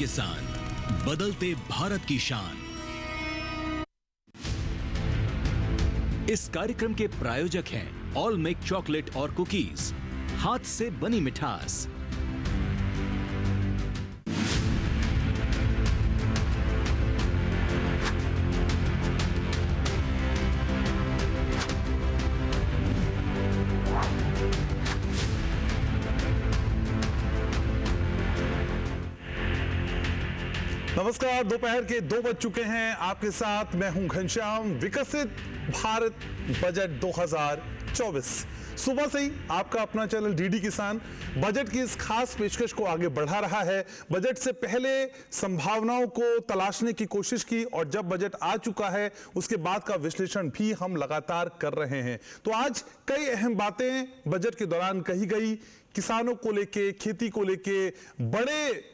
किसान, बदलते भारत की शान। इस कार्यक्रम के प्रायोजक हैं ऑल मेक चॉकलेट और कुकीज, हाथ से बनी मिठास। नमस्कार, दोपहर के 2 बज चुके हैं। आपके साथ मैं हूं घनश्याम। विकसित भारत बजट 2024 सुबह से ही आपका अपना चैनल डीडी किसान बजट की इस खास पेशकश को आगे बढ़ा रहा है। बजट से पहले संभावनाओं को तलाशने की कोशिश की और जब बजट आ चुका है उसके बाद का विश्लेषण भी हम लगातार कर रहे हैं। तो आज कई अहम बातें बजट के दौरान कही गई। किसानों को लेके, खेती को लेके बड़े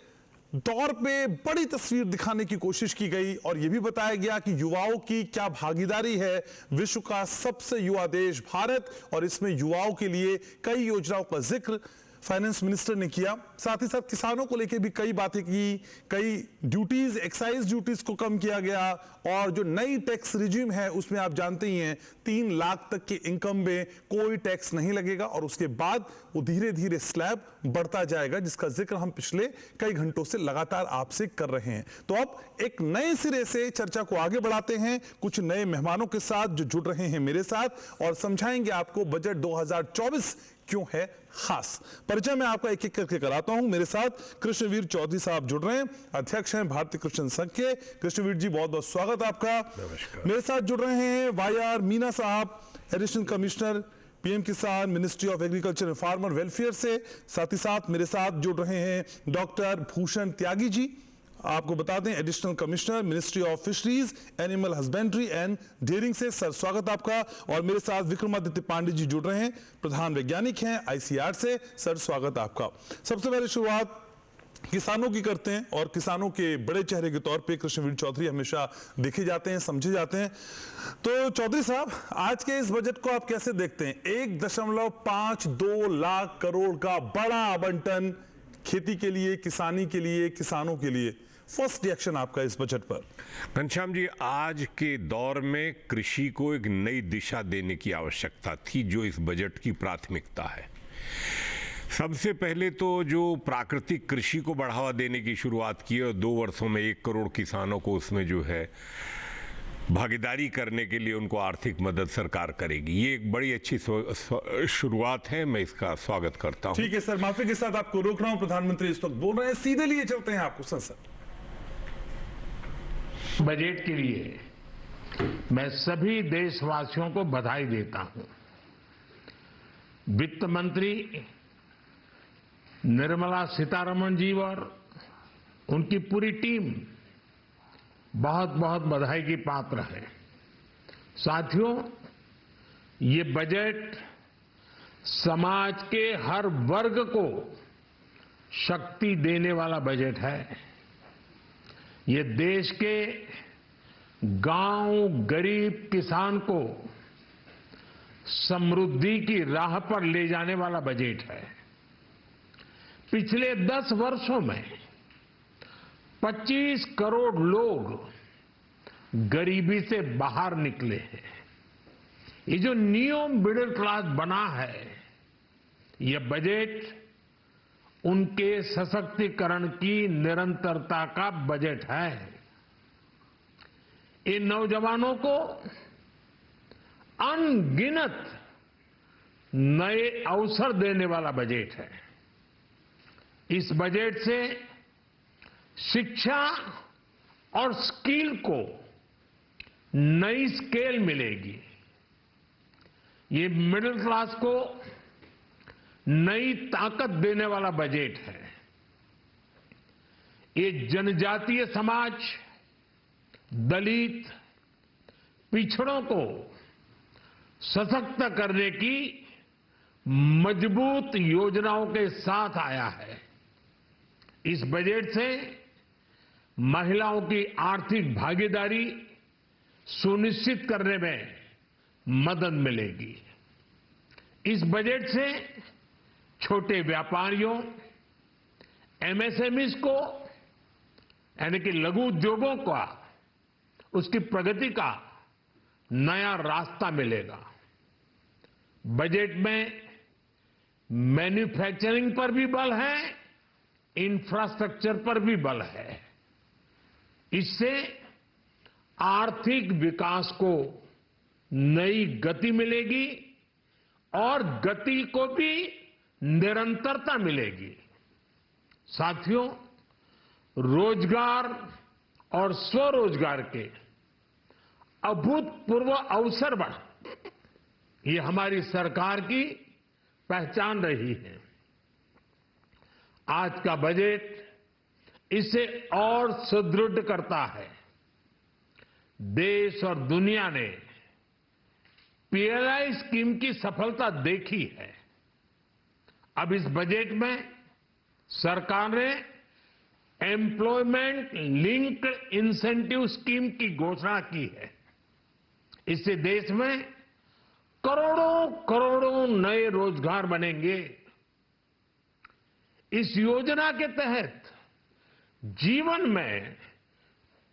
दौर पे बड़ी तस्वीर दिखाने की कोशिश की गई और यह भी बताया गया कि युवाओं की क्या भागीदारी है। विश्व का सबसे युवा देश भारत और इसमें युवाओं के लिए कई योजनाओं का जिक्र फाइनेंस मिनिस्टर ने किया। साथ ही साथ किसानों को लेकर भी कई बातें की। कई ड्यूटीज, एक्साइज ड्यूटीज को कम किया गया और जो नई टैक्स रिजीम है उसमें आप जानते ही हैं 3 लाख तक की इनकम में कोई टैक्स नहीं लगेगा और उसके बाद वो धीरे धीरे स्लैब बढ़ता जाएगा, जिसका जिक्र हम पिछले कई घंटों से लगातार आपसे कर रहे हैं। तो अब एक नए सिरे से चर्चा को आगे बढ़ाते हैं कुछ नए मेहमानों के साथ जो जुड़ रहे हैं मेरे साथ और समझाएंगे आपको बजट 2024 क्यों है खास। परिचय मैं आपका एक एक करके कराता हूं। मेरे साथ कृष्णवीर चौधरी साहब जुड़ रहे हैं, अध्यक्ष हैं भारतीय कृषि संघ के। कृष्णवीर जी, बहुत बहुत स्वागत आपका। मेरे साथ जुड़ रहे हैं वाईआर मीना साहब, एडिशनल कमिश्नर पीएम किसान, ministry of agriculture and farmer welfare से। साथ ही साथ मेरे साथ जुड़ रहे हैं डॉक्टर भूषण त्यागी जी, आपको बता दें additional commissioner, ministry of fisheries, animal husbandry and dairying से। सर, स्वागत आपका। और मेरे साथ विक्रमादित्य पांडे जी जुड़ रहे हैं, प्रधान वैज्ञानिक हैं आईसीआर से। सर, स्वागत आपका। सबसे पहले शुरुआत किसानों की करते हैं और किसानों के बड़े चेहरे के तौर पे कृष्णवीर चौधरी हमेशा देखे जाते हैं, समझे जाते हैं। तो चौधरी साहब, आज के इस बजट को आप कैसे देखते हैं? 1.52 लाख करोड़ का बड़ा आवंटन खेती के लिए, किसानी के लिए, किसानों के लिए। फर्स्ट रिएक्शन आपका इस बजट पर? घनश्याम जी, आज के दौर में कृषि को एक नई दिशा देने की आवश्यकता थी, जो इस बजट की प्राथमिकता है। सबसे पहले तो जो प्राकृतिक कृषि को बढ़ावा देने की शुरुआत की है और 2 वर्षों में 1 करोड़ किसानों को उसमें जो है भागीदारी करने के लिए उनको आर्थिक मदद सरकार करेगी, ये एक बड़ी अच्छी शुरुआत है। मैं इसका स्वागत करता हूं। ठीक है सर, माफी के साथ आपको रोक रहा हूं। प्रधानमंत्री इस वक्त बोल रहे हैं, सीधे लिए चलते हैं आपको संसद। बजट के लिए मैं सभी देशवासियों को बधाई देता हूं। वित्त मंत्री निर्मला सीतारमण जी और उनकी पूरी टीम बहुत बहुत बधाई की पात्र है। साथियों, ये बजट समाज के हर वर्ग को शक्ति देने वाला बजट है। ये देश के गांव, गरीब किसान को समृद्धि की राह पर ले जाने वाला बजट है। पिछले 10 वर्षों में 25 करोड़ लोग गरीबी से बाहर निकले हैं। ये जो न्यू मिडिल क्लास बना है, यह बजट उनके सशक्तिकरण की निरंतरता का बजट है। इन नौजवानों को अनगिनत नए अवसर देने वाला बजट है। इस बजट से शिक्षा और स्किल को नई स्केल मिलेगी। ये मिडिल क्लास को नई ताकत देने वाला बजट है। ये जनजातीय समाज, दलित, पिछड़ों को सशक्त करने की मजबूत योजनाओं के साथ आया है। इस बजट से महिलाओं की आर्थिक भागीदारी सुनिश्चित करने में मदद मिलेगी। इस बजट से छोटे व्यापारियों, एमएसएमईज को यानी कि लघु उद्योगों का उसकी प्रगति का नया रास्ता मिलेगा। बजट में मैन्युफैक्चरिंग पर भी बल है, इंफ्रास्ट्रक्चर पर भी बल है। इससे आर्थिक विकास को नई गति मिलेगी और गति को भी निरंतरता मिलेगी। साथियों, रोजगार और स्वरोजगार के अभूतपूर्व अवसर बढ़ ये हमारी सरकार की पहचान रही है। आज का बजट इसे और सुदृढ़ करता है। देश और दुनिया ने पीएलआई स्कीम की सफलता देखी है। अब इस बजट में सरकार ने एम्प्लॉयमेंट लिंक्ड इंसेंटिव स्कीम की घोषणा की है। इससे देश में करोड़ों करोड़ों नए रोजगार बनेंगे। इस योजना के तहत जीवन में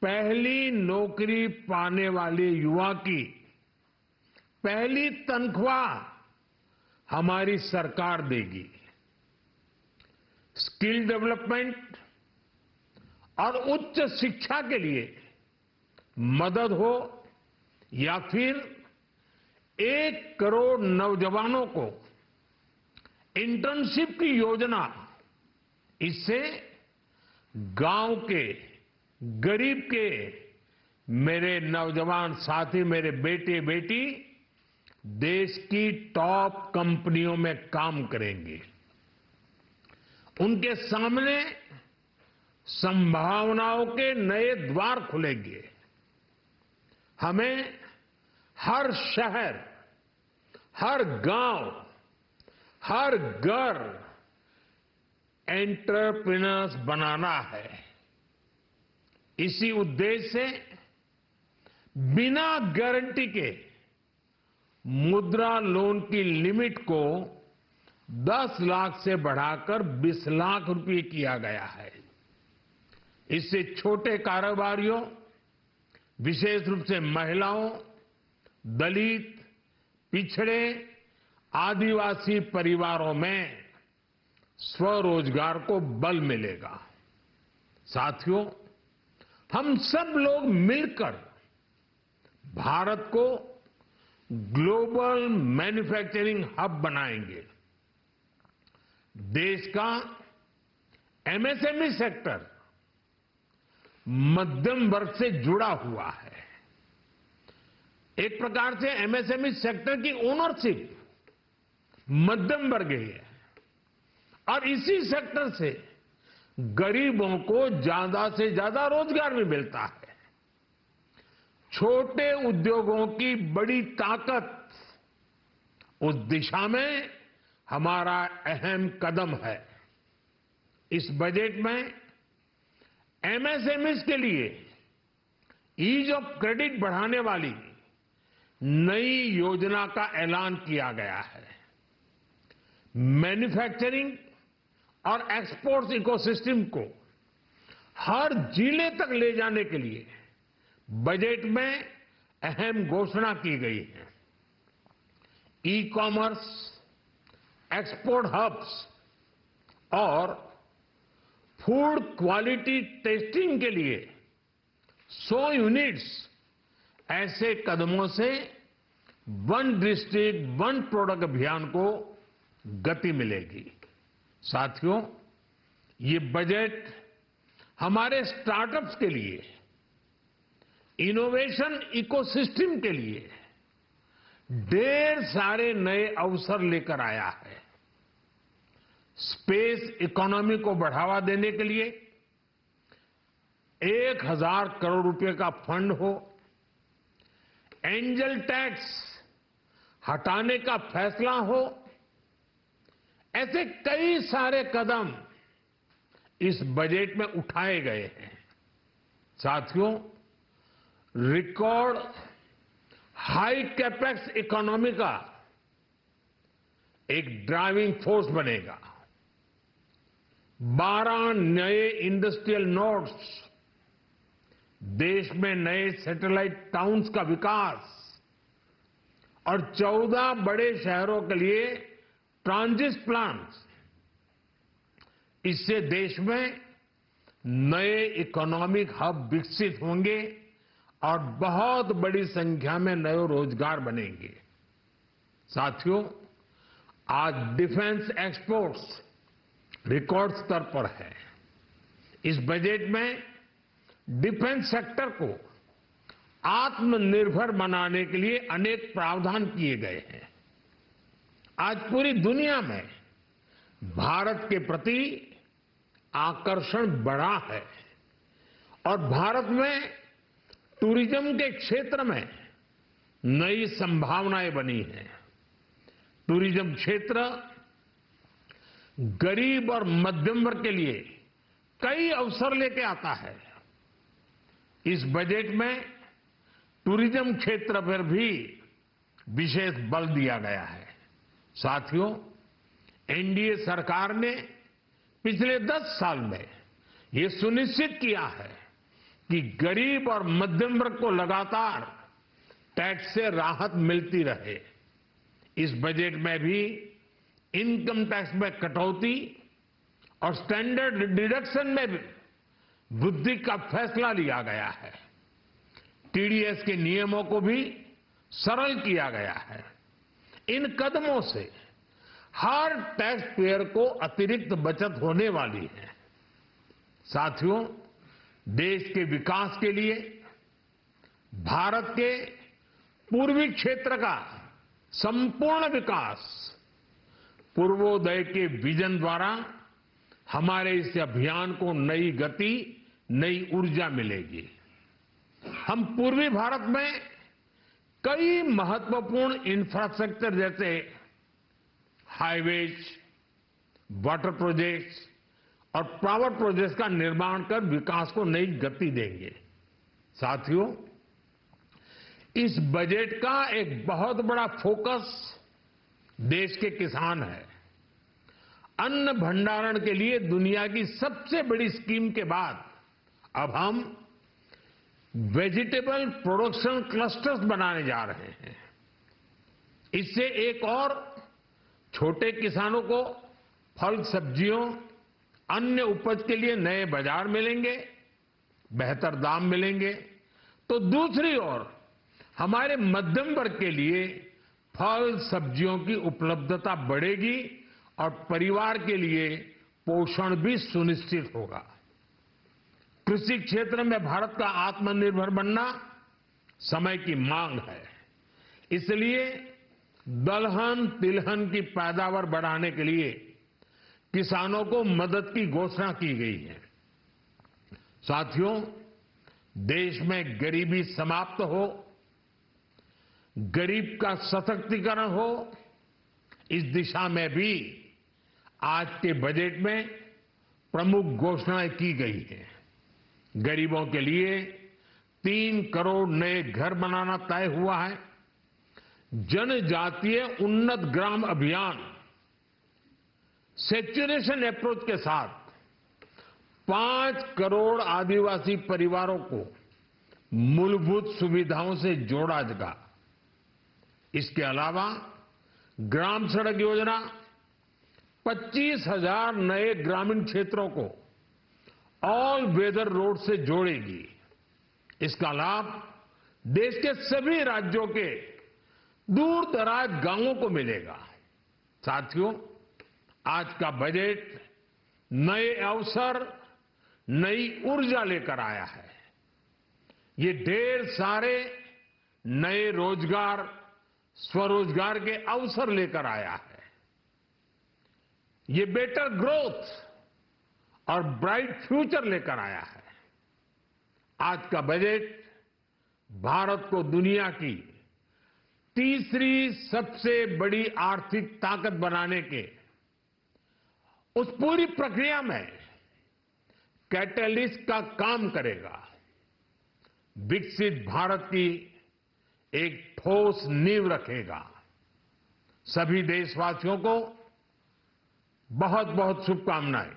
पहली नौकरी पाने वाले युवा की पहली तनख्वाह हमारी सरकार देगी। स्किल डेवलपमेंट और उच्च शिक्षा के लिए मदद हो या फिर 1 करोड़ नौजवानों को इंटर्नशिप की योजना, इससे गांव के गरीब के मेरे नौजवान साथी, मेरे बेटे बेटी देश की टॉप कंपनियों में काम करेंगे। उनके सामने संभावनाओं के नए द्वार खुलेंगे। हमें हर शहर, हर गांव, हर घर एंटरप्रेन्योर्स बनाना है। इसी उद्देश्य से बिना गारंटी के मुद्रा लोन की लिमिट को 10 लाख से बढ़ाकर 20 लाख रुपए किया गया है। इससे छोटे कारोबारियों, विशेष रूप से महिलाओं, दलित, पिछड़े, आदिवासी परिवारों में स्वरोजगार को बल मिलेगा। साथियों, हम सब लोग मिलकर भारत को ग्लोबल मैन्युफैक्चरिंग हब बनाएंगे। देश का एमएसएमई सेक्टर मध्यम वर्ग से जुड़ा हुआ है। एक प्रकार से एमएसएमई सेक्टर की ओनरशिप मध्यम वर्ग ही है और इसी सेक्टर से गरीबों को ज्यादा से ज्यादा रोजगार भी मिलता है। छोटे उद्योगों की बड़ी ताकत, उस दिशा में हमारा अहम कदम है। इस बजट में एमएसएमईज के लिए ईज ऑफ क्रेडिट बढ़ाने वाली नई योजना का ऐलान किया गया है। मैन्युफैक्चरिंग और एक्सपोर्ट्स इकोसिस्टम को हर जिले तक ले जाने के लिए बजट में अहम घोषणा की गई है। ई कॉमर्स, एक्सपोर्ट हब्स और फूड क्वालिटी टेस्टिंग के लिए 100 यूनिट्स, ऐसे कदमों से वन डिस्ट्रिक्ट वन प्रोडक्ट अभियान को गति मिलेगी। साथियों, ये बजट हमारे स्टार्टअप्स के लिए, इनोवेशन इकोसिस्टम के लिए ढेर सारे नए अवसर लेकर आया है। स्पेस इकोनॉमी को बढ़ावा देने के लिए 1000 करोड़ रुपए का फंड हो, एंजल टैक्स हटाने का फैसला हो, ऐसे कई सारे कदम इस बजट में उठाए गए हैं। साथियों, रिकॉर्ड हाई कैपेक्स इकोनॉमी का एक ड्राइविंग फोर्स बनेगा। 12 नए इंडस्ट्रियल नोड्स देश में नए सैटेलाइट टाउन्स का विकास और 14 बड़े शहरों के लिए ट्रांजिट प्लान्स, इससे देश में नए इकोनॉमिक हब विकसित होंगे और बहुत बड़ी संख्या में नए रोजगार बनेंगे। साथियों, आज डिफेंस एक्सपोर्ट्स रिकॉर्ड स्तर पर है। इस बजट में डिफेंस सेक्टर को आत्मनिर्भर बनाने के लिए अनेक प्रावधान किए गए हैं। आज पूरी दुनिया में भारत के प्रति आकर्षण बढ़ा है और भारत में टूरिज्म के क्षेत्र में नई संभावनाएं बनी हैं। टूरिज्म क्षेत्र गरीब और मध्यम वर्ग के लिए कई अवसर लेके आता है। इस बजट में टूरिज्म क्षेत्र पर भी विशेष बल दिया गया है। साथियों, एनडीए सरकार ने पिछले 10 साल में ये सुनिश्चित किया है कि गरीब और मध्यम वर्ग को लगातार टैक्स से राहत मिलती रहे। इस बजट में भी इनकम टैक्स में कटौती और स्टैंडर्ड डिडक्शन में भी वृद्धि का फैसला लिया गया है। टीडीएस के नियमों को भी सरल किया गया है। इन कदमों से हर टैक्स पेयर को अतिरिक्त बचत होने वाली है। साथियों, देश के विकास के लिए भारत के पूर्वी क्षेत्र का संपूर्ण विकास पूर्वोदय के विजन द्वारा हमारे इस अभियान को नई गति, नई ऊर्जा मिलेगी। हम पूर्वी भारत में कई महत्वपूर्ण इंफ्रास्ट्रक्चर जैसे हाईवेज, वाटर प्रोजेक्ट्स और पावर प्रोजेक्ट्स का निर्माण कर विकास को नई गति देंगे। साथियों, इस बजट का एक बहुत बड़ा फोकस देश के किसान है। अन्न भंडारण के लिए दुनिया की सबसे बड़ी स्कीम के बाद अब हम वेजिटेबल प्रोडक्शन क्लस्टर्स बनाने जा रहे हैं। इससे एक और छोटे किसानों को फल, सब्जियों, अन्य उपज के लिए नए बाजार मिलेंगे, बेहतर दाम मिलेंगे। तो दूसरी ओर हमारे मध्यम वर्ग के लिए फल, सब्जियों की उपलब्धता बढ़ेगी और परिवार के लिए पोषण भी सुनिश्चित होगा। कृषि क्षेत्र में भारत का आत्मनिर्भर बनना समय की मांग है। इसलिए दलहन, तिलहन की पैदावार बढ़ाने के लिए किसानों को मदद की घोषणा की गई है। साथियों, देश में गरीबी समाप्त हो, गरीब का सशक्तिकरण हो, इस दिशा में भी आज के बजट में प्रमुख घोषणाएं की गई हैं। गरीबों के लिए 3 करोड़ नए घर बनाना तय हुआ है। जनजातीय उन्नत ग्राम अभियान सैचुरेशन अप्रोच के साथ 5 करोड़ आदिवासी परिवारों को मूलभूत सुविधाओं से जोड़ा जाएगा। इसके अलावा ग्राम सड़क योजना 25,000 नए ग्रामीण क्षेत्रों को ऑल वेदर रोड से जोड़ेगी। इसका लाभ देश के सभी राज्यों के दूर दराज गांवों को मिलेगा। साथियों, आज का बजट नए अवसर, नई ऊर्जा लेकर आया है। ये ढेर सारे नए रोजगार, स्वरोजगार के अवसर लेकर आया है। ये बेटर ग्रोथ और ब्राइट फ्यूचर लेकर आया है। आज का बजट भारत को दुनिया की तीसरी सबसे बड़ी आर्थिक ताकत बनाने के उस पूरी प्रक्रिया में कैटलिस्ट का काम करेगा। विकसित भारत की एक ठोस नींव रखेगा। सभी देशवासियों को बहुत बहुत शुभकामनाएं।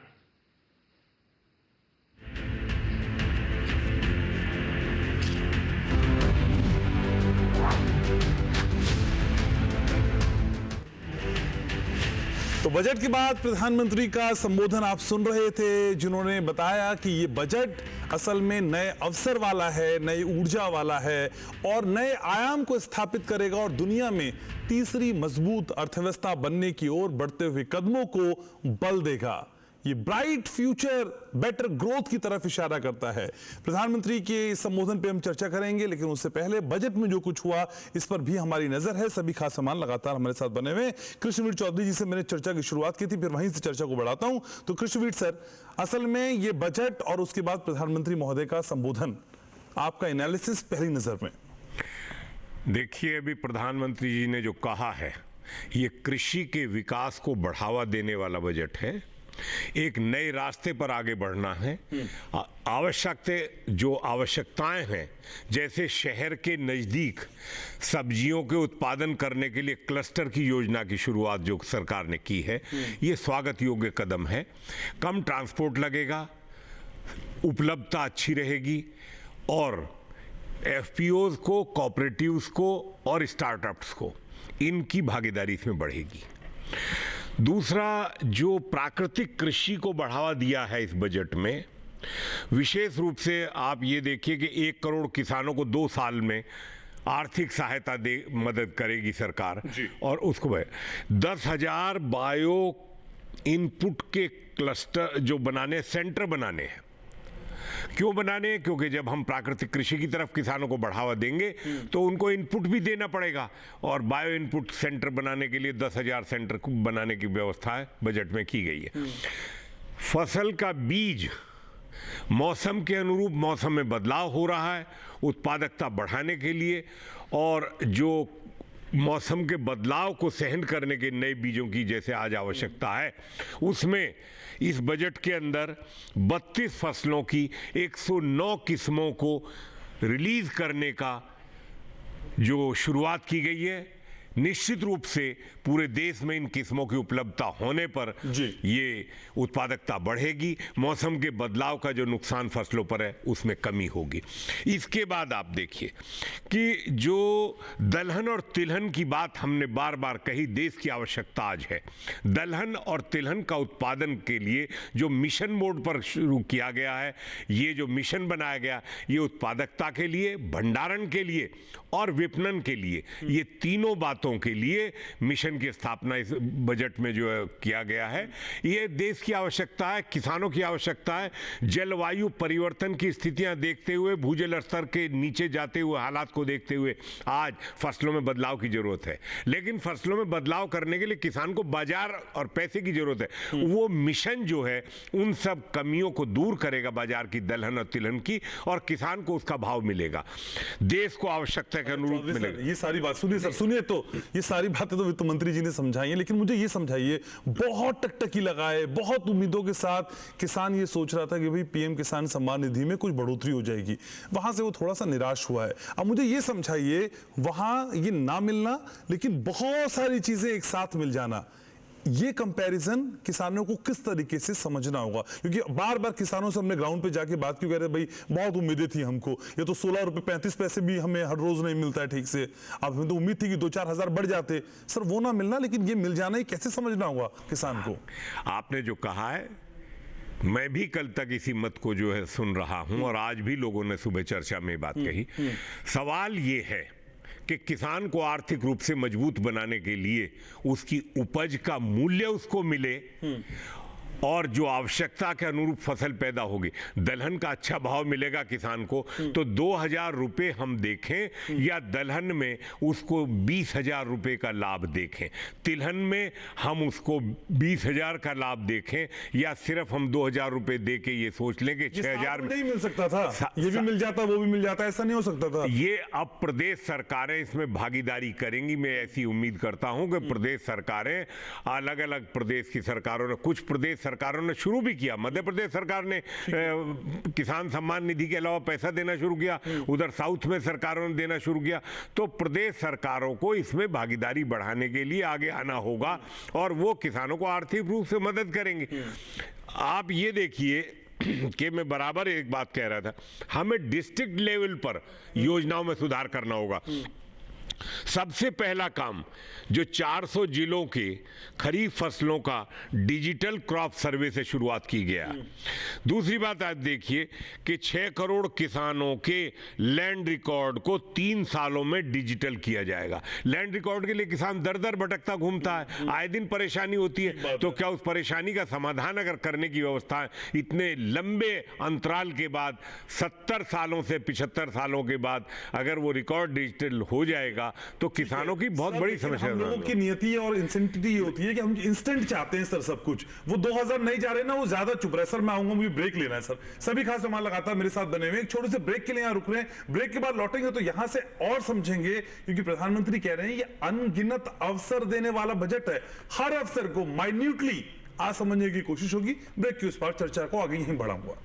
तो बजट के बाद प्रधानमंत्री का संबोधन आप सुन रहे थे, जिन्होंने बताया कि ये बजट असल में नए अवसर वाला है, नई ऊर्जा वाला है और नए आयाम को स्थापित करेगा और दुनिया में तीसरी मजबूत अर्थव्यवस्था बनने की ओर बढ़ते हुए कदमों को बल देगा। ये ब्राइट फ्यूचर बेटर ग्रोथ की तरफ इशारा करता है। प्रधानमंत्री के इस संबोधन पे हम चर्चा करेंगे, लेकिन उससे पहले बजट में जो कुछ हुआ इस पर भी हमारी नजर है। सभी खास सामान लगातार हमारे साथ बने हुए। कृष्णवीर चौधरी जी से मैंने चर्चा की शुरुआत की थी, फिर वहीं से चर्चा को बढ़ाता हूं। तो कृष्णवीर सर, असल में ये बजट और उसके बाद प्रधानमंत्री महोदय का संबोधन, आपका एनालिसिस पहली नजर में। देखिए, अभी प्रधानमंत्री जी ने जो कहा है, ये कृषि के विकास को बढ़ावा देने वाला बजट है। एक नए रास्ते पर आगे बढ़ना है। आवश्यकताएं हैं, जैसे शहर के नजदीक सब्जियों के उत्पादन करने के लिए क्लस्टर की योजना की शुरुआत जो सरकार ने की है, ये स्वागत योग्य कदम है। कम ट्रांसपोर्ट लगेगा, उपलब्धता अच्छी रहेगी और एफपीओज को, कोऑपरेटिव्स को और स्टार्टअप्स को, इनकी भागीदारी इसमें बढ़ेगी। दूसरा, जो प्राकृतिक कृषि को बढ़ावा दिया है इस बजट में, विशेष रूप से आप ये देखिए कि 1 करोड़ किसानों को 2 साल में आर्थिक सहायता दे मदद करेगी सरकार। और उसको 10,000 बायो इनपुट के क्लस्टर जो बनाने, सेंटर बनाने हैं। क्यों बनाने हैं? क्योंकि जब हम प्राकृतिक कृषि की तरफ किसानों को बढ़ावा देंगे तो उनको इनपुट भी देना पड़ेगा, और बायो इनपुट सेंटर बनाने के लिए 10,000 सेंटर बनाने की व्यवस्था बजट में की गई है। फसल का बीज मौसम के अनुरूप, मौसम में बदलाव हो रहा है उत्पादकता बढ़ाने के लिए, और जो मौसम के बदलाव को सहन करने के नए बीजों की जैसे आज आवश्यकता है, उसमें इस बजट के अंदर 32 फसलों की 109 किस्मों को रिलीज करने का जो शुरुआत की गई है। निश्चित रूप से पूरे देश में इन किस्मों की उपलब्धता होने पर ये उत्पादकता बढ़ेगी, मौसम के बदलाव का जो नुकसान फसलों पर है उसमें कमी होगी। इसके बाद आप देखिए कि जो दलहन और तिलहन की बात हमने बार बार कही, देश की आवश्यकता आज है। दलहन और तिलहन का उत्पादन के लिए जो मिशन मोड पर शुरू किया गया है, ये जो मिशन बनाया गया, ये उत्पादकता के लिए, भंडारण के लिए और विपणन के लिए, ये तीनों बातों के लिए मिशन की स्थापना इस बजट में जो किया गया है। ये देश की आवश्यकता है, किसानों की आवश्यकता है। जलवायु परिवर्तन की स्थितियां देखते हुए, भूजल स्तर के नीचे जाते हुए हालात को देखते हुए आज फसलों में बदलाव की जरूरत है। लेकिन फसलों में बदलाव करने के लिए किसान को बाजार और पैसे की जरूरत है। वो मिशन जो है उन सब कमियों को दूर करेगा, बाजार की, दलहन और तिलहन की, और किसान को उसका भाव मिलेगा, देश को आवश्यकता के अनुरूप मिलेगा। ये सारी बात सुनिए सर, सुनिए। तो ये सारी बातें तो वित्त मंत्री जी ने समझाई हैं, लेकिन मुझे ये समझाइए, बहुत टकटकी लगाए, बहुत उम्मीदों के साथ किसान ये सोच रहा था कि भाई पीएम किसान सम्मान निधि में कुछ बढ़ोतरी हो जाएगी, वहां से वो थोड़ा सा निराश हुआ है। अब मुझे ये समझाइए, वहां ये ना मिलना लेकिन बहुत सारी चीजें एक साथ मिल जाना, ये कंपैरिजन किसानों को किस तरीके से समझना होगा? क्योंकि बार बार किसानों से हमने ग्राउंड पे जाके बात क्यों कह रहे, भाई बहुत उम्मीदें थी हमको, ये तो 16 रुपए 35 पैसे भी हमें हर रोज नहीं मिलता है ठीक से, अब हमें तो उम्मीद थी कि 2-4 हजार बढ़ जाते। सर वो ना मिलना, लेकिन ये मिल जाना, ये कैसे समझना होगा किसान को? आपने जो कहा है, मैं भी कल तक इसी मत को जो है सुन रहा हूं, और आज भी लोगों ने सुबह चर्चा में बात कही। सवाल ये है कि किसान को आर्थिक रूप से मजबूत बनाने के लिए उसकी उपज का मूल्य उसको मिले और जो आवश्यकता के अनुरूप फसल पैदा होगी। दलहन का अच्छा भाव मिलेगा किसान को तो 2,000 रुपए हम देखें, या दलहन में उसको 20,000 रुपए का लाभ देखें, तिलहन में हम उसको 20,000 का लाभ देखें, या सिर्फ हम 2,000 रुपए दे के ये सोच लें कि 6,000 नहीं मिल सकता था, ये भी मिल जाता, वो भी मिल जाता, ऐसा नहीं हो सकता था। ये अब प्रदेश सरकारें इसमें भागीदारी करेंगी। मैं ऐसी उम्मीद करता हूं कि प्रदेश सरकारें, अलग अलग प्रदेश की सरकारों ने, कुछ प्रदेश सरकारों ने शुरू भी किया। मध्य प्रदेश सरकार ने किसान सम्मान निधि के अलावा पैसा देना शुरू किया, उधर साउथ में सरकारों ने देना शुरू किया। तो प्रदेश सरकारों को इसमें भागीदारी बढ़ाने के लिए आगे आना होगा और वो किसानों को आर्थिक रूप से मदद करेंगे। आप ये देखिए कि मैं बराबर एक बात कह रहा था, हमें डिस्ट्रिक्ट लेवल पर योजनाओं में सुधार करना होगा। सबसे पहला काम जो 400 जिलों के खरीफ फसलों का डिजिटल क्रॉप सर्वे से शुरुआत की गया। दूसरी बात आज देखिए कि 6 करोड़ किसानों के लैंड रिकॉर्ड को 3 सालों में डिजिटल किया जाएगा। लैंड रिकॉर्ड के लिए किसान दर दर भटकता घूमता है, आए दिन परेशानी होती है, तो क्या उस परेशानी का समाधान अगर करने की व्यवस्था है इतने लंबे अंतराल के बाद, 70 सालों से 75 सालों के बाद अगर वो रिकॉर्ड डिजिटल हो जाएगा तो किसानों की बहुत बड़ी समस्या है। हम लोगों की नियति और इंसेंटिविटी ये होती है कि हम इंस्टेंट चाहते हैं सर सब कुछ। वो 2000 नहीं जा रहे ना, वो ज्यादा चुप रहे। सर मैं आऊंगा, मुझे ब्रेक लेना है सर। सभी खास सामान लगातार मेरे साथ बने हुए, एक छोटे से ब्रेक के लिए यहाँ रुक रहे हैं। ब्रेक के बाद लौटेंगे तो यहां से और समझेंगे, क्योंकि प्रधानमंत्री कह रहे हैं ये अनगिनत अवसर देने वाला बजट है। हर अवसर को माइन्यूटली आज समझने की कोशिश होगी। ब्रेक के उस पर चर्चा को आगे यहीं बढ़ाऊंगा।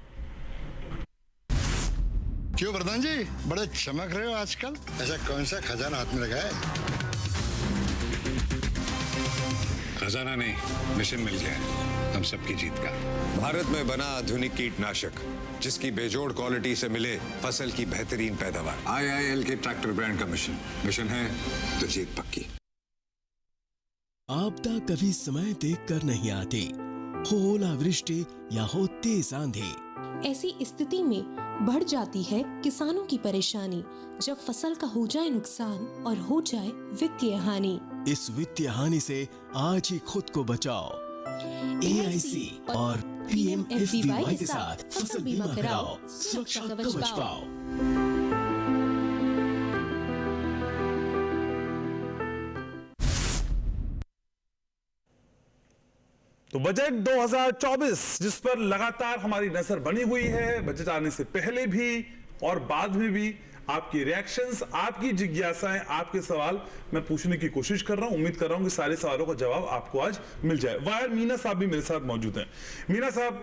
क्यों प्रधान जी बड़े चमक रहे हो आजकल? ऐसा कौन सा खजाना हाथ में लगा है? खजाना नहीं, मिशन मिल गया है हम सबकी जीत का। भारत में बना आधुनिक कीटनाशक जिसकी बेजोड़ क्वालिटी से मिले फसल की बेहतरीन पैदावार। IIL के ट्रैक्टर ब्रांड का मिशन है तो जीत पक्की। आपदा कभी समय देख कर नहीं आती, हो ओलावृष्टि या हो तेज आंधी। ऐसी स्थिति में बढ़ जाती है किसानों की परेशानी जब फसल का हो जाए नुकसान और हो जाए वित्तीय हानि। इस वित्तीय हानि से आज ही खुद को बचाओ। AIC और PMFBY के साथ फसल बीमा कराओ, सुरक्षा कवच पाओ। तो बजट 2024 जिस पर लगातार हमारी नजर बनी हुई है, बजट आने से पहले भी और बाद में भी आपकी रिएक्शंस, आपकी जिज्ञासाएं, आपके सवाल मैं पूछने की कोशिश कर रहा हूं। उम्मीद कर रहा हूं कि सारे सवालों का जवाब आपको आज मिल जाए। वायर मीना साहब भी मेरे साथ मौजूद हैं। मीना साहब,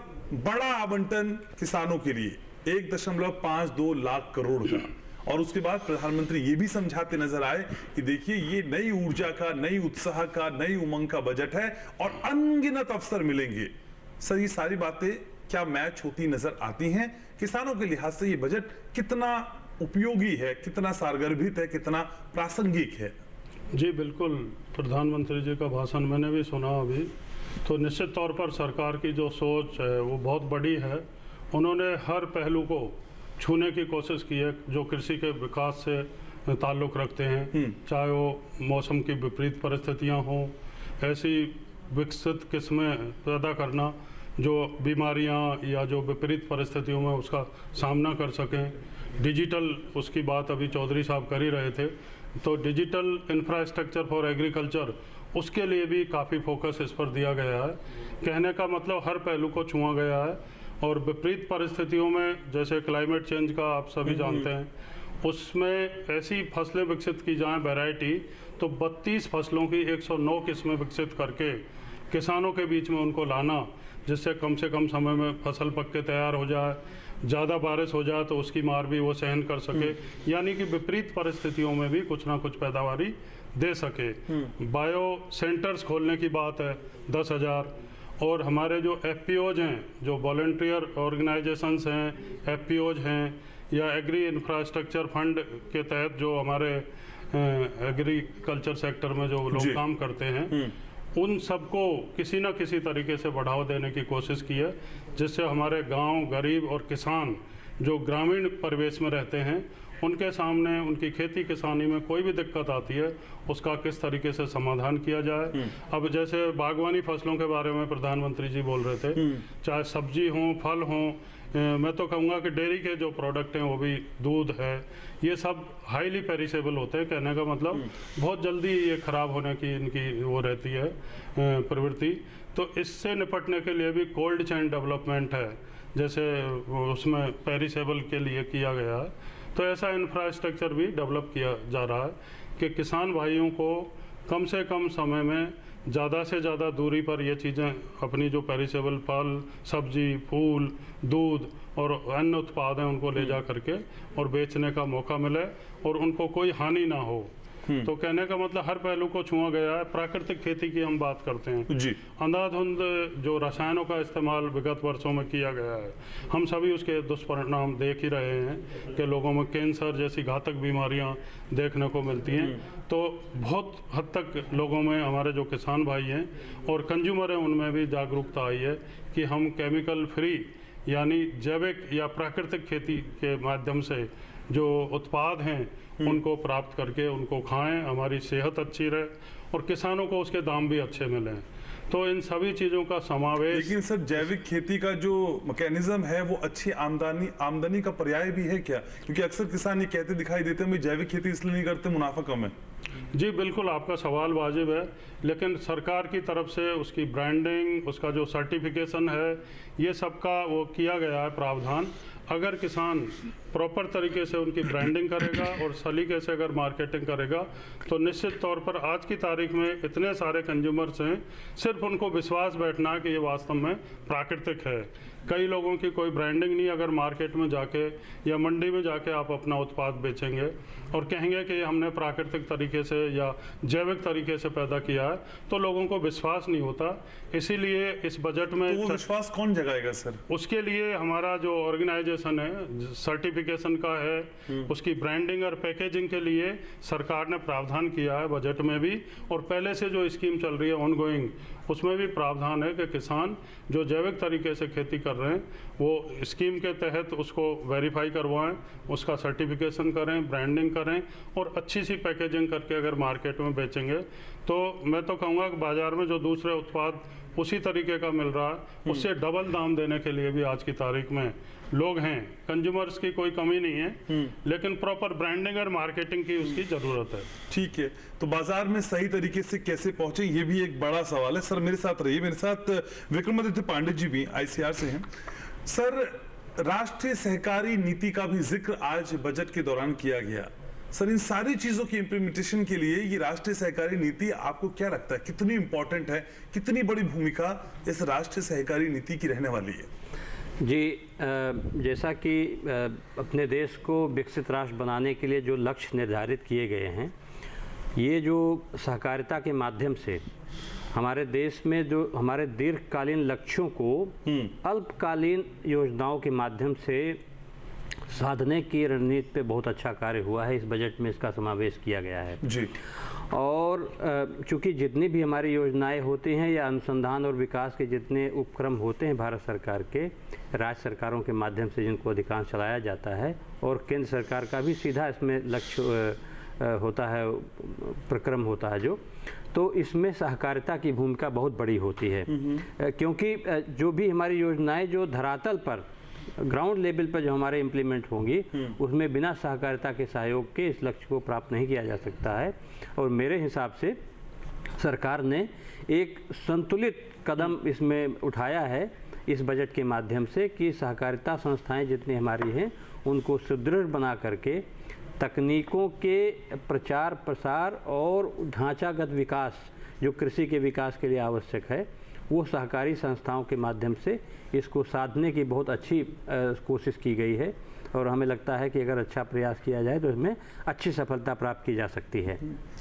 बड़ा आवंटन किसानों के लिए 1.52 लाख करोड़ का, और उसके बाद प्रधानमंत्री ये भी समझाते नजर आए कि देखिए ये नई ऊर्जा का, नई उत्साह का, नई उमंग का बजट है और अनगिनत अवसर मिलेंगे। सर ये सारी बातें क्या मैच होती नजर आती हैं? किसानों के लिहाज से ये बजट कितना उपयोगी है, कितना सारगर्भित है, कितना प्रासंगिक है? जी बिल्कुल, प्रधानमंत्री जी का भाषण मैंने भी सुना अभी। तो निश्चित तौर पर सरकार की जो सोच है वो बहुत बड़ी है। उन्होंने हर पहलू को छूने की कोशिश की है जो कृषि के विकास से ताल्लुक़ रखते हैं, चाहे वो मौसम की विपरीत परिस्थितियां हों, ऐसी विकसित किस्में पैदा करना जो बीमारियां या जो विपरीत परिस्थितियों में उसका सामना कर सकें। डिजिटल, उसकी बात अभी चौधरी साहब कर ही रहे थे, तो डिजिटल इंफ्रास्ट्रक्चर फॉर एग्रीकल्चर, उसके लिए भी काफ़ी फोकस इस पर दिया गया है। कहने का मतलब हर पहलू को छुआ गया है। और विपरीत परिस्थितियों में जैसे क्लाइमेट चेंज का आप सभी जानते हैं, उसमें ऐसी फसलें विकसित की जाएं वैरायटी, तो 32 फसलों की 109 किस्में विकसित करके किसानों के बीच में उनको लाना, जिससे कम से कम समय में फसल पक के तैयार हो जाए, ज़्यादा बारिश हो जाए तो उसकी मार भी वो सहन कर सके, यानी कि विपरीत परिस्थितियों में भी कुछ ना कुछ पैदावारी दे सके। बायो सेंटर्स खोलने की बात है 10,000, और हमारे जो FPOs हैं, जो वॉलंटियर ऑर्गेनाइजेशंस हैं, FPOs हैं, या एग्री इंफ्रास्ट्रक्चर फंड के तहत जो हमारे एग्रीकल्चर सेक्टर में जो लोग काम करते हैं, उन सबको किसी न किसी तरीके से बढ़ावा देने की कोशिश की है, जिससे हमारे गांव, गरीब और किसान जो ग्रामीण परिवेश में रहते हैं, उनके सामने उनकी खेती किसानी में कोई भी दिक्कत आती है उसका किस तरीके से समाधान किया जाए। अब जैसे बागवानी फसलों के बारे में प्रधानमंत्री जी बोल रहे थे, चाहे सब्जी हो, फल हो, मैं तो कहूँगा कि डेयरी के जो प्रोडक्ट हैं वो भी, दूध है, ये सब हाईली पेरिसेबल होते हैं। कहने का मतलब बहुत जल्दी ये ख़राब होने की इनकी वो रहती है प्रवृत्ति। तो इससे निपटने के लिए भी कोल्ड चेन डेवलपमेंट है, जैसे उसमें पेरिसेबल के लिए किया गया है। तो ऐसा इंफ्रास्ट्रक्चर भी डेवलप किया जा रहा है कि किसान भाइयों को कम से कम समय में ज़्यादा से ज़्यादा दूरी पर ये चीज़ें, अपनी जो पेरिसेबल फल, सब्जी, फूल, दूध और अन्य उत्पाद हैं, उनको ले जा करके और बेचने का मौका मिले और उनको कोई हानि ना हो। तो कहने का मतलब हर पहलू को छुआ गया है। प्राकृतिक खेती की हम बात करते हैं जी, अंधाधुंध जो रसायनों का इस्तेमाल विगत वर्षों में किया गया है, हम सभी उसके दुष्परिणाम देख ही रहे हैं कि लोगों में कैंसर जैसी घातक बीमारियां देखने को मिलती हैं। तो बहुत हद तक लोगों में, हमारे जो किसान भाई हैं और कंज्यूमर हैं, उनमें भी जागरूकता आई है कि हम केमिकल फ्री यानी जैविक या प्राकृतिक खेती के माध्यम से जो उत्पाद हैं उनको प्राप्त करके उनको खाएं, हमारी सेहत अच्छी रहे और किसानों को उसके दाम भी अच्छे मिलें। तो इन सभी चीज़ों का समावेश। लेकिन सर जैविक खेती का जो मैकेनिज्म है वो अच्छी आमदनी का पर्याय भी है क्या? क्योंकि अक्सर किसान ये कहते दिखाई देते हैं जैविक खेती इसलिए नहीं करते मुनाफा कम है। जी बिल्कुल, आपका सवाल वाजिब है, लेकिन सरकार की तरफ से उसकी ब्रांडिंग, उसका जो सर्टिफिकेशन है, ये सब का वो किया गया है प्रावधान। अगर किसान प्रॉपर तरीके से उनकी ब्रांडिंग करेगा और सलीके से अगर मार्केटिंग करेगा तो निश्चित तौर पर आज की तारीख में इतने सारे कंज्यूमर्स हैं, सिर्फ उनको विश्वास बैठना कि ये वास्तव में प्राकृतिक है। कई लोगों की कोई ब्रांडिंग नहीं, अगर मार्केट में जाके या मंडी में जाके आप अपना उत्पाद बेचेंगे और कहेंगे कि हमने प्राकृतिक तरीके से या जैविक तरीके से पैदा किया है, तो लोगों को विश्वास नहीं होता। इसीलिए इस बजट में तो वो विश्वास कौन जगाएगा सर? उसके लिए हमारा जो ऑर्गेनाइजेशन है, सर्टिफिकेशन का है, उसकी ब्रांडिंग और पैकेजिंग के लिए सरकार ने प्रावधान किया है बजट में भी, और पहले से जो स्कीम चल रही है ऑनगोइंग, उसमें भी प्रावधान है कि किसान जो जैविक तरीके से खेती कर रहे हैं वो स्कीम के तहत उसको वेरीफाई करवाएं, उसका सर्टिफिकेशन करें, ब्रांडिंग करें और अच्छी सी पैकेजिंग करके अगर मार्केट में बेचेंगे तो मैं तो कहूँगा कि बाज़ार में जो दूसरे उत्पाद उसी तरीके का मिल रहा है उससे डबल दाम देने के लिए भी आज की तारीख में लोग हैं। कंज्यूमर्स की कोई कमी नहीं है, लेकिन प्रॉपर ब्रांडिंग और मार्केटिंग की उसकी ज़रूरत है। ठीक है, तो बाजार में सही तरीके से कैसे पहुंचे ये भी एक बड़ा सवाल है। सर मेरे साथ रहिए, मेरे साथ विक्रमादित्य पांडे जी भी ICR से हैं। सर राष्ट्रीय सहकारी नीति का भी जिक्र आज बजट के दौरान किया गया। सर इन सारी चीजों की इम्प्लीमेंटेशन के लिए ये राष्ट्रीय सहकारी नीति आपको क्या लगता है कितनी इंपॉर्टेंट है, कितनी बड़ी भूमिका इस राष्ट्रीय सहकारी नीति की रहने वाली है? जी, जैसा कि अपने देश को विकसित राष्ट्र बनाने के लिए जो लक्ष्य निर्धारित किए गए हैं, ये जो सहकारिता के माध्यम से हमारे देश में जो हमारे दीर्घकालीन लक्ष्यों को अल्पकालीन योजनाओं के माध्यम से साधने की रणनीति पे बहुत अच्छा कार्य हुआ है। इस बजट में इसका समावेश किया गया है जी। और चूँकि जितनी भी हमारी योजनाएं होती हैं या अनुसंधान और विकास के जितने उपक्रम होते हैं भारत सरकार के, राज्य सरकारों के माध्यम से जिनको अधिकांश चलाया जाता है, और केंद्र सरकार का भी सीधा इसमें लक्ष्य होता है, प्रक्रम होता है तो इसमें सहकारिता की भूमिका बहुत बड़ी होती है। क्योंकि जो भी हमारी योजनाएं जो धरातल पर ग्राउंड लेवल पर जो हमारे इम्प्लीमेंट होंगी उसमें बिना सहकारिता के सहयोग के इस लक्ष्य को प्राप्त नहीं किया जा सकता है। और मेरे हिसाब से सरकार ने एक संतुलित कदम इसमें उठाया है इस बजट के माध्यम से कि सहकारिता संस्थाएं जितनी हमारी हैं उनको सुदृढ़ बना करके तकनीकों के प्रचार प्रसार और ढांचागत विकास जो कृषि के विकास के लिए आवश्यक है वो सहकारी संस्थाओं के माध्यम से इसको साधने की बहुत अच्छी कोशिश की गई है। और हमें लगता है कि अगर अच्छा प्रयास किया जाए तो इसमें अच्छी सफलता प्राप्त की जा सकती है।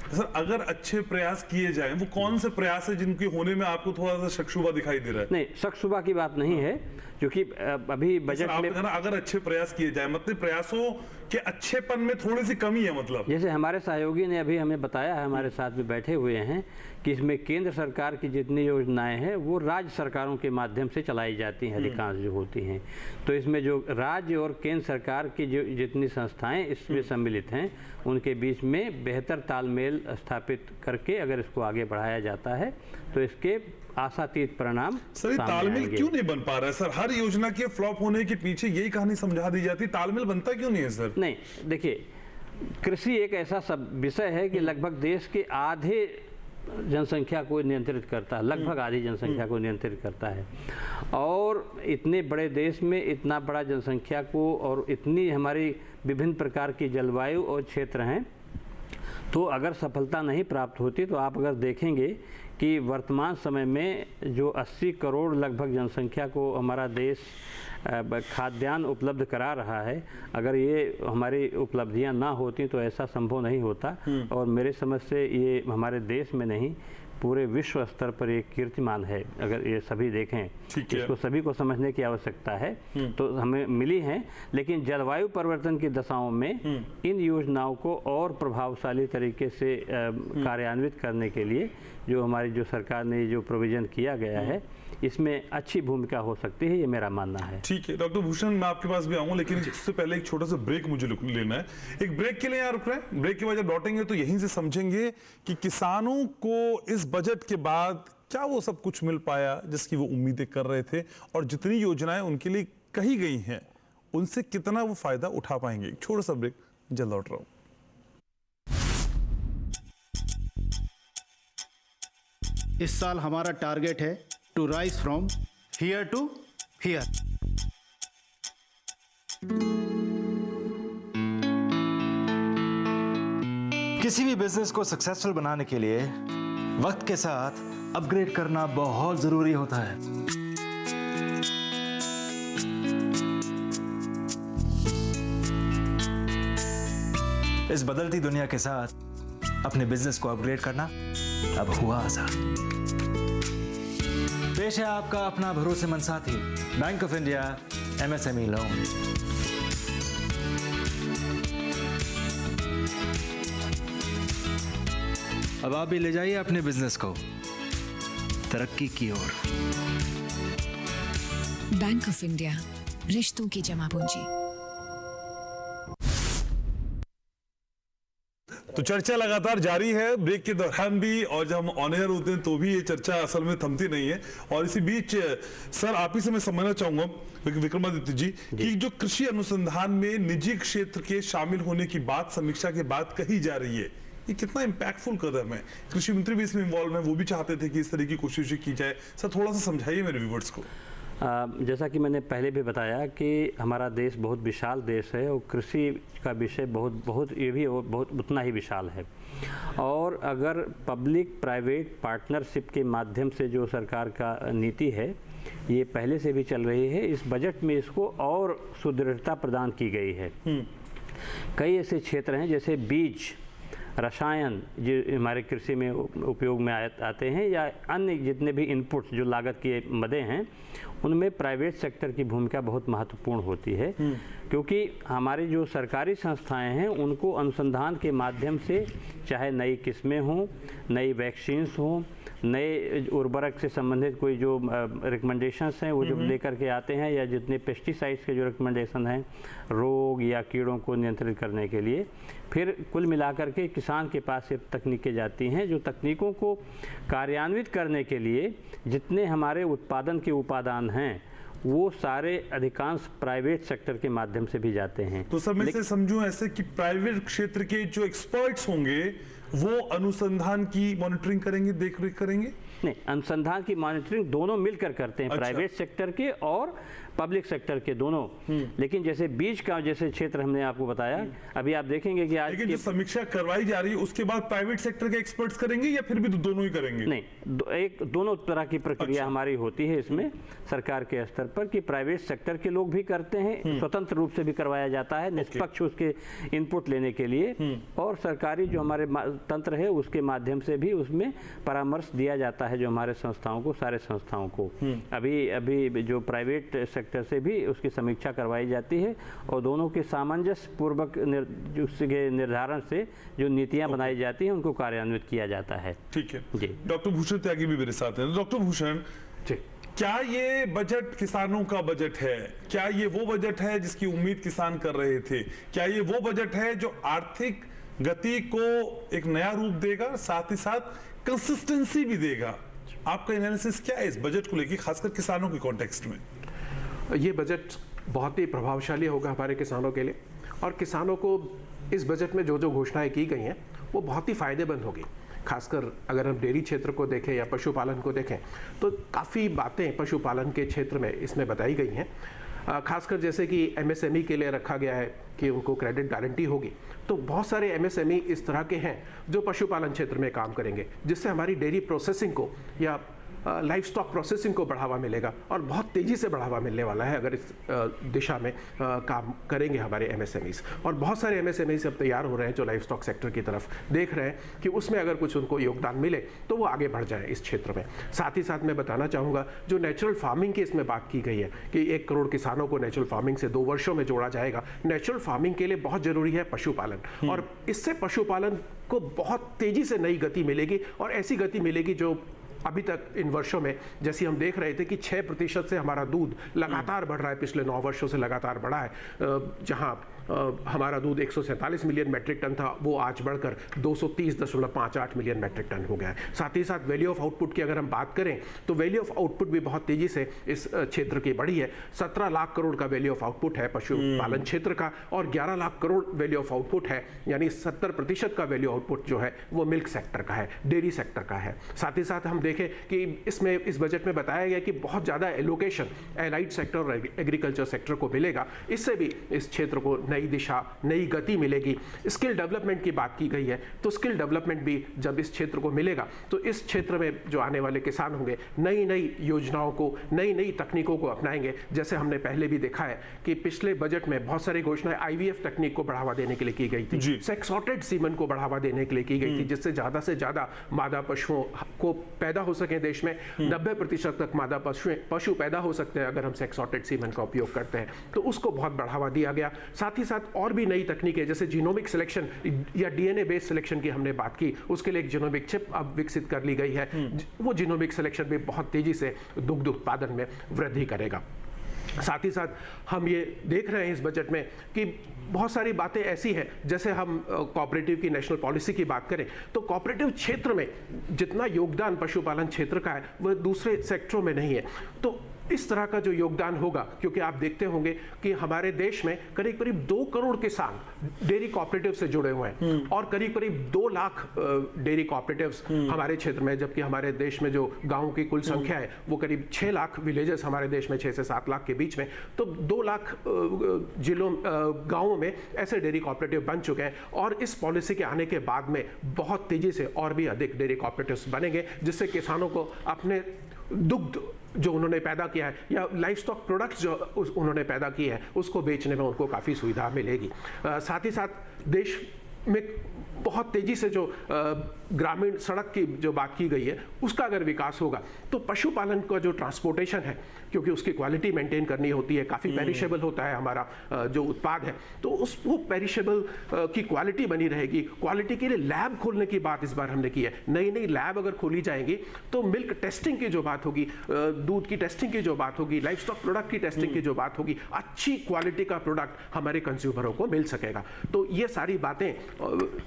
सर अगर अच्छे प्रयास किए जाएं, वो कौन से प्रयास है जिनके होने में आपको थोड़ा सा शक-शुबा दिखाई दे रहा है? नहीं, शक-शुबा की बात नहीं है, क्योंकि अभी बजट में अगर अच्छे प्रयास किए जाए मतलब प्रयासों के अच्छेपन में थोड़ी सी कमी है। मतलब जैसे हमारे सहयोगी ने अभी हमें बताया है, हमारे साथ भी बैठे हुए हैं, कि इसमें केंद्र सरकार की जितनी योजनाएं हैं वो राज्य सरकारों के माध्यम से चलाई जाती हैं, अधिकांश जो होती हैं। तो इसमें जो राज्य और केंद्र सरकार की जो जितनी संस्थाएं इसमें सम्मिलित हैं उनके बीच में बेहतर तालमेल स्थापित करके अगर इसको आगे बढ़ाया जाता है तो इसके आशातीत परिणाम। सर तालमेल क्यों नहीं बन पा रहा है? सर हर योजना के फ्लॉप होने के पीछे यही कहानी समझा दी जाती, तालमेल बनता क्यों नहीं है सर? नहीं, देखिए, कृषि एक ऐसा सब विषय है कि लगभग देश के आधे जनसंख्या को नियंत्रित करता है, लगभग आधी जनसंख्या को नियंत्रित करता है। और इतने बड़े देश में इतना बड़ा जनसंख्या को और इतनी हमारी विभिन्न प्रकार की जलवायु और क्षेत्र हैं, तो अगर सफलता नहीं प्राप्त होती तो आप अगर देखेंगे कि वर्तमान समय में जो 80 करोड़ लगभग जनसंख्या को हमारा देश खाद्यान्न उपलब्ध करा रहा है, अगर ये हमारी उपलब्धियां ना होती तो ऐसा संभव नहीं होता। और मेरे समझ से ये हमारे देश में नहीं पूरे विश्व स्तर पर एक कीर्तिमान है। अगर ये सभी देखें, इसको सभी को समझने की आवश्यकता है। तो हमें मिली हैं, लेकिन जलवायु परिवर्तन की दशाओं में इन योजनाओं को और प्रभावशाली तरीके से कार्यान्वित करने के लिए जो हमारी जो सरकार ने जो प्रोविजन किया गया है, इसमें अच्छी भूमिका हो सकती है, ये मेरा मानना है। ठीक है डॉक्टर भूषण, मैं आपके पास भी आऊंगा, लेकिन इससे पहले एक छोटा सा ब्रेक मुझे लेना है। एक ब्रेक के लिए यहाँ रुक रहे हैं। ब्रेक के बाद जब लौटेंगे तो यहीं से समझेंगे कि किसानों को इस बजट के बाद क्या वो सब कुछ मिल पाया जिसकी वो उम्मीदें कर रहे थे, और जितनी योजनाएं उनके लिए कही गई हैं उनसे कितना वो फायदा उठा पाएंगे। एक छोटा सा ब्रेक, जल्द लौट रहा हूं। इस साल हमारा टारगेट है to rise from here to here. किसी भी बिजनेस को सक्सेसफुल बनाने के लिए वक्त के साथ अपग्रेड करना बहुत जरूरी होता है। इस बदलती दुनिया के साथ अपने बिजनेस को अपग्रेड करना अब हुआ आसान। पेश है आपका अपना भरोसेमंद साथी bank of India MSME loan. अब आप भी ले जाइए अपने बिजनेस को तरक्की की ओर। बैंक ऑफ इंडिया, रिश्तों की जमा पूंजी। तो चर्चा लगातार जारी है ब्रेक के दौरान भी, और जब हम ऑन एयर होते हैं तो भी ये चर्चा असल में थमती नहीं है। और इसी बीच सर आप ही से मैं समझना चाहूंगा विक्रमादित्य जी कि जो कृषि अनुसंधान में निजी क्षेत्र के शामिल होने की बात समीक्षा के बाद कही जा रही है, ये कितना इंपैक्टफुल कदम है। कृषि मंत्री भी इसमें इन्वॉल्व है, वो भी चाहते थे कि इस तरह की कोशिशें की जाए। सर थोड़ा सा समझाइए मेरे व्यूअर्स को। जैसा कि मैंने पहले भी बताया कि हमारा देश बहुत विशाल देश है और कृषि का विषय बहुत ये भी बहुत उतना ही विशाल है। और अगर पब्लिक प्राइवेट पार्टनरशिप के माध्यम से जो सरकार का नीति है, ये पहले से भी चल रही है, इस बजट में इसको और सुदृढ़ता प्रदान की गई है। कई ऐसे क्षेत्र हैं जैसे बीज, रसायन जो हमारे कृषि में उपयोग में आते हैं, या अन्य जितने भी इनपुट्स जो लागत के मदे हैं, उनमें प्राइवेट सेक्टर की भूमिका बहुत महत्वपूर्ण होती है। क्योंकि हमारी जो सरकारी संस्थाएं हैं उनको अनुसंधान के माध्यम से चाहे नई किस्में हों, नई वैक्सीन्स हों, नए उर्वरक से संबंधित कोई जो रिकमेंडेशंस हैं वो जब लेकर के आते हैं, या जितने पेस्टिसाइड्स के जो रिकमेंडेशन हैं रोग या कीड़ों को नियंत्रित करने के लिए, फिर कुल मिलाकर के किसान के पास ये तकनीकें जाती हैं। जो तकनीकों को कार्यान्वित करने के लिए जितने हमारे उत्पादन के उपादान हैं वो सारे अधिकांश प्राइवेट सेक्टर के माध्यम से भी जाते हैं। तो सर मैं इसे समझूं ऐसे कि प्राइवेट क्षेत्र के जो एक्सपर्ट्स होंगे वो अनुसंधान की मॉनिटरिंग करेंगे, देखरेख करेंगे? नहीं, अनुसंधान की मॉनिटरिंग दोनों मिलकर करते हैं। अच्छा। प्राइवेट सेक्टर के और पब्लिक सेक्टर के दोनों। लेकिन जैसे बीज का जैसे क्षेत्र हमने आपको बताया, अभी आप देखेंगे कि आज जो समीक्षा करवाई जा रही है उसके बाद प्राइवेट सेक्टर के एक्सपर्ट्स करेंगे या फिर भी दोनों ही करेंगे? नहीं, दोनों तरह की प्रक्रिया हमारी होती है इसमें सरकार के स्तर पर, कि प्राइवेट सेक्टर के लोग भी करते हैं, स्वतंत्र रूप से भी करवाया जाता है निष्पक्ष उसके इनपुट लेने के लिए, और सरकारी जो हमारे तंत्र है उसके माध्यम से भी उसमें परामर्श दिया जाता है जो हमारे संस्थाओं को, सारे संस्थाओं को। अभी जो प्राइवेट सेक्टर से भी उसकी समीक्षा करवाई जाती है और दोनों के सामंजस्य पूर्वक निर्धारण से जो नीतियां बनाई जाती हैं उनको कार्यान्वित किया जाता है। ठीक है जी। डॉक्टर भूषण त्यागी भी मेरे साथ हैं। डॉक्टर भूषण, क्या ये बजट किसानों का बजट है? क्या ये वो बजट है जिसकी उम्मीद किसान कर रहे थे? क्या ये वो बजट है जो आर्थिक गति को एक नया रूप देगा, साथ ही साथ कंसिस्टेंसी भी देगा? आपका एनालिसिस क्या है इस बजट को लेकर, खासकर किसानों के कॉन्टेक्स्ट में? ये बजट बहुत ही प्रभावशाली होगा हमारे किसानों के लिए, और किसानों को इस बजट में जो जो घोषणाएं की गई हैं वो बहुत ही फायदेमंद होगी। खासकर अगर हम डेयरी क्षेत्र को देखें या पशुपालन को देखें तो काफ़ी बातें पशुपालन के क्षेत्र में इसमें बताई गई हैं। खासकर जैसे कि MSME के लिए रखा गया है कि उनको क्रेडिट गारंटी होगी, तो बहुत सारे MSME इस तरह के हैं जो पशुपालन क्षेत्र में काम करेंगे, जिससे हमारी डेयरी प्रोसेसिंग को या लाइफ स्टॉक प्रोसेसिंग को बढ़ावा मिलेगा और बहुत तेज़ी से बढ़ावा मिलने वाला है अगर इस दिशा में काम करेंगे हमारे एमएसएमईज। और बहुत सारे एमएसएमईज अब तैयार हो रहे हैं जो लाइफ स्टॉक सेक्टर की तरफ देख रहे हैं कि उसमें अगर कुछ उनको योगदान मिले तो वो आगे बढ़ जाए इस क्षेत्र में। साथ ही साथ मैं बताना चाहूँगा जो नेचुरल फार्मिंग की इसमें बात की गई है कि 1 करोड़ किसानों को नेचुरल फार्मिंग से 2 वर्षों में जोड़ा जाएगा। नेचुरल फार्मिंग के लिए बहुत जरूरी है पशुपालन, और इससे पशुपालन को बहुत तेजी से नई गति मिलेगी, और ऐसी गति मिलेगी जो अभी तक इन वर्षों में जैसे हम देख रहे थे कि 6% से हमारा दूध लगातार बढ़ रहा है, पिछले 9 वर्षों से लगातार बढ़ा है। जहां हमारा दूध 147 मिलियन मैट्रिक टन था वो आज बढ़कर 230.58 मिलियन मैट्रिक टन हो गया है। साथ ही साथ वैल्यू ऑफ आउटपुट की अगर हम बात करें तो वैल्यू ऑफ आउटपुट भी बहुत तेजी से इस क्षेत्र की बढ़ी है। 17 लाख करोड़ का वैल्यू ऑफ आउटपुट है पशुपालन क्षेत्र का, और 11 lakh crore value of output है, यानी 70% का वैल्यू आउटपुट जो है वो मिल्क सेक्टर का है, डेयरी सेक्टर का है। साथ ही साथ हम देखें कि इसमें इस बजट में बताया गया कि बहुत ज़्यादा एलोकेशन एलाइड सेक्टर और एग्रीकल्चर सेक्टर को मिलेगा। इससे भी इस क्षेत्र को नई दिशा, नई गति मिलेगी। स्किल डेवलपमेंट की बात की गई है तो स्किल डेवलपमेंट भी जब इस क्षेत्र को मिलेगा तो इस क्षेत्र में जो आने वाले किसान होंगे नई नई योजनाओं को, नई नई तकनीकों को अपनाएंगे। जैसे हमने पहले भी देखा है कि पिछले बजट में बहुत सारी घोषणाएं IVF तकनीक को बढ़ावा देने के लिए की गई थी, सेक्सॉर्टेड सीमन को बढ़ावा देने के लिए की गई थी, जिससे ज़्यादा से ज़्यादा मादा पशुओं को पैदा हो सके। देश में 90% तक मादा पशु पैदा हो सकते हैं अगर हम सेक्सॉर्टेड सीमन का उपयोग करते हैं, तो उसको बहुत बढ़ावा दिया गया। साथ ही साथ और भी नई तकनीकें जैसे जीनोमिक सिलेक्शन या DNA बेस्ड सिलेक्शन की हमने बात की, उसके लिए एक जीनोमिक चिप अब विकसित कर ली गई है। वो जीनोमिक सिलेक्शन भी बहुत तेजी से दुग्ध उत्पादन में वृद्धि करेगा। साथ ही साथ हम ये देख रहे हैं इस बजट में कि बहुत सारी बातें ऐसी हैं, जैसे हम कोऑपरेटिव की नेशनल पॉलिसी की बात करें तो कोऑपरेटिव क्षेत्र में जितना योगदान पशुपालन क्षेत्र का है वह दूसरे सेक्टरों में नहीं है। तो इस तरह का जो योगदान होगा, क्योंकि आप देखते होंगे कि हमारे देश में करीब करीब 2 करोड़ किसान डेयरी कोऑपरेटिव से जुड़े हुए हैं और करीब करीब 2 लाख डेयरी कोऑपरेटिव्स हमारे क्षेत्र में, जबकि हमारे देश में जो गांवों की कुल संख्या है वो करीब 6 लाख विलेजेस हमारे देश में 6 से 7 लाख के बीच में, तो 2 लाख जिलों गांवों में ऐसे डेयरी कोऑपरेटिव बन चुके हैं। और इस पॉलिसी के आने के बाद में बहुत तेजी से और भी अधिक डेयरी कोऑपरेटिव्स बनेंगे, जिससे किसानों को अपने दुग्ध जो उन्होंने पैदा किया है या लाइफ स्टॉक प्रोडक्ट्स जो उन्होंने पैदा किए हैं उसको बेचने में उनको काफ़ी सुविधा मिलेगी। साथ ही साथ देश में बहुत तेजी से जो ग्रामीण सड़क की जो बात की गई है उसका अगर विकास होगा तो पशुपालन का जो ट्रांसपोर्टेशन है, क्योंकि उसकी क्वालिटी मेंटेन करनी होती है, काफ़ी पेरिशेबल होता है हमारा जो उत्पाद है, तो वो पेरिशेबल की क्वालिटी बनी रहेगी। क्वालिटी के लिए लैब खोलने की बात इस बार हमने की है। नई नई लैब अगर खोली जाएंगी तो मिल्क टेस्टिंग की जो बात होगी, दूध की टेस्टिंग की जो बात होगी, लाइफ स्टॉक प्रोडक्ट की टेस्टिंग की जो बात होगी, अच्छी क्वालिटी का प्रोडक्ट हमारे कंज्यूमरों को मिल सकेगा। तो ये सारी बातें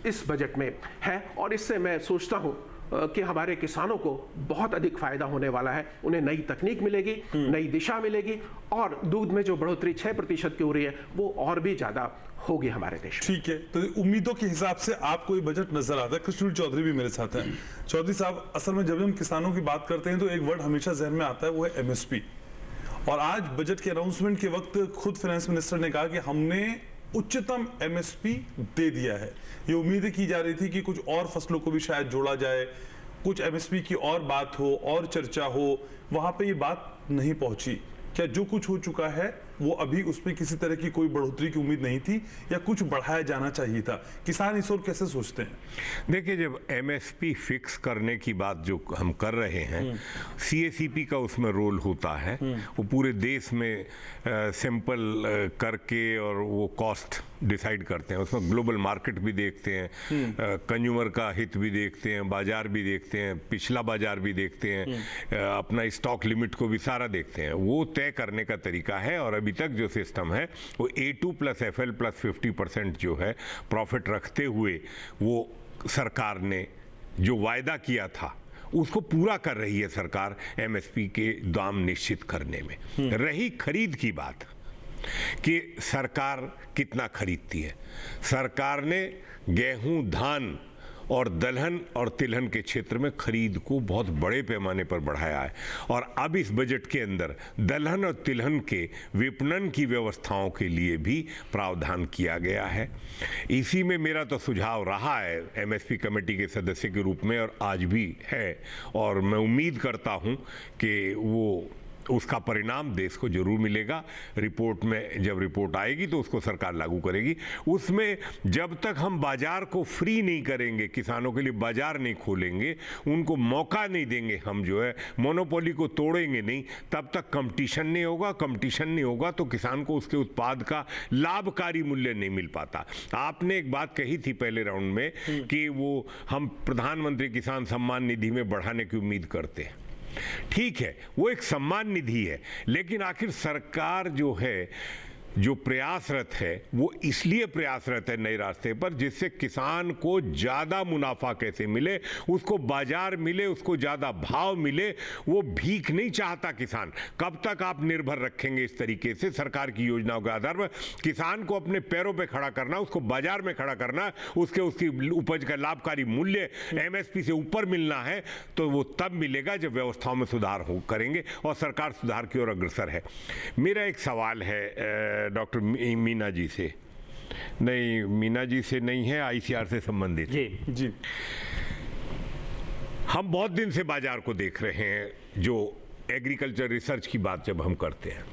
इस बजट में है और इससे मैं सोचता हूँ कि हमारे किसानों को बहुत अधिक फायदा होने वाला है। उन्हें नई तकनीक मिलेगी, नई दिशा मिलेगी और दूध में जो बढ़ोतरी 6% की हो रही है वो और भी ज्यादा होगी हमारे देश में। ठीक है, तो उम्मीदों के हिसाब से आपको ये बजट नजर आता है। कृष्ण चौधरी भी मेरे साथ हैं। चौधरी साहब, असल में जब हम किसानों की बात करते हैं तो एक वर्ड हमेशा जहन में आता है, वो है MSP। और आज बजट के अनाउंसमेंट के वक्त खुद फाइनेंस मिनिस्टर ने कहा कि हमने उच्चतम MSP दे दिया है। ये उम्मीदें की जा रही थी कि कुछ और फसलों को भी शायद जोड़ा जाए, कुछ MSP की और बात हो और चर्चा हो, वहां पे ये बात नहीं पहुंची। क्या जो कुछ हो चुका है वो अभी उसमें किसी तरह की कोई बढ़ोतरी की उम्मीद नहीं थी या कुछ बढ़ाया जाना चाहिए था? किसान इस ओर कैसे सोचते हैं? देखिए, जब MSP फिक्स करने की बात जो हम कर रहे हैं, CACP का उसमें रोल होता है। वो पूरे देश में सैंपल करके और वो कॉस्ट डिसाइड करते हैं। उसमें ग्लोबल मार्केट भी देखते हैं, कंज्यूमर का हित भी देखते हैं, बाजार भी देखते हैं, पिछला बाजार भी देखते हैं, अपना स्टॉक लिमिट को भी सारा देखते हैं। वो तय करने का तरीका है। और अभी तक जो सिस्टम है वो A2 + FL + 50% जो है प्रॉफिट रखते हुए वो सरकार ने जो वायदा किया था उसको पूरा कर रही है सरकार MSP के दाम निश्चित करने में। रही खरीद की बात कि सरकार कितना खरीदती है, सरकार ने गेहूं, धान और दलहन और तिलहन के क्षेत्र में खरीद को बहुत बड़े पैमाने पर बढ़ाया है और अब इस बजट के अंदर दलहन और तिलहन के विपणन की व्यवस्थाओं के लिए भी प्रावधान किया गया है। इसी में मेरा तो सुझाव रहा है एमएसपी कमेटी के सदस्य के रूप में और आज भी है, और मैं उम्मीद करता हूं कि वो उसका परिणाम देश को जरूर मिलेगा। रिपोर्ट में जब रिपोर्ट आएगी तो उसको सरकार लागू करेगी। उसमें जब तक हम बाजार को फ्री नहीं करेंगे, किसानों के लिए बाजार नहीं खोलेंगे, उनको मौका नहीं देंगे, हम जो है मोनोपोली को तोड़ेंगे नहीं, तब तक कंपटीशन नहीं होगा। कंपटीशन नहीं होगा तो किसान को उसके उत्पाद का लाभकारी मूल्य नहीं मिल पाता। आपने एक बात कही थी पहले राउंड में कि वो हम प्रधानमंत्री किसान सम्मान निधि में बढ़ाने की उम्मीद करते हैं। ठीक है, वो एक सम्मान निधि है, लेकिन आखिर सरकार जो है, जो प्रयासरत है, वो इसलिए प्रयासरत है नए रास्ते पर जिससे किसान को ज़्यादा मुनाफा कैसे मिले, उसको बाजार मिले, उसको ज़्यादा भाव मिले। वो भीख नहीं चाहता किसान। कब तक आप निर्भर रखेंगे इस तरीके से सरकार की योजनाओं के आधार पर? किसान को अपने पैरों पे खड़ा करना, उसको बाजार में खड़ा करना, उसकी उपज का लाभकारी मूल्य एमएसपी से ऊपर मिलना है, तो वो तब मिलेगा जब व्यवस्थाओं में सुधार करेंगे, और सरकार सुधार की ओर अग्रसर है। मेरा एक सवाल है डॉक्टर मीना जी से, नहीं मीना जी से नहीं है, आईसीआर से संबंधित। जी हम बहुत दिन से बाजार को देख रहे हैं, जो एग्रीकल्चर रिसर्च की बात जब हम करते हैं,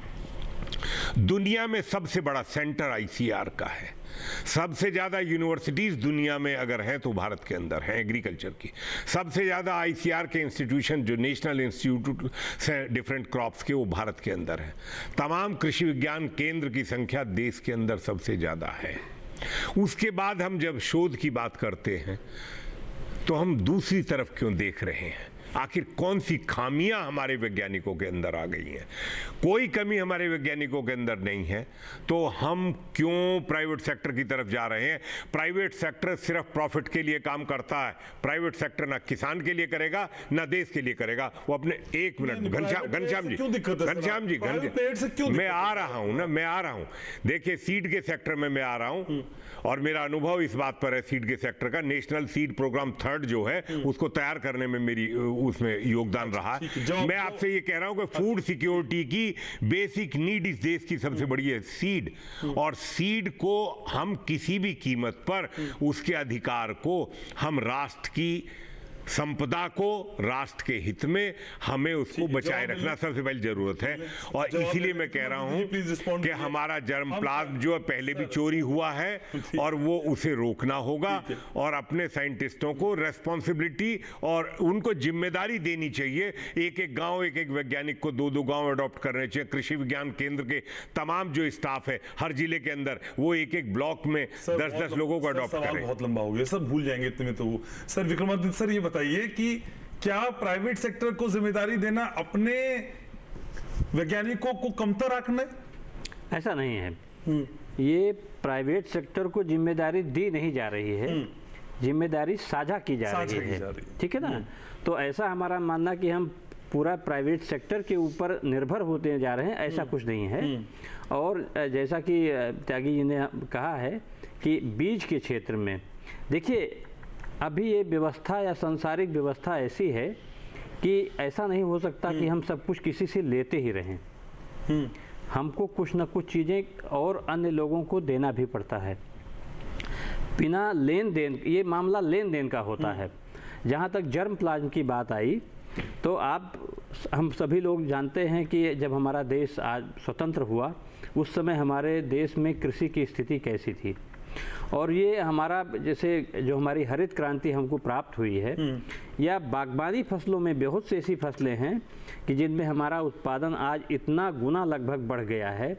दुनिया में सबसे बड़ा सेंटर आईसीआर का है। सबसे ज्यादा यूनिवर्सिटीज दुनिया में अगर हैं तो भारत के अंदर हैं एग्रीकल्चर की। सबसे ज्यादा आईसीआर के इंस्टीट्यूशन जो नेशनल इंस्टीट्यूट से डिफरेंट क्रॉप्स के, वो भारत के अंदर है। तमाम कृषि विज्ञान केंद्र की संख्या देश के अंदर सबसे ज्यादा है। उसके बाद हम जब शोध की बात करते हैं तो हम दूसरी तरफ क्यों देख रहे हैं? आखिर कौन सी खामियां हमारे वैज्ञानिकों के अंदर आ गई हैं? कोई कमी हमारे वैज्ञानिकों के अंदर नहीं है, तो हम क्यों प्राइवेट सेक्टर की तरफ जा रहे हैं? प्राइवेट सेक्टर सिर्फ प्रॉफिट के लिए काम करता है। प्राइवेट सेक्टर ना किसान के लिए करेगा ना देश के लिए करेगा। वो अपने, एक मिनट घनश्याम जी, मैं आ रहा हूं। देखिए, सीड के सेक्टर में मैं आ रहा हूं, और मेरा अनुभव इस बात पर है सीड के सेक्टर का। नेशनल सीड प्रोग्राम 3rd जो है, उसको तैयार करने में मेरी उसमें योगदान रहा है। मैं आपसे ये कह रहा हूं कि फूड सिक्योरिटी की बेसिक नीड इस देश की सबसे बड़ी है सीड, और सीड को हम किसी भी कीमत पर, उसके अधिकार को, हम राष्ट्र की संपदा को, राष्ट्र के हित में हमें उसको बचाए रखना सबसे पहली जरूरत है। और इसीलिए मैं कह रहा हूं कि हमारा जर्मप्लाज्म जो है पहले भी चोरी हुआ है, और वो उसे रोकना होगा, और अपने साइंटिस्टों को रेस्पॉन्सिबिलिटी और उनको जिम्मेदारी देनी चाहिए। एक एक गांव, एक एक वैज्ञानिक को 2-2 गांव अडॉप्ट करने चाहिए। कृषि विज्ञान केंद्र के तमाम जो स्टाफ है हर जिले के अंदर, वो एक एक ब्लॉक में 10-10 लोगों को अडॉप्ट करें। बहुत लंबा हो गया सर, भूल जाएंगे इतने में तो। सर विक्रमादित्य सर, ये बताइए कि क्या प्राइवेट सेक्टर को जिम्मेदारी देना अपने वैज्ञानिकों को कमतर रखना? ऐसा नहीं है। ये प्राइवेट सेक्टर को जिम्मेदारी दी नहीं जा रही है, जिम्मेदारी साझा की जा रही है। ठीक है ना? तो ऐसा हमारा मानना कि हम पूरा प्राइवेट सेक्टर के ऊपर निर्भर होते जा रहे हैं, ऐसा कुछ नहीं है। और जैसा कि त्यागी जी ने कहा है कि बीज के क्षेत्र में, देखिए अभी ये व्यवस्था या सांसारिक व्यवस्था ऐसी है कि ऐसा नहीं हो सकता कि हम सब कुछ किसी से लेते ही रहें। हमको कुछ न कुछ चीज़ें और अन्य लोगों को देना भी पड़ता है। बिना लेन देन, ये मामला लेन देन का होता है। जहाँ तक जर्मप्लाज्म की बात आई, तो हम सभी लोग जानते हैं कि जब हमारा देश आज स्वतंत्र हुआ, उस समय हमारे देश में कृषि की स्थिति कैसी थी। और ये हमारा, जैसे जो हमारी हरित क्रांति हमको प्राप्त हुई है, या बागबानी फसलों में बहुत सी ऐसी फसलें हैं कि जिनमें हमारा उत्पादन आज इतना गुना लगभग बढ़ गया है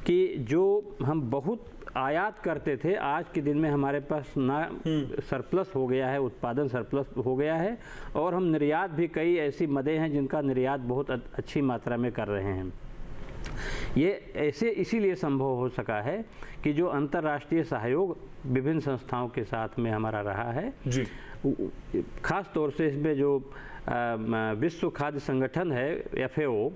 कि जो हम बहुत आयात करते थे, आज के दिन में हमारे पास ना सरप्लस हो गया है, उत्पादन सरप्लस हो गया है, और हम निर्यात भी, कई ऐसी मदें हैं जिनका निर्यात बहुत अच्छी मात्रा में कर रहे हैं। ये ऐसे इसीलिए संभव हो सका है कि जो अंतर्राष्ट्रीय सहयोग विभिन्न संस्थाओं के साथ में हमारा रहा है जी। खास तौर से इसमें जो विश्व खाद्य संगठन है FAO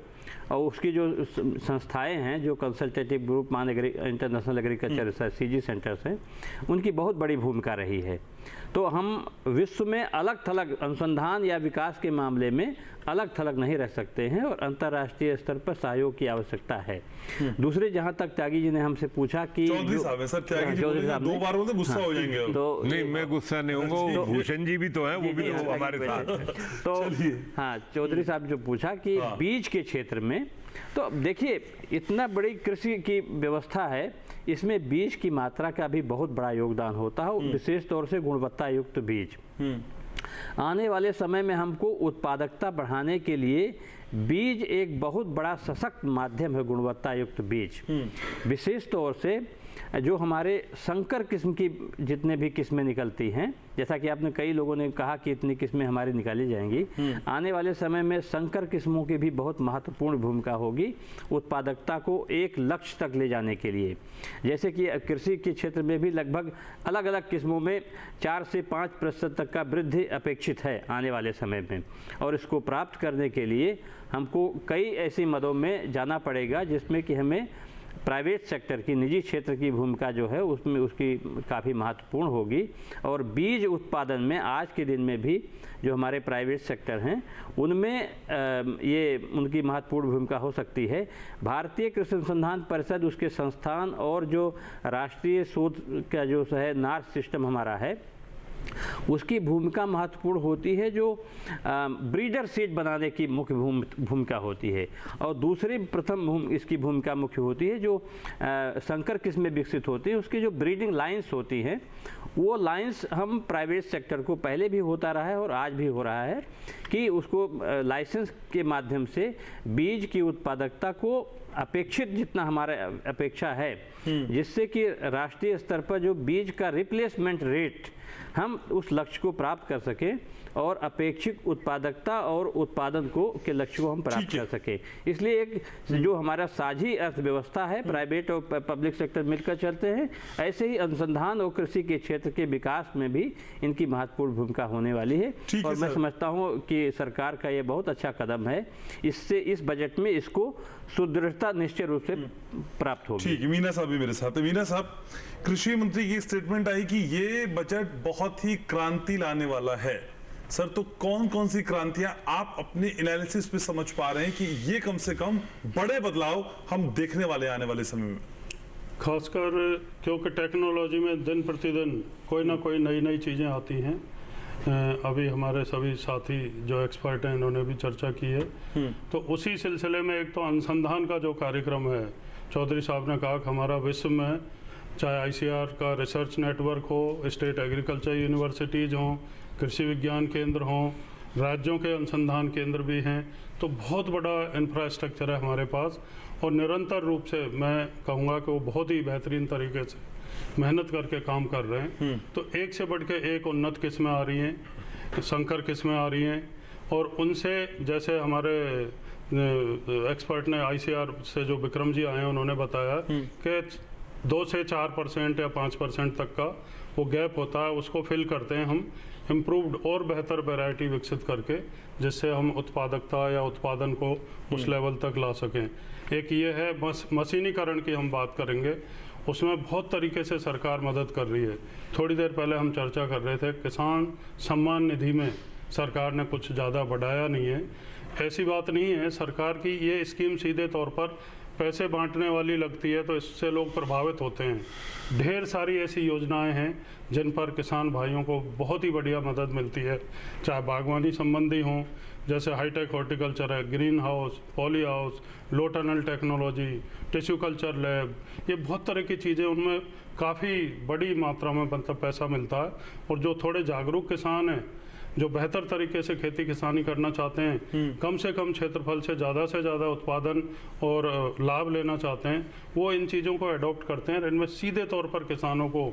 और उसकी जो संस्थाएं हैं जो कंसल्टेटिव ग्रुप मान international agriculture research CG centres हैं, उनकी बहुत बड़ी भूमिका रही है। तो हम विश्व में अलग थलग अनुसंधान या विकास के मामले में अलग थलग नहीं रह सकते हैं और अंतर्राष्ट्रीय स्तर पर सहयोग की आवश्यकता है। दूसरे, जहां तक त्यागी जी ने हमसे पूछा कि चौधरी साहब है सर, त्यागी जी बोले, दो बार बोलते गुस्सा हो जाएंगे। तो नहीं, मैं गुस्सा नहीं होऊंगा, भूषण जी भी तो हैं, वो भी तो हमारे साथ। तो हाँ, चौधरी साहब जो पूछा कि बीज के क्षेत्र में, तो देखिए इतना बड़ी कृषि की व्यवस्था है, इसमें बीज की मात्रा का भी बहुत बड़ा योगदान होता है, विशेष तौर से गुणवत्ता युक्त बीज। आने वाले समय में हमको उत्पादकता बढ़ाने के लिए बीज एक बहुत बड़ा सशक्त माध्यम है, गुणवत्ता युक्त बीज। विशेष तौर से जो हमारे संकर किस्म की जितने भी किस्में निकलती हैं, जैसा कि आपने कई लोगों ने कहा कि इतनी किस्में हमारी निकाली जाएंगी, आने वाले समय में संकर किस्मों की भी बहुत महत्वपूर्ण भूमिका होगी उत्पादकता को एक लक्ष्य तक ले जाने के लिए। जैसे कि कृषि के क्षेत्र में भी लगभग अलग अलग किस्मों में 4 से 5% तक का वृद्धि अपेक्षित है आने वाले समय में, और इसको प्राप्त करने के लिए हमको कई ऐसी मदों में जाना पड़ेगा जिसमें कि हमें प्राइवेट सेक्टर की, निजी क्षेत्र की भूमिका जो है उसमें उसकी काफ़ी महत्वपूर्ण होगी। और बीज उत्पादन में आज के दिन में भी जो हमारे प्राइवेट सेक्टर हैं उनमें ये उनकी महत्वपूर्ण भूमिका हो सकती है। भारतीय कृषि अनुसंधान परिषद, उसके संस्थान और जो राष्ट्रीय शोध का जो है नार्स सिस्टम हमारा है, उसकी भूमिका महत्वपूर्ण होती है, जो ब्रीडर सीड बनाने की मुख्य भूमिका होती है। और दूसरी प्रथम इसकी भूमिका मुख्य होती है जो संकर किस्में विकसित होती हैं, उसकी जो ब्रीडिंग लाइन्स होती हैं, वो लाइन्स हम प्राइवेट सेक्टर को पहले भी होता रहा है और आज भी हो रहा है कि उसको लाइसेंस के माध्यम से बीज की उत्पादकता को अपेक्षित जितना हमारा अपेक्षा है, जिससे कि राष्ट्रीय स्तर पर जो बीज का रिप्लेसमेंट रेट हम उस लक्ष्य को प्राप्त कर सकें और अपेक्षित उत्पादकता और उत्पादन को के लक्ष्य को हम प्राप्त कर सकें। इसलिए एक जो हमारा साझी अर्थव्यवस्था है, प्राइवेट और पब्लिक सेक्टर मिलकर चलते हैं, ऐसे ही अनुसंधान और कृषि के क्षेत्र के विकास में भी इनकी महत्वपूर्ण भूमिका होने वाली है। और मैं समझता हूँ कि सरकार का ये बहुत अच्छा कदम है, इससे इस बजट में इसको सुदृढ़ता निश्चित रूप से प्राप्त होगी। ठीक है, मीना साहब भी मेरे साथ है। मीना साहब, कृषि मंत्री की स्टेटमेंट आई कि ये बजट बहुत ही क्रांति लाने वाला है। सर, तो कौन कौन सी क्रांतियां आप अपने एनालिसिस पे समझ पा रहे हैं कि ये कम से कम बड़े बदलाव हम देखने वाले आने वाले समय में? खासकर क्योंकि टेक्नोलॉजी में दिन प्रतिदिन कोई ना कोई नई नई चीज़ें आती हैं। अभी हमारे सभी साथी जो एक्सपर्ट हैं उन्होंने भी चर्चा की है। तो उसी सिलसिले में एक तो अनुसंधान का जो कार्यक्रम है, चौधरी साहब ने कहा कि हमारा विश्व में चाहे ICR का रिसर्च नेटवर्क हो, स्टेट एग्रीकल्चर यूनिवर्सिटीज़ हों, कृषि विज्ञान केंद्र हों, राज्यों के अनुसंधान केंद्र भी हैं, तो बहुत बड़ा इंफ्रास्ट्रक्चर है हमारे पास। और निरंतर रूप से मैं कहूँगा कि वो बहुत ही बेहतरीन तरीके से मेहनत करके काम कर रहे हैं। तो एक से बढ़ के एक उन्नत किस्में आ रही हैं, संकर किस्में आ रही हैं, और उनसे जैसे हमारे एक्सपर्ट ने ICR से जो विक्रम जी आए हैं उन्होंने बताया कि 2 से 4% या 5% तक का वो गैप होता है, उसको फिल करते हैं हम इम्प्रूव्ड और बेहतर वैरायटी विकसित करके, जिससे हम उत्पादकता या उत्पादन को उस लेवल तक ला सकें। एक ये है मशीनीकरण की हम बात करेंगे, उसमें बहुत तरीके से सरकार मदद कर रही है। थोड़ी देर पहले हम चर्चा कर रहे थे, किसान सम्मान निधि में सरकार ने कुछ ज़्यादा बढ़ाया नहीं है। ऐसी बात नहीं है, सरकार की ये स्कीम सीधे तौर पर पैसे बांटने वाली लगती है, तो इससे लोग प्रभावित होते हैं। ढेर सारी ऐसी योजनाएं हैं जिन पर किसान भाइयों को बहुत ही बढ़िया मदद मिलती है, चाहे बागवानी संबंधी हों, जैसे हाईटेक हॉर्टिकल्चर है, green house, poly house, low tunnel technology, tissue culture lab, ये बहुत तरह की चीज़ें, उनमें काफ़ी बड़ी मात्रा में मतलब पैसा मिलता है। और जो थोड़े जागरूक किसान हैं, जो बेहतर तरीके से खेती किसानी करना चाहते हैं, कम से कम क्षेत्रफल से ज़्यादा उत्पादन और लाभ लेना चाहते हैं, वो इन चीज़ों को अडॉप्ट करते हैं। इनमें सीधे तौर पर किसानों को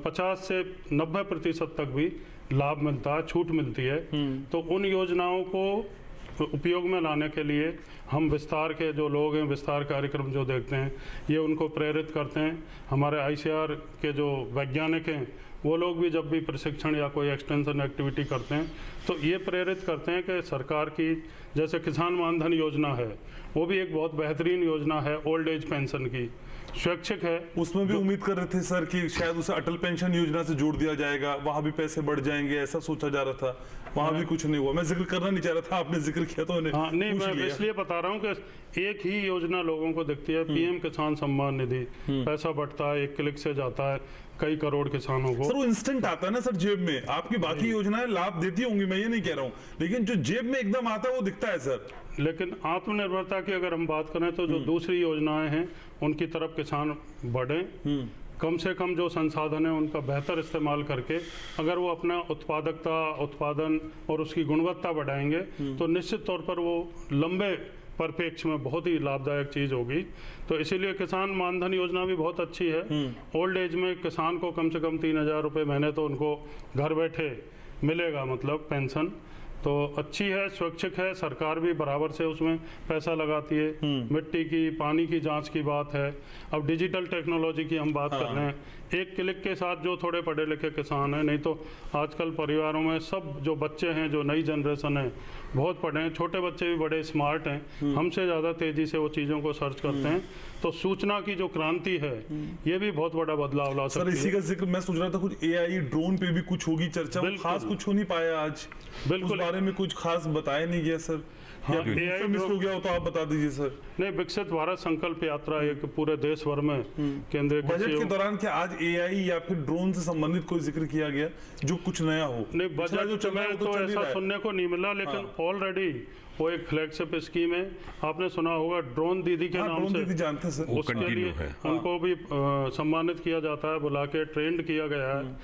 50 से 90% तक भी लाभ मिलता है, छूट मिलती है। तो उन योजनाओं को उपयोग में लाने के लिए हम विस्तार के जो लोग हैं, विस्तार कार्यक्रम जो देखते हैं, ये उनको प्रेरित करते हैं। हमारे ICR के जो वैज्ञानिक हैं वो लोग भी जब भी प्रशिक्षण या कोई एक्सटेंशन एक्टिविटी करते हैं तो ये प्रेरित करते हैं कि सरकार की जैसे किसान मानधन योजना है, वो भी एक बहुत बेहतरीन योजना है ओल्ड एज पेंशन की, स्वैच्छिक है। उसमें भी उम्मीद कर रहे थे सर कि शायद उसे अटल पेंशन योजना से जोड़ दिया जाएगा, वहां भी पैसे बढ़ जाएंगे, ऐसा सोचा जा रहा था, वहां भी कुछ नहीं हुआ। मैं जिक्र करना नहीं चाह रहा था, आपने जिक्र किया तो हाँ, नहीं मैं इसलिए बता रहा हूँ कि एक ही योजना लोगों को दिखती है, PM किसान सम्मान निधि, पैसा बढ़ता है, एक क्लिक से जाता है कई करोड़ किसानों को। सर वो इंस्टेंट आता है ना सर जेब में, आपकी बाकी योजनाएं लाभ देती होंगी, मैं ये नहीं कह रहा हूँ, लेकिन जो जेब में एकदम आता है वो दिखता है सर। लेकिन आत्मनिर्भरता की अगर हम बात करें तो जो दूसरी योजनाएं हैं उनकी तरफ किसान बढ़े, कम से कम जो संसाधन है उनका बेहतर इस्तेमाल करके अगर वो अपना उत्पादकता, उत्पादन और उसकी गुणवत्ता बढ़ाएंगे तो निश्चित तौर पर वो लंबे परिप्रेक्ष्य में बहुत ही लाभदायक चीज़ होगी। तो इसीलिए किसान मानधन योजना भी बहुत अच्छी है। ओल्ड एज में किसान को कम से कम 3,000 रुपये महीने तो उनको घर बैठे मिलेगा, मतलब पेंशन तो अच्छी है, स्वैच्छिक है, सरकार भी बराबर से उसमें पैसा लगाती है। मिट्टी की, पानी की जांच की बात है। अब डिजिटल टेक्नोलॉजी की हम बात कर रहे हैं, एक क्लिक के साथ जो थोड़े पढ़े लिखे किसान हैं, नहीं तो आजकल परिवारों में सब जो बच्चे हैं, जो नई जनरेशन है, बहुत पढ़े हैं, छोटे बच्चे भी बड़े स्मार्ट हैं, हमसे ज़्यादा तेज़ी से वो चीज़ों को सर्च करते हैं। तो सूचना की जो क्रांति है ये भी बहुत बड़ा बदलाव ला सकती है। सर इसी का जिक्र मैं सोच रहा था, कुछ AI ड्रोन पे भी कुछ होगी चर्चा, खास कुछ हो नहीं पाया आज, बिल्कुल बारे में कुछ खास बताया नहीं गया सर। हाँ, AI मिस हो गया हो तो आप बता दीजिए सर। नहीं, विकसित भारत संकल्प यात्रा एक पूरे देश भर में केंद्रीय बजट के दौरान क्या आज AI या फिर ड्रोन से संबंधित कोई जिक्र किया गया जो कुछ नया हो? नहीं, बजट में तो ऐसा सुनने को नहीं मिला, लेकिन ऑलरेडी वो एक फ्लैगशिप स्कीम है, आपने सुना होगा ड्रोन दीदी के नाम से, जानते सर, उसके लिए उनको भी सम्मानित किया जाता है, बुला के ट्रेंड किया गया है।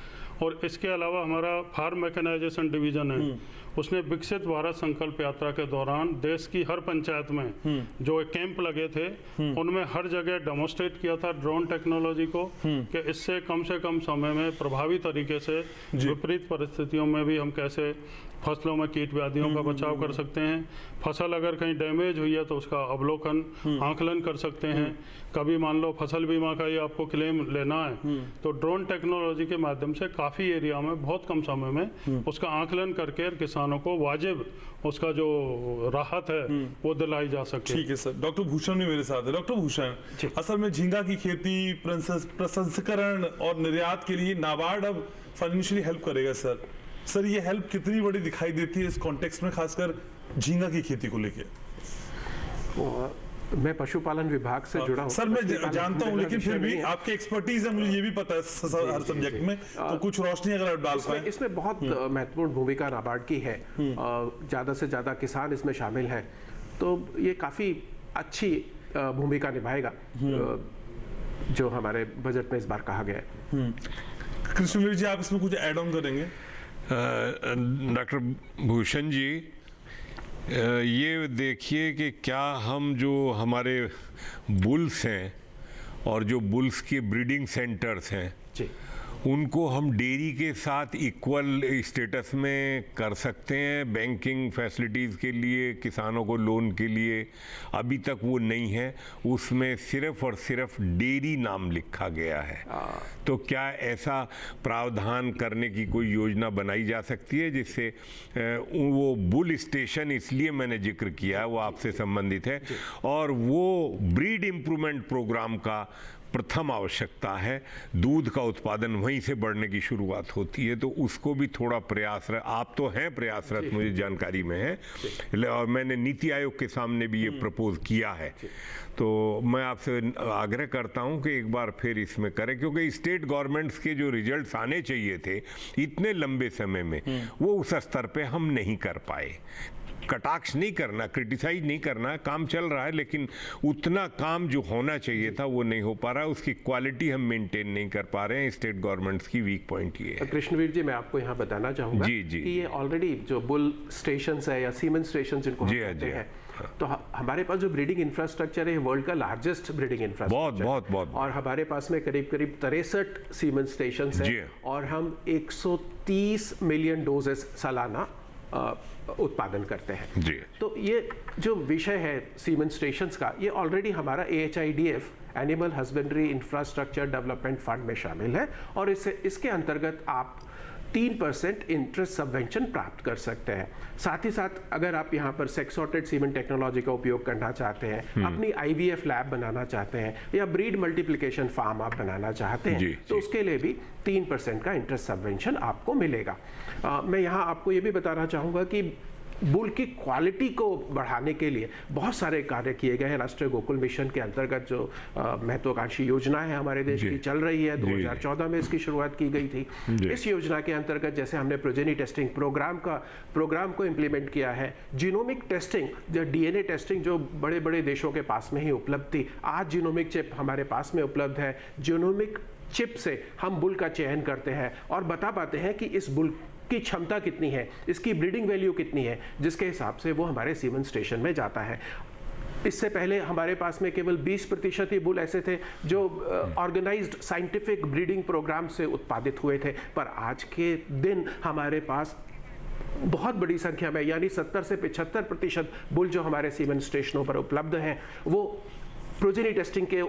और इसके अलावा हमारा फार्म मैकेनाइजेशन डिवीजन है, उसने विकसित भारत संकल्प यात्रा के दौरान देश की हर पंचायत में जो कैंप लगे थे उनमें हर जगह डेमोस्ट्रेट किया था ड्रोन टेक्नोलॉजी को, कि इससे कम से कम समय में प्रभावी तरीके से विपरीत परिस्थितियों में भी हम कैसे फसलों में कीट व्याधियों का बचाव कर सकते हैं। फसल अगर कहीं डैमेज हुई है तो उसका अवलोकन, आंकलन कर सकते हैं। कभी मान लो फसल बीमा का ये आपको क्लेम लेना है तो ड्रोन टेक्नोलॉजी के माध्यम से काफ़ी एरिया में बहुत कम समय में उसका आंकलन करके किसानों को वाजिब उसका जो राहत है वो दिलाई जा सके। ठीक है सर। डॉक्टर भूषण भी मेरे साथ है। डॉक्टर भूषण, असल में झींगा की खेती, प्रसंस्करण और निर्यात के लिए नाबार्ड अब फाइनेंशियली हेल्प करेगा सर। सर ये हेल्प कितनी बड़ी दिखाई देती है इस कॉन्टेक्स्ट में, खासकर झींगा की खेती को लेके? मैं पशुपालन विभाग से जुड़ा हूं सर, मैं जानता हूं, लेकिन फिर भी आपकी एक्सपर्टीज है, मुझे ये भी पता है हर सब्जेक्ट में, तो कुछ रोशनी अगर आप डाल पाएं। इसमें बहुत महत्वपूर्ण भूमिका नाबार्ड की है, ज्यादा से ज्यादा किसान इसमें शामिल हैं, तो ये काफी अच्छी भूमिका निभाएगा जो हमारे बजट में इस बार कहा गया है। कृष्णवीर जी, आप इसमें कुछ ऐड ऑन करेंगे? डॉक्टर भूषण जी, ये देखिए कि क्या हम जो हमारे बुल्स हैं और जो बुल्स के ब्रीडिंग सेंटर्स हैं उनको हम डेयरी के साथ इक्वल स्टेटस में कर सकते हैं बैंकिंग फैसिलिटीज़ के लिए, किसानों को लोन के लिए। अभी तक वो नहीं है, उसमें सिर्फ और सिर्फ डेयरी नाम लिखा गया है। तो क्या ऐसा प्रावधान करने की कोई योजना बनाई जा सकती है जिससे वो बुल स्टेशन, इसलिए मैंने जिक्र किया, वो आपसे संबंधित है, और वो ब्रीड इम्प्रूवमेंट प्रोग्राम का प्रथम आवश्यकता है। दूध का उत्पादन वहीं से बढ़ने की शुरुआत होती है, तो उसको भी थोड़ा प्रयासरत, आप तो हैं प्रयासरत, मुझे जानकारी में है, और मैंने नीति आयोग के सामने भी ये प्रपोज किया है। तो मैं आपसे आग्रह करता हूं कि एक बार फिर इसमें करें, क्योंकि स्टेट गवर्नमेंट्स के जो रिजल्ट्स आने चाहिए थे इतने लंबे समय में वो उस स्तर पे हम नहीं कर पाए। कटाक्ष नहीं करना, क्रिटिसाइज नहीं करना, काम चल रहा है, लेकिन उतना काम जो होना चाहिए था वो नहीं हो पा रहा है, उसकी क्वालिटी हम मेंटेन नहीं कर पा रहे हैं। स्टेट गवर्नमेंट्स की वीक पॉइंट ये है। कृष्णवीर जी, मैं आपको यहाँ बताना चाहूँगा कि ये ऑलरेडी जो बुल स्टेशन है या सीमेंट स्टेशन जिनको हम कहते हैं, तो हमारे पास जो ब्रीडिंग इंफ्रास्ट्रक्चर है वर्ल्ड का लार्जेस्ट ब्रीडिंग इंफ्रास्ट्रक्चर, बहुत और हमारे पास में करीब 63 सीमेंट स्टेशन है, और हम 130 मिलियन डोजेस सालाना उत्पादन करते हैं। जी। तो ये जो विषय है सीमेंट स्टेशंस का, ये ऑलरेडी हमारा AHIDF animal husbandry infrastructure development fund में शामिल है और इसके अंतर्गत आप 3% इंटरेस्ट सबवेंशन प्राप्त कर सकते हैं। साथ ही साथ अगर आप यहाँ पर सेक्स सॉर्टेड सीमेंट टेक्नोलॉजी का उपयोग करना चाहते हैं, अपनी IVF लैब बनाना चाहते हैं या ब्रीड मल्टीप्लिकेशन फार्म आप बनाना चाहते हैं, तो उसके लिए भी 3% का इंटरेस्ट सबवेंशन आपको मिलेगा। मैं यहाँ आपको ये भी बताना चाहूँगा कि बुल की क्वालिटी को बढ़ाने के लिए बहुत सारे कार्य किए गए हैं। राष्ट्रीय गोकुल मिशन के अंतर्गत जो महत्वाकांक्षी योजना है हमारे देश की चल रही है, 2014 में इसकी शुरुआत की गई थी। इस योजना के अंतर्गत जैसे हमने प्रोजेनी टेस्टिंग प्रोग्राम को इम्प्लीमेंट किया है, जीनोमिक टेस्टिंग, जो DNA टेस्टिंग जो बड़े बड़े देशों के पास में ही उपलब्ध थी, आज जीनोमिक चिप हमारे पास में उपलब्ध है। जीनोमिक चिप से हम बुल का चयन करते हैं और बता पाते हैं कि इस बुल की क्षमता कितनी है, इसकी ब्रीडिंग वैल्यू कितनी है, जिसके हिसाब से वो हमारे सीमेंट स्टेशन में जाता है। इससे पहले हमारे पास में केवल 20% ही बुल ऐसे थे जो ऑर्गेनाइज्ड साइंटिफिक ब्रीडिंग प्रोग्राम से उत्पादित हुए थे, पर आज के दिन हमारे पास बहुत बड़ी संख्या में यानी 70 से 75% बुल जो हमारे सीमेंट स्टेशनों पर उपलब्ध हैं वो प्रोजेनी टेस्टिंग के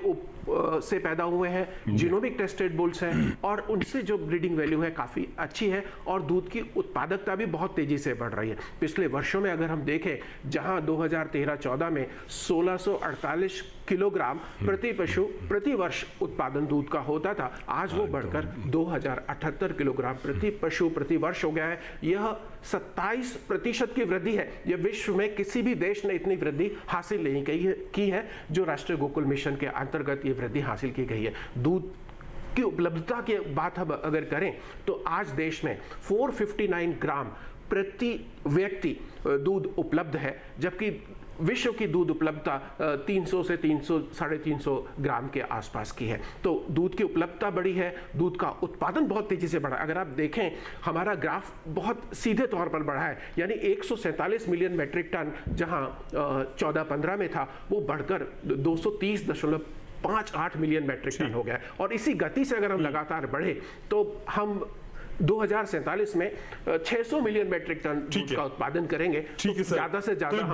से पैदा हुए हैं, जीनोमिक टेस्टेड बुल्स हैं और उनसे जो ब्रीडिंग वैल्यू है काफ़ी अच्छी है और दूध की उत्पादकता भी बहुत तेज़ी से बढ़ रही है। पिछले वर्षों में अगर हम देखें, जहां 2013-14 में 1648 किलोग्राम प्रति पशु प्रति वर्ष उत्पादन दूध का होता था, आज वो बढ़कर 2078 किलोग्राम प्रति पशु प्रति वर्ष हो गया है। यह 27% की वृद्धि है। यह विश्व में किसी भी देश ने इतनी वृद्धि हासिल नहीं की है जो राष्ट्रीय गोकुल मिशन के अंतर्गत ये वृद्धि हासिल की गई है। दूध की उपलब्धता की बात हम अगर करें तो आज देश में 459 ग्राम प्रति व्यक्ति दूध उपलब्ध है, जबकि विश्व की दूध उपलब्धता 300 से 300-350 ग्राम के आसपास की है। तो दूध की उपलब्धता बढ़ी है, दूध का उत्पादन बहुत तेजी से बढ़ा। अगर आप देखें हमारा ग्राफ बहुत सीधे तौर पर बढ़ा है, यानी 147 मिलियन मैट्रिक टन जहां 14-15 में था, वो बढ़कर 230.58 मिलियन मैट्रिक टन हो गया। और इसी गति से अगर हम लगातार बढ़े तो हम 2047 में 600 मिलियन मैट्रिक टन दूध का उत्पादन करेंगे। ठीक है सर, ज्यादा से ज्यादा तो एक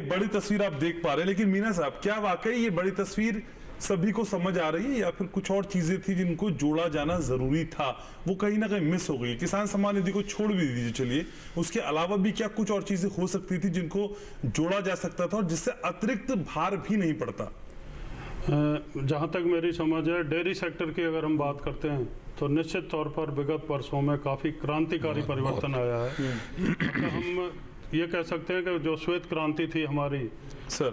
बड़ी तस्वीर आप देख पा रहे हैं। लेकिन मीना साहब, क्या वाकई ये बड़ी तस्वीर सभी को समझ आ रही है या फिर कुछ और चीजें थी जिनको जोड़ा जाना जरूरी था, वो कहीं ना कहीं मिस हो गई? किसान सम्मान निधि को छोड़ भी दीजिए, चलिए, उसके अलावा भी क्या कुछ और चीजें हो सकती थी जिनको जोड़ा जा सकता था और जिससे अतिरिक्त भार भी नहीं पड़ता? जहाँ तक मेरी समझ है, डेयरी सेक्टर की अगर हम बात करते हैं तो निश्चित तौर पर विगत वर्षों में काफ़ी क्रांतिकारी परिवर्तन आया है। तो हम ये कह सकते हैं कि जो श्वेत क्रांति थी हमारी,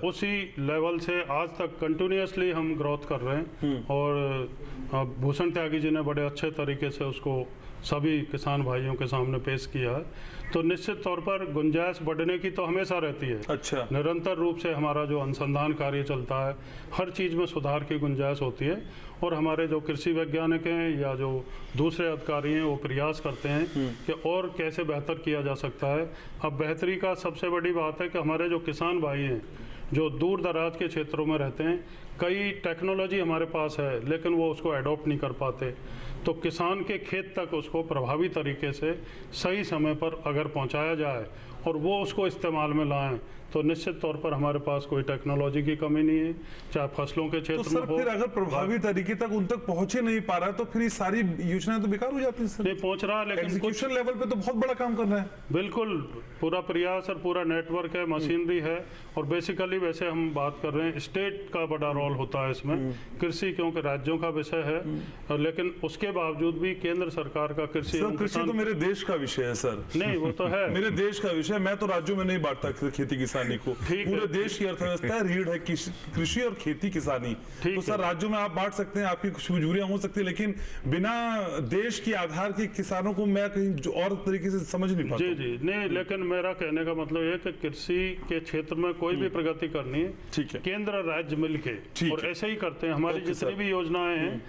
उसी लेवल से आज तक कंटिन्यूसली हम ग्रोथ कर रहे हैं और भूषण त्यागी जी ने बड़े अच्छे तरीके से उसको सभी किसान भाइयों के सामने पेश किया है। तो निश्चित तौर पर गुंजाइश बढ़ने की तो हमेशा रहती है। अच्छा, निरंतर रूप से हमारा जो अनुसंधान कार्य चलता है, हर चीज़ में सुधार की गुंजाइश होती है और हमारे जो कृषि वैज्ञानिक हैं या जो दूसरे अधिकारी हैं वो प्रयास करते हैं कि और कैसे बेहतर किया जा सकता है। अब बेहतरी का सबसे बड़ी बात है कि हमारे जो किसान भाई हैं जो दूर दराज के क्षेत्रों में रहते हैं, कई टेक्नोलॉजी हमारे पास है लेकिन वो उसको एडॉप्ट नहीं कर पाते। तो किसान के खेत तक उसको प्रभावी तरीके से सही समय पर अगर पहुंचाया जाए और वो उसको इस्तेमाल में लाएं तो निश्चित तौर पर हमारे पास कोई टेक्नोलॉजी की कमी नहीं है, चाहे फसलों के क्षेत्र तो सर, में हो। फिर अगर प्रभावी तरीके तक उन तक पहुंचे नहीं पा रहा तो फिर ये सारी योजनाएं तो बेकार हो जाती हैं सर। नहीं पहुंच रहा, लेकिन एग्जीक्यूशन लेवल पे तो बहुत बड़ा काम कर रहा है। बिल्कुल, पूरा प्रयास और पूरा नेटवर्क है, मशीनरी है और बेसिकली वैसे हम बात कर रहे हैं स्टेट का बड़ा रोल होता है इसमें। कृषि क्योंकि राज्यों का विषय है, लेकिन उसके बावजूद भी केंद्र सरकार का कृषि तो मेरे देश का विषय है सर। नहीं, वो तो है मेरे देश का विषय। मैं तो राज्यों में नहीं बांटता खेती किसानी को, पूरे देश की अर्थव्यवस्था रीढ़ है कृषि और खेती किसानी। तो सर राज्यों में आप बांट सकते हैं, आपकी कुछ मजबूरियां हो सकती है, लेकिन बिना देश के आधार के किसानों को मैं कहीं और तरीके से समझ नहीं पाता। जी नहीं, लेकिन मेरा कहने का मतलब ये कि कृषि के क्षेत्र में कोई भी प्रगति करनी है, ठीक है, केंद्र राज्य मिलके और ऐसे ही करते हैं। हमारी जितनी भी योजनाएं हैं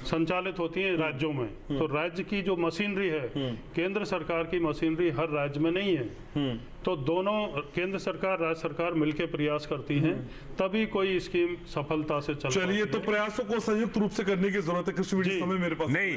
संचालित होती हैं राज्यों में, तो राज्य की जो मशीनरी है, केंद्र सरकार की मशीनरी हर राज्य में नहीं है। तो दोनों केंद्र सरकार राज्य सरकार मिलकर प्रयास करती हैं, तभी कोई स्कीम सफलता से चल। चलिए, तो प्रयासों को संयुक्त रूप से करने की जरूरत है। कृषि विधि समय मेरे पास नहीं,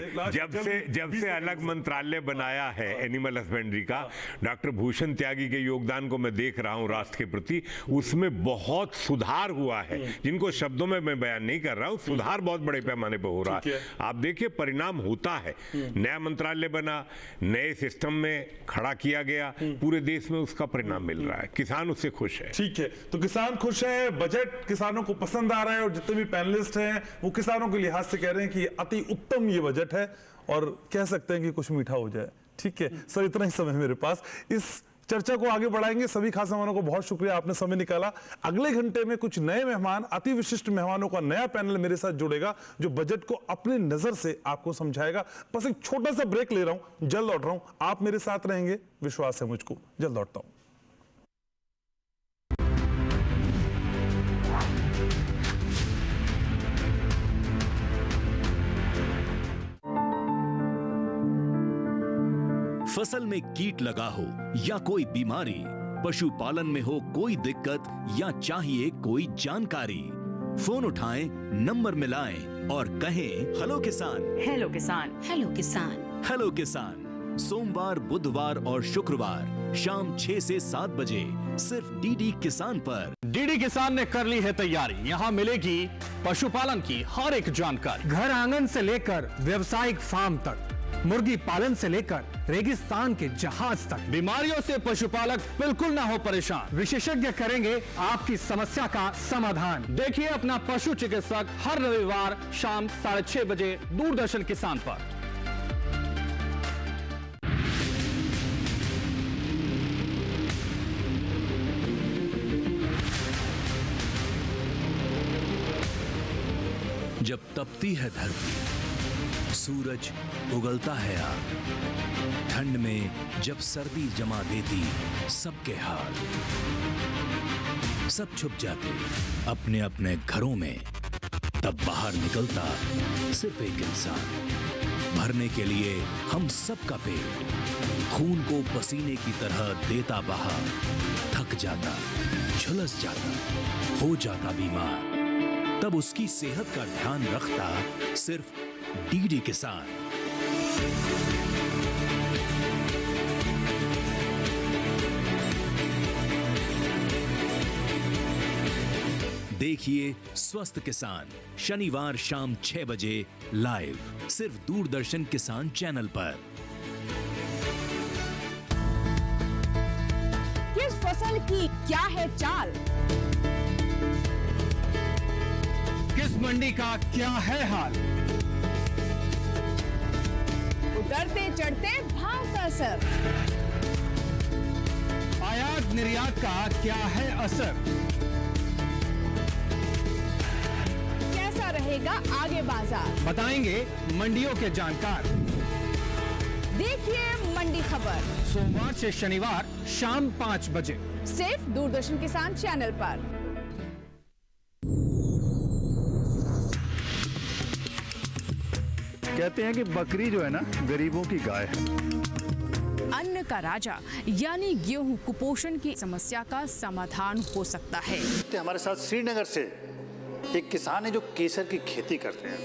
जब से अलग मंत्रालय बनाया है एनिमल हस्बेंड्री का, डॉक्टर भूषण त्यागी के योगदान को मैं देख रहा हूं राष्ट्र के प्रति, उसमें बहुत सुधार हुआ है, जिनको शब्दों में मैं बयान नहीं कर रहा हूं। सुधार बहुत बड़े पैमाने पर हो रहा है। आप देखिए परिणाम होता है। नया मंत्रालय बना, नए सिस्टम में खड़ा किया गया, पूरे देश में उसका परिणाम मिल रहा है, किसान उससे खुश है। ठीक है, तो किसान खुश है, बजट किसानों को पसंद आ रहा है, और जितने भी पैनलिस्ट हैं वो किसानों के लिहाज से कह रहे हैं कि अति उत्तम ये बजट है, और कह सकते हैं कि कुछ मीठा हो जाए। ठीक है सर, इतना ही समय मेरे पास। इस चर्चा को आगे बढ़ाएंगे। सभी खास मेहमानों को बहुत शुक्रिया, आपने समय निकाला। अगले घंटे में कुछ नए मेहमान, अति विशिष्ट मेहमानों का नया पैनल मेरे साथ जुड़ेगा, जो बजट को अपनी नजर से आपको समझाएगा। बस एक छोटा सा ब्रेक ले रहा हूं, जल्द लौट रहा हूं। आप मेरे साथ रहेंगे, विश्वास है मुझको, जल्द लौटता हूं। फसल में कीट लगा हो या कोई बीमारी, पशुपालन में हो कोई दिक्कत या चाहिए कोई जानकारी, फोन उठाएं, नंबर मिलाएं और कहें हेलो किसान। हेलो किसान, हेलो किसान, हेलो किसान। सोमवार, बुधवार और शुक्रवार शाम 6 से 7 बजे सिर्फ डीडी किसान पर। डीडी किसान ने कर ली है तैयारी। यहाँ मिलेगी पशुपालन की हर एक जानकारी, घर आंगन से लेकर व्यावसायिक फार्म तक, मुर्गी पालन से लेकर रेगिस्तान के जहाज तक। बीमारियों से पशुपालक बिल्कुल ना हो परेशान, विशेषज्ञ करेंगे आपकी समस्या का समाधान। देखिए अपना पशु चिकित्सक हर रविवार शाम 6:30 बजे दूरदर्शन किसान पर। जब तपती है धरती, सूरज उगलता है आग, ठंड में जब सर्दी जमा देती सबके हाल, सब छुप जाते अपने अपने घरों में, तब बाहर निकलता सिर्फ एक इंसान, भरने के लिए हम सबका पेट, खून को पसीने की तरह देता बहा, थक जाता, झुलस जाता, हो जाता बीमार, तब उसकी सेहत का ध्यान रखता सिर्फ डीडी किसान। देखिए स्वस्थ किसान शनिवार शाम 6 बजे लाइव सिर्फ दूरदर्शन किसान चैनल पर। किस फसल की क्या है चाल, किस मंडी का क्या है हाल, उतरते चढ़ते भाव का असर, आयात निर्यात का क्या है असर, कैसा रहेगा आगे बाजार, बताएंगे मंडियों के जानकार। देखिए मंडी खबर सोमवार से शनिवार शाम 5 बजे सिर्फ दूरदर्शन किसान चैनल पर। कहते हैं कि बकरी जो है ना गरीबों की गाय है। अन्न का राजा यानी गेहूं कुपोषण की समस्या का समाधान हो सकता है। हमारे साथ श्रीनगर से एक किसान है जो केसर की खेती करते हैं।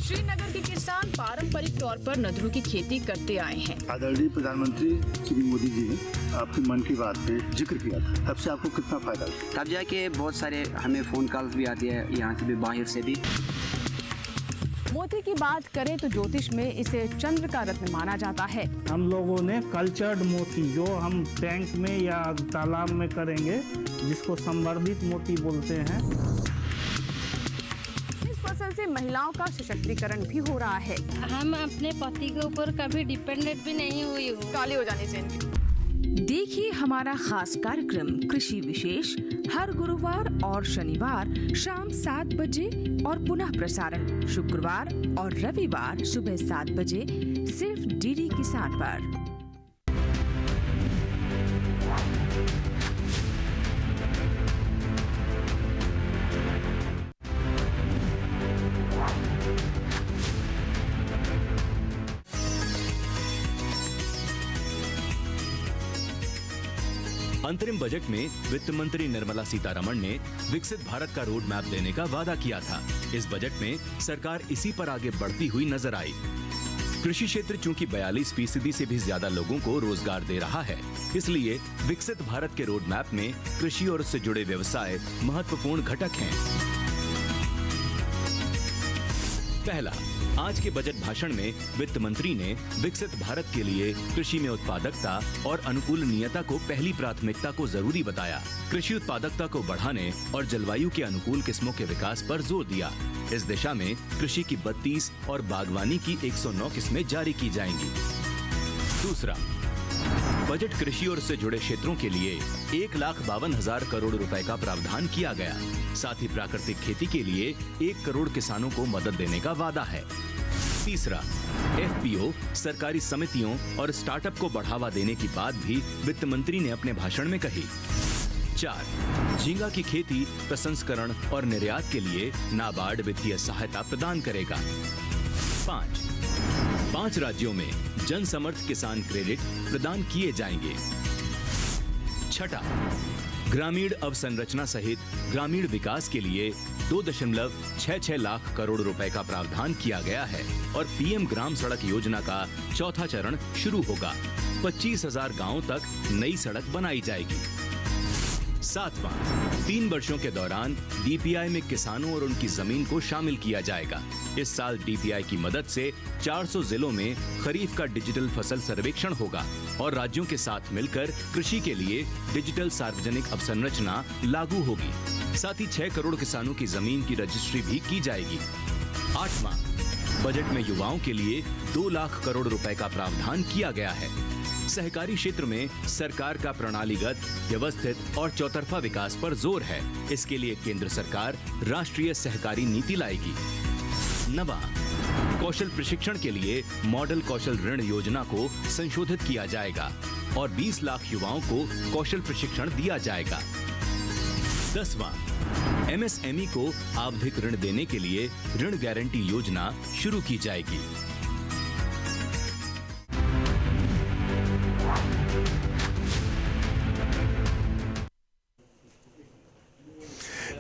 श्रीनगर के किसान पारंपरिक तौर पर नदरू की खेती करते आए हैं। आदरणीय प्रधानमंत्री श्री मोदी जी ने आपकी मन की बात पे जिक्र किया था, तब से आपको कितना फायदा हुआ? तब जाके बहुत सारे हमें फोन कॉल्स भी आती है, यहाँ से भी बाहर से भी। मोती की बात करें तो ज्योतिष में इसे चंद्र का रत्न माना जाता है। हम लोगों ने कल्चर्ड मोती जो हम टैंक में या तालाब में करेंगे, जिसको संवर्धित मोती बोलते हैं। इस फसल से महिलाओं का सशक्तिकरण भी हो रहा है। हम अपने पति के ऊपर कभी डिपेंडेंट भी नहीं हुई हूँ। काली हो जाने से। देखिए हमारा खास कार्यक्रम कृषि विशेष हर गुरुवार और शनिवार शाम 7 बजे और पुनः प्रसारण शुक्रवार और रविवार सुबह 7 बजे सिर्फ डीडी किसान पर। अंतरिम बजट में वित्त मंत्री निर्मला सीतारमण ने विकसित भारत का रोड मैप देने का वादा किया था। इस बजट में सरकार इसी पर आगे बढ़ती हुई नजर आई। कृषि क्षेत्र चूंकि 42% से भी ज्यादा लोगों को रोजगार दे रहा है, इसलिए विकसित भारत के रोड मैप में कृषि और उससे जुड़े व्यवसाय महत्वपूर्ण घटक हैं। पहला, आज के बजट भाषण में वित्त मंत्री ने विकसित भारत के लिए कृषि में उत्पादकता और अनुकूलनीयता को पहली प्राथमिकता को जरूरी बताया। कृषि उत्पादकता को बढ़ाने और जलवायु के अनुकूल किस्मों के विकास पर जोर दिया। इस दिशा में कृषि की 32 और बागवानी की 109 किस्में जारी की जाएंगी। दूसरा, बजट कृषि और उससे जुड़े क्षेत्रों के लिए 1,52,000 करोड़ रुपए का प्रावधान किया गया। साथ ही प्राकृतिक खेती के लिए 1 करोड़ किसानों को मदद देने का वादा है। तीसरा, एफपीओ, सरकारी समितियों और स्टार्टअप को बढ़ावा देने की बात भी वित्त मंत्री ने अपने भाषण में कही। 4, झींगा की खेती, प्रसंस्करण और निर्यात के लिए नाबार्ड वित्तीय सहायता प्रदान करेगा। 5 राज्यों में जन समर्थ किसान क्रेडिट प्रदान किए जाएंगे। 6, ग्रामीण अवसंरचना सहित ग्रामीण विकास के लिए 2.66 लाख करोड़ रुपए का प्रावधान किया गया है और पीएम ग्राम सड़क योजना का चौथा चरण शुरू होगा। 25,000 गांवों तक नई सड़क बनाई जाएगी। 7वां, 3 वर्षों के दौरान डीपीआई में किसानों और उनकी जमीन को शामिल किया जाएगा। इस साल डीपीआई की मदद से 400 जिलों में खरीफ का डिजिटल फसल सर्वेक्षण होगा और राज्यों के साथ मिलकर कृषि के लिए डिजिटल सार्वजनिक अवसंरचना लागू होगी। साथ ही 6 करोड़ किसानों की जमीन की रजिस्ट्री भी की जाएगी। 8वां, बजट में युवाओं के लिए 2 लाख करोड़ रुपए का प्रावधान किया गया है। सहकारी क्षेत्र में सरकार का प्रणालीगत, व्यवस्थित और चौतरफा विकास पर जोर है। इसके लिए केंद्र सरकार राष्ट्रीय सहकारी नीति लाएगी। 9वां, कौशल प्रशिक्षण के लिए मॉडल कौशल ऋण योजना को संशोधित किया जाएगा और 20 लाख युवाओं को कौशल प्रशिक्षण दिया जाएगा। 10वां, एमएसएमई को आवधिक ऋण देने के लिए ऋण गारंटी योजना शुरू की जाएगी।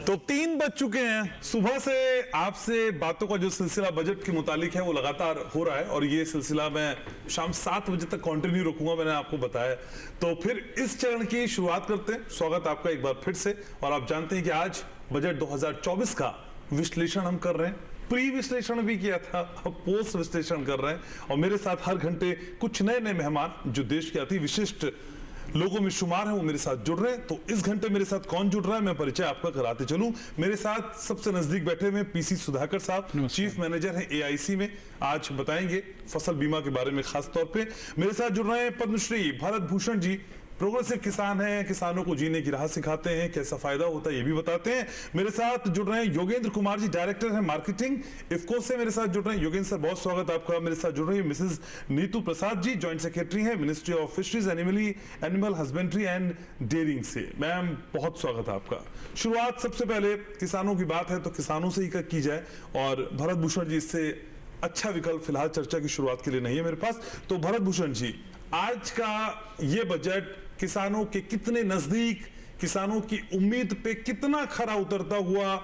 तो 3 बज चुके हैं। सुबह से आपसे बातों का जो सिलसिला बजट के मुतालिक है वो लगातार हो रहा है और ये सिलसिला मैं शाम 7 बजे तक कंटिन्यू रखूंगा, मैंने आपको बताया। तो फिर इस चरण की शुरुआत करते हैं। स्वागत आपका एक बार फिर से। और आप जानते हैं कि आज बजट 2024 का विश्लेषण हम कर रहे हैं। प्री विश्लेषण भी किया था, अब पोस्ट विश्लेषण कर रहे हैं और मेरे साथ हर घंटे कुछ नए नए मेहमान जो देश के अति विशिष्ट लोगों में शुमार हैं वो मेरे साथ जुड़ रहे हैं। तो इस घंटे मेरे साथ कौन जुड़ रहा है मैं परिचय आपका कराते चलूं। मेरे साथ सबसे नजदीक बैठे हुए पीसी सुधाकर साहब, चीफ मैनेजर हैं एआईसी में, आज बताएंगे फसल बीमा के बारे में खास तौर पे। मेरे साथ जुड़ रहे हैं पद्मश्री भरत भूषण जी, प्रोग्रेसिव किसान हैं, किसानों को जीने की राह सिखाते हैं, कैसा फायदा होता है ये भी बताते हैं। मेरे साथ जुड़ रहे हैं योगेंद्र कुमार जी, डायरेक्टर हैं मार्केटिंग इफको से, मेरे साथ जुड़ रहे हैं। योगेंद्र सर बहुत स्वागत आपका। मेरे साथ जुड़ रही है Mrs Neetu Prasad ji, joint secretary हैं ministry of fisheries, animal husbandry and dairying से। मैम बहुत स्वागत है आपका। शुरुआत सबसे पहले किसानों की बात है तो किसानों से ही की जाए और भरत भूषण जी, इससे अच्छा विकल्प फिलहाल चर्चा की शुरुआत के लिए नहीं है मेरे पास। तो भरत भूषण जी, आज का ये बजट किसानों के कितने नजदीक, किसानों की उम्मीद पे कितना खरा उतरता हुआ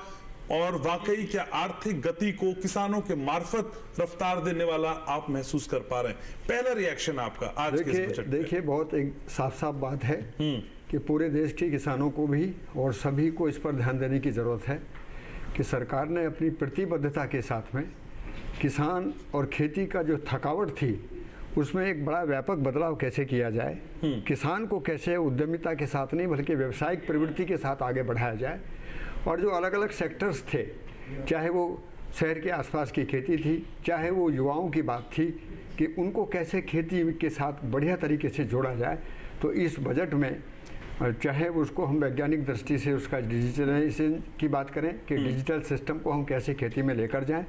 और वाकई क्या आर्थिक गति को किसानों के मार्फत रफ्तार देने वाला आप महसूस कर पा रहे हैं? पहला रिएक्शन आपका आज के इस बजट पे। देखिए बहुत एक साफ साफ बात है कि पूरे देश के किसानों को भी और सभी को इस पर ध्यान देने की जरूरत है कि सरकार ने अपनी प्रतिबद्धता के साथ में किसान और खेती का जो थकावट थी उसमें एक बड़ा व्यापक बदलाव कैसे किया जाए, किसान को कैसे उद्यमिता के साथ नहीं बल्कि व्यावसायिक प्रवृत्ति के साथ आगे बढ़ाया जाए, और जो अलग अलग सेक्टर्स थे, चाहे वो शहर के आसपास की खेती थी, चाहे वो युवाओं की बात थी कि उनको कैसे खेती के साथ बढ़िया तरीके से जोड़ा जाए। तो इस बजट में चाहे उसको हम वैज्ञानिक दृष्टि से उसका डिजिटलाइजेशन की बात करें कि डिजिटल सिस्टम को हम कैसे खेती में लेकर जाएं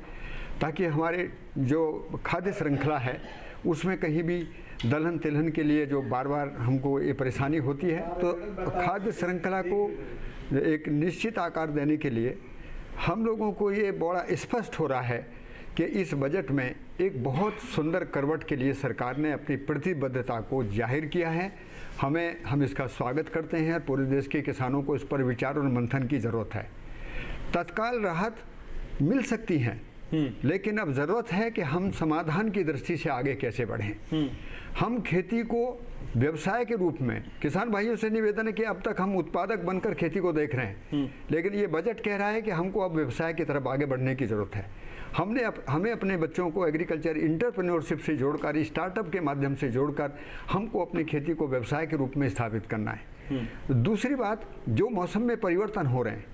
ताकि हमारे जो खाद्य श्रृंखला है उसमें कहीं भी दलहन तिलहन के लिए जो बार बार हमको ये परेशानी होती है, तो खाद्य श्रृंखला को एक निश्चित आकार देने के लिए हम लोगों को ये बड़ा स्पष्ट हो रहा है कि इस बजट में एक बहुत सुंदर करवट के लिए सरकार ने अपनी प्रतिबद्धता को जाहिर किया है। हम इसका स्वागत करते हैं। पूरे देश के किसानों को इस पर विचार और मंथन की ज़रूरत है। तत्काल राहत मिल सकती है, लेकिन अब ज़रूरत है कि हम समाधान की दृष्टि से आगे कैसे बढ़ें। हम खेती को व्यवसाय के रूप में, किसान भाइयों से निवेदन है कि अब तक हम उत्पादक बनकर खेती को देख रहे हैं, लेकिन ये बजट कह रहा है कि हमको अब व्यवसाय की तरफ आगे बढ़ने की ज़रूरत है। हमें अपने बच्चों को एग्रीकल्चर इंटरप्रेन्योरशिप से जोड़कर, स्टार्टअप के माध्यम से जोड़कर हमको अपनी खेती को व्यवसाय के रूप में स्थापित करना है। दूसरी बात, जो मौसम में परिवर्तन हो रहे हैं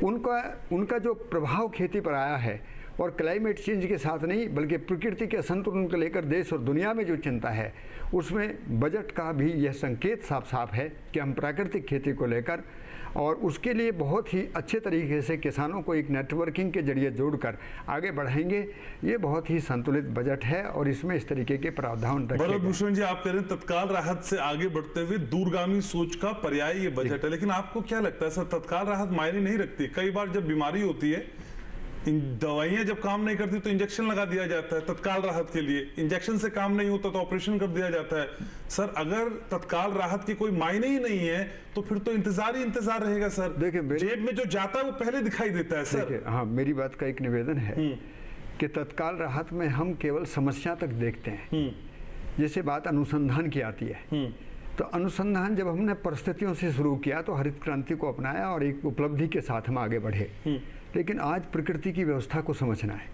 उनका जो प्रभाव खेती पर आया है, और क्लाइमेट चेंज के साथ नहीं बल्कि प्रकृति के संतुलन को लेकर देश और दुनिया में जो चिंता है, उसमें बजट का भी यह संकेत साफ साफ है कि हम प्राकृतिक खेती को लेकर और उसके लिए बहुत ही अच्छे तरीके से किसानों को एक नेटवर्किंग के जरिए जोड़कर आगे बढ़ाएंगे। ये बहुत ही संतुलित बजट है और इसमें इस तरीके के प्रावधान रखे गए। भूषण जी, आप कह रहे हैं तत्काल राहत से आगे बढ़ते हुए दूरगामी सोच का पर्याय ये बजट है, लेकिन आपको क्या लगता है सर, तत्काल राहत मायने नहीं रखती? कई बार जब बीमारी होती है, दवाइयां जब काम नहीं करती तो इंजेक्शन लगा दिया जाता है तत्काल राहत के लिए, इंजेक्शन से काम नहीं होता तो ऑपरेशन कर दिया जाता है। सर, अगर तत्काल राहत की कोई मायने ही नहीं है तो फिर तो इंतजार ही इंतजार रहेगा सर। देखिए, जेब में जो जाता है वो पहले दिखाई देता है सर। हाँ, मेरी बात का एक निवेदन है कि तत्काल राहत में हम केवल समस्या तक देखते हैं। जैसे बात अनुसंधान की आती है, तो अनुसंधान जब हमने परिस्थितियों से शुरू किया तो हरित क्रांति को अपनाया और एक उपलब्धि के साथ हम आगे बढ़े, लेकिन आज प्रकृति की व्यवस्था को समझना है।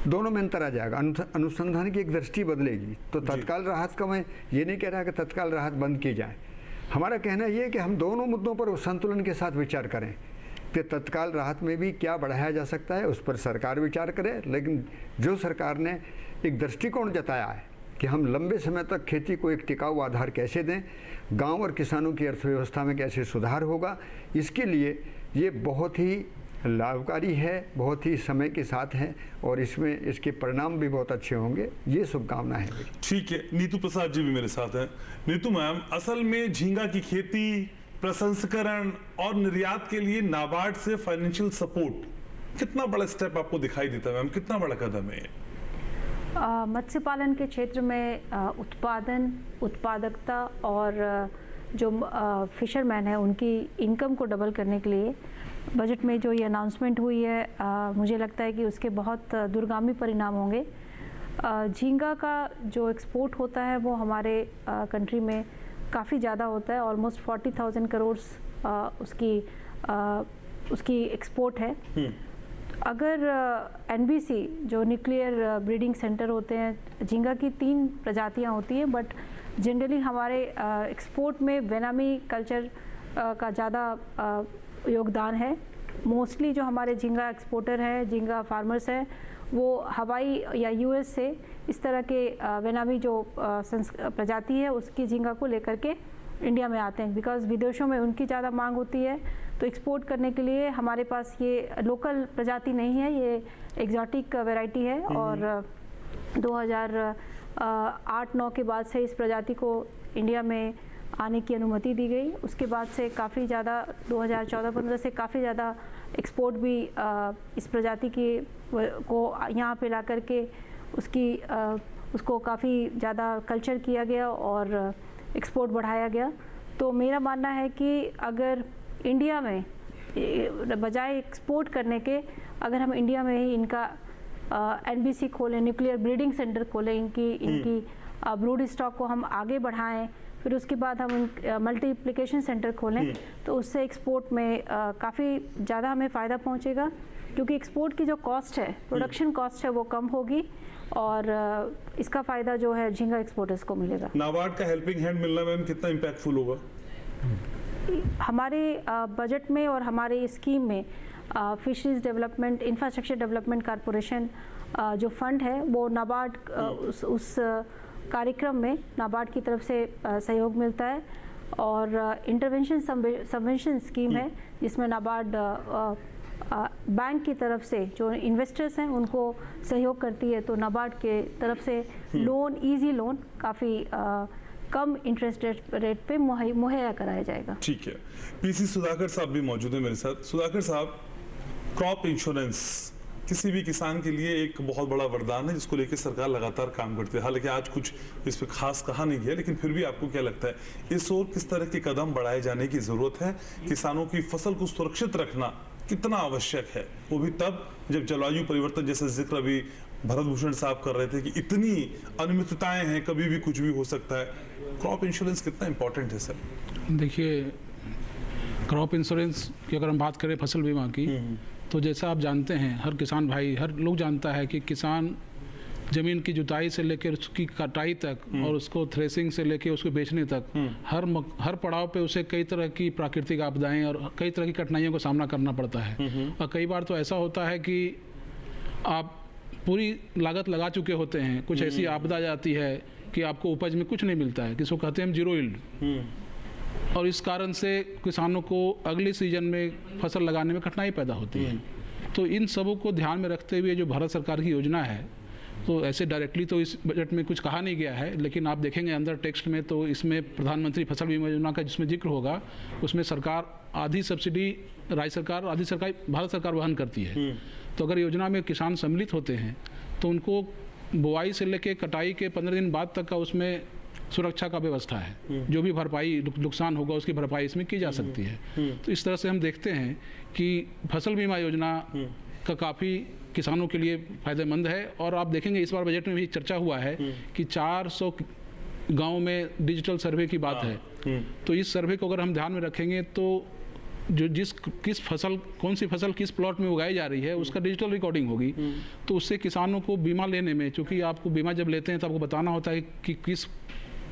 दोनों में अंतर आ जाएगा। अनुसंधान की एक दृष्टि बदलेगी। तो तत्काल राहत का मैं ये नहीं कह रहा कि तत्काल राहत बंद की जाए। हमारा कहना ये है कि हम दोनों मुद्दों पर संतुलन के साथ विचार करें कि तत्काल राहत में भी क्या बढ़ाया जा सकता है, उस पर सरकार विचार करे। लेकिन जो सरकार ने एक दृष्टिकोण जताया है कि हम लंबे समय तक खेती को एक टिकाऊ आधार कैसे दें, गाँव और किसानों की अर्थव्यवस्था में कैसे सुधार होगा, इसके लिए ये बहुत ही लाभकारी है, बहुत ही समय के साथ है और इसमें इसके परिणाम भी बहुत अच्छे होंगे। ये शुभकामना है मेरी। ठीक है, नीतू प्रसाद जी भी मेरे साथ हैं। नीतू मैम, असल में झींगा की खेती, प्रसंस्करण और निर्यात के लिए नाबार्ड से फाइनेंशियल सपोर्ट कितना बड़ा स्टेप आपको दिखाई देता है मैम? कितना बड़ा कदम है? मत्स्य पालन के क्षेत्र में उत्पादन, उत्पादकता और जो फिशरमैन है उनकी इनकम को डबल करने के लिए बजट में जो ये अनाउंसमेंट हुई है, मुझे लगता है कि उसके बहुत दूरगामी परिणाम होंगे। झींगा का जो एक्सपोर्ट होता है वो हमारे कंट्री में काफ़ी ज़्यादा होता है। ऑलमोस्ट 40,000 करोड़ उसकी एक्सपोर्ट है। अगर NBC जो न्यूक्लियर ब्रीडिंग सेंटर होते हैं, झींगा की 3 प्रजातियां होती हैं, बट जनरली हमारे एक्सपोर्ट में वेनामी कल्चर का ज़्यादा योगदान है। मोस्टली जो हमारे झींगा एक्सपोर्टर हैं, झींगा फार्मर्स हैं, वो हवाई या US से इस तरह के वेनामी जो प्रजाति है उसकी झींगा को लेकर के इंडिया में आते हैं, बिकॉज़ विदेशों में उनकी ज़्यादा मांग होती है। तो एक्सपोर्ट करने के लिए हमारे पास ये लोकल प्रजाति नहीं है, ये एग्जॉटिक वैरायटी है। और 2008-9 के बाद से इस प्रजाति को इंडिया में आने की अनुमति दी गई। उसके बाद से काफ़ी ज़्यादा 2014-15 से काफ़ी ज़्यादा एक्सपोर्ट भी इस प्रजाति को यहाँ पे ला कर के उसको काफ़ी ज़्यादा कल्चर किया गया और एक्सपोर्ट बढ़ाया गया। तो मेरा मानना है कि अगर इंडिया में बजाय एक्सपोर्ट करने के, अगर हम इंडिया में ही इनका NBC खोलें, न्यूक्लियर ब्रीडिंग सेंटर खोलें, इनकी ब्रूड स्टॉक को हम आगे बढ़ाएं, फिर उसके बाद हम मल्टीप्लिकेशन सेंटर खोलें, तो उससे एक्सपोर्ट में काफ़ी ज़्यादा हमें फ़ायदा पहुंचेगा। क्योंकि एक्सपोर्ट की जो कॉस्ट है, प्रोडक्शन कॉस्ट है, वो कम होगी और इसका फ़ायदा जो है झींगा एक्सपोर्टर्स को मिलेगा। नाबार्ड का हेल्पिंग हैंड मिलना मैम कितना इम्पैक्टफुल होगा? हमारे बजट में और हमारे स्कीम में fisheries development, infrastructure development corporation जो फंड है वो नाबार्ड उस कार्यक्रम में नाबार्ड की तरफ से सहयोग मिलता है। और इंटरवेंशन सबवेंशन स्कीम है जिसमें नाबार्ड बैंक की तरफ से जो इन्वेस्टर्स हैं उनको सहयोग करती है। तो नाबार्ड के तरफ से लोन, इजी लोन काफ़ी कम इंटरेस्ट रेट पे मुहैया कराया जाएगा। ठीक है। PC सुधाकर साहब भी मौजूद है मेरे साथ। सुधाकर साहब, क्रॉप इंश्योरेंस किसी भी किसान के लिए एक बहुत बड़ा वरदान है जिसको लेकर सरकार लगातार काम करती है। हालांकि आज कुछ इस पर खास कहा नहीं गया, लेकिन फिर भी आपको क्या लगता है इस ओर किस तरह के कदम बढ़ाए जाने की जरूरत है? किसानों की फसल को सुरक्षित रखना कितना आवश्यक है, वो भी तब जब जलवायु परिवर्तन जैसे जिक्र अभी भरत भूषण साहब कर रहे थे कि इतनी अनियमितताएं हैं, कभी भी कुछ भी हो सकता है। क्रॉप इंश्योरेंस कितना इंपॉर्टेंट है सर? देखिए, क्रॉप इंश्योरेंस की अगर हम बात करें फसल बीमा की, तो जैसा आप जानते हैं, हर किसान भाई, हर लोग जानता है कि किसान ज़मीन की जुताई से लेकर उसकी कटाई तक और उसको थ्रेसिंग से लेकर उसको बेचने तक हर पड़ाव पे उसे कई तरह की प्राकृतिक आपदाएं और कई तरह की कठिनाइयों का सामना करना पड़ता है। और कई बार तो ऐसा होता है कि आप पूरी लागत लगा चुके होते हैं, कुछ ऐसी आपदा आ जाती है कि आपको उपज में कुछ नहीं मिलता है, किसको कहते हैं हम जीरो यील्ड, और इस कारण से किसानों को अगले सीजन में फसल लगाने में कठिनाई पैदा होती है। तो इन सबों को ध्यान में रखते हुए जो भारत सरकार की योजना है, तो ऐसे डायरेक्टली तो इस बजट में कुछ कहा नहीं गया है, लेकिन आप देखेंगे अंदर टेक्स्ट में तो इसमें प्रधानमंत्री फसल बीमा योजना का जिसमें जिक्र होगा, उसमें सरकार आधी सब्सिडी राज्य सरकार, आधी सरकार भारत सरकार वहन करती है। तो अगर योजना में किसान सम्मिलित होते हैं तो उनको बुआई से लेकर कटाई के 15 दिन बाद तक का उसमें सुरक्षा का व्यवस्था है, जो भी भरपाई नुकसान होगा उसकी भरपाई इसमें की जा सकती है। तो इस तरह से हम देखते हैं कि फसल बीमा योजना का काफ़ी किसानों के लिए फायदेमंद है। और आप देखेंगे इस बार बजट में भी चर्चा हुआ है कि 400 गाँव में डिजिटल सर्वे की बात है। तो इस सर्वे को अगर हम ध्यान में रखेंगे तो जो किस फसल, कौन सी फसल किस प्लॉट में उगाई जा रही है उसका डिजिटल रिकॉर्डिंग होगी। तो उससे किसानों को बीमा लेने में, चूँकि आपको बीमा जब लेते हैं तो आपको बताना होता है कि किस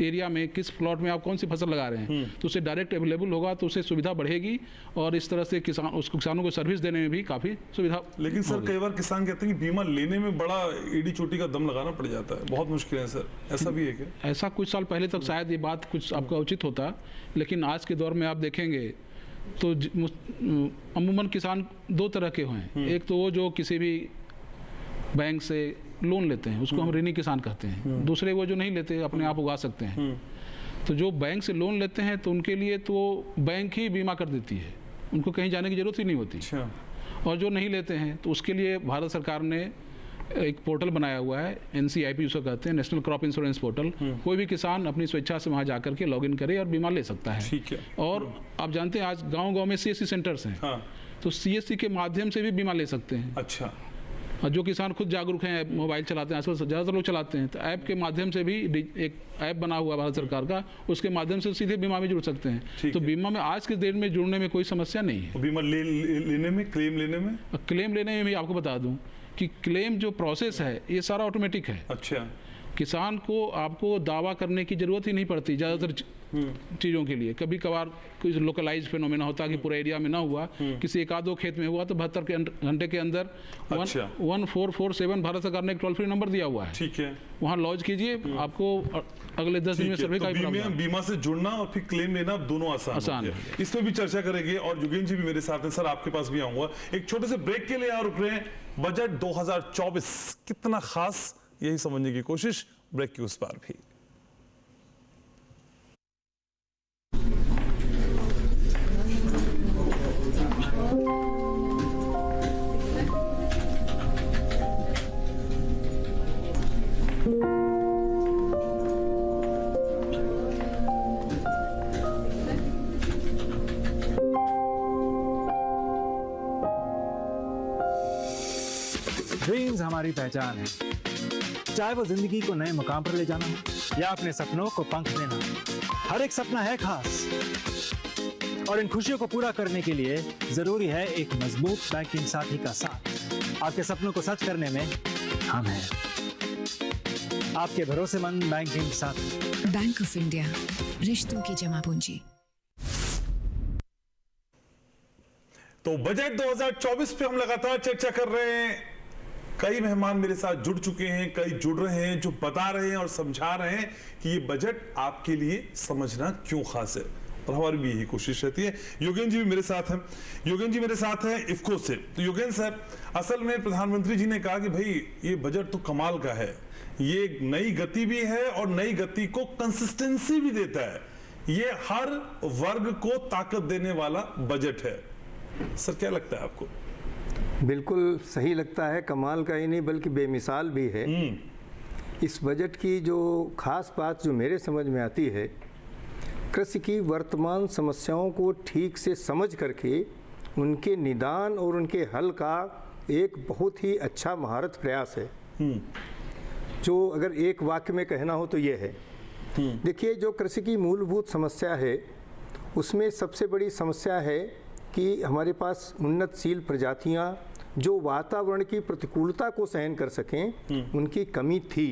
एरिया में, किस प्लॉट में आप कौन सी फसल लगा रहे हैं, तो उसे डायरेक्ट अवेलेबल होगा, तो उससे सुविधा बढ़ेगी और इस तरह से किसानों को सर्विस देने में भी काफ़ी सुविधा। लेकिन सर कई बार किसान कहते हैं कि बीमा लेने में बड़ा एड़ी चोटी का दम लगाना पड़ जाता है, बहुत मुश्किल है सर, ऐसा भी है क्या? ऐसा कुछ साल पहले तक शायद ये बात कुछ आपका उचित होता, लेकिन आज के दौर में आप देखेंगे तो अमूमन किसान दो तरह के हैं। एक तो वो जो किसी भी बैंक से लोन लेते हैं, उसको हम ऋणी किसान कहते हैं। दूसरे वो जो नहीं लेते, अपने आप उगा सकते हैं। तो जो बैंक से लोन लेते हैं तो उनके लिए तो बैंक ही बीमा कर देती है, उनको कहीं जाने की जरूरत ही नहीं होती। और जो नहीं लेते हैं तो उसके लिए भारत सरकार ने एक पोर्टल बनाया हुआ है, NCIP उसको कहते हैं, नेशनल क्रॉप इंश्योरेंस पोर्टल। कोई भी किसान अपनी स्वेच्छा से वहाँ जाकर के लॉगिन करे और बीमा ले सकता है। ठीक है। और आप जानते हैं आज गांव-गांव में CSC सेंटर्स हैं। तो CSC के माध्यम से भी बीमा ले सकते हैं। अच्छा। और जो किसान खुद जागरूक हैं, मोबाइल चलाते हैं, आजकल ज़्यादातर लोग चलाते हैं, तो ऐप के माध्यम से भी एक ऐप बना हुआ भारत सरकार का, उसके माध्यम से सीधे बीमा में जुड़ सकते हैं। तो बीमा में आज के दिन में जुड़ने में कोई समस्या नहीं है। बीमा लेने में, क्लेम लेने में भी आपको बता दूं कि क्लेम जो प्रोसेस है ये सारा ऑटोमेटिक है। अच्छा। किसान को आपको दावा करने की जरूरत ही नहीं पड़ती ज़्यादातर चीज़ों के लिए। कभी कभार कुछ लोकलाइज फिनोमेना होता है कि पूरे एरिया में ना हुआ, किसी एक आधो खेत में हुआ, तो 72 घंटे के अंदर 1447 भारत सरकार ने एक टोल फ्री नंबर दिया हुआ है। ठीक है। वहाँ लॉन्च कीजिए, आपको अगले 10 दिन में सर्वे का बीमा से जुड़ना और फिर क्लेम लेना दोनों आसान है। इस पर भी चर्चा करेंगे और योगेंद्र जी भी मेरे साथ हैं। सर आपके पास भी आऊंगा, एक छोटे से ब्रेक के लिए यहाँ रुक रहे हैं। बजट 2024 कितना खास, यही समझने की कोशिश ब्रेक के उस पार भी। ड्रीम्स हमारी पहचान है, चाहे वो जिंदगी को नए मुकाम पर ले जाना हो या अपने सपनों को पंख देना। हर एक सपना है खास और इन खुशियों को पूरा करने के लिए जरूरी है एक मजबूत बैंकिंग साथी का साथ। आपके सपनों को सच करने में हम हैं, आपके भरोसेमंद बैंकिंग साथी। बैंक ऑफ इंडिया, रिश्तों की जमा पूंजी। तो बजट 2024 पे हम लगातार चर्चा कर रहे हैं। कई मेहमान मेरे साथ जुड़ चुके हैं, कई जुड़ रहे हैं, जो बता रहे हैं और समझा रहे हैं कि ये बजट आपके लिए समझना क्यों खास है, और हमारी भी यही कोशिश रहती है। योगेंद्र जी भी मेरे साथ हैं। योगेंद्र जी मेरे साथ हैं इफ्को से। तो योगेंद्र सर, असल में प्रधानमंत्री जी ने कहा कि भाई ये बजट तो कमाल का है, ये नई गति भी है और नई गति को कंसिस्टेंसी भी देता है, ये हर वर्ग को ताकत देने वाला बजट है। सर क्या लगता है आपको? बिल्कुल सही लगता है, कमाल का ही नहीं बल्कि बेमिसाल भी है। इस बजट की जो खास बात जो मेरे समझ में आती है, कृषि की वर्तमान समस्याओं को ठीक से समझ करके उनके निदान और उनके हल का एक बहुत ही अच्छा महारत प्रयास है। जो अगर एक वाक्य में कहना हो तो ये है, देखिए जो कृषि की मूलभूत समस्या है उसमें सबसे बड़ी समस्या है कि हमारे पास उन्नतशील प्रजातियां जो वातावरण की प्रतिकूलता को सहन कर सकें, उनकी कमी थी।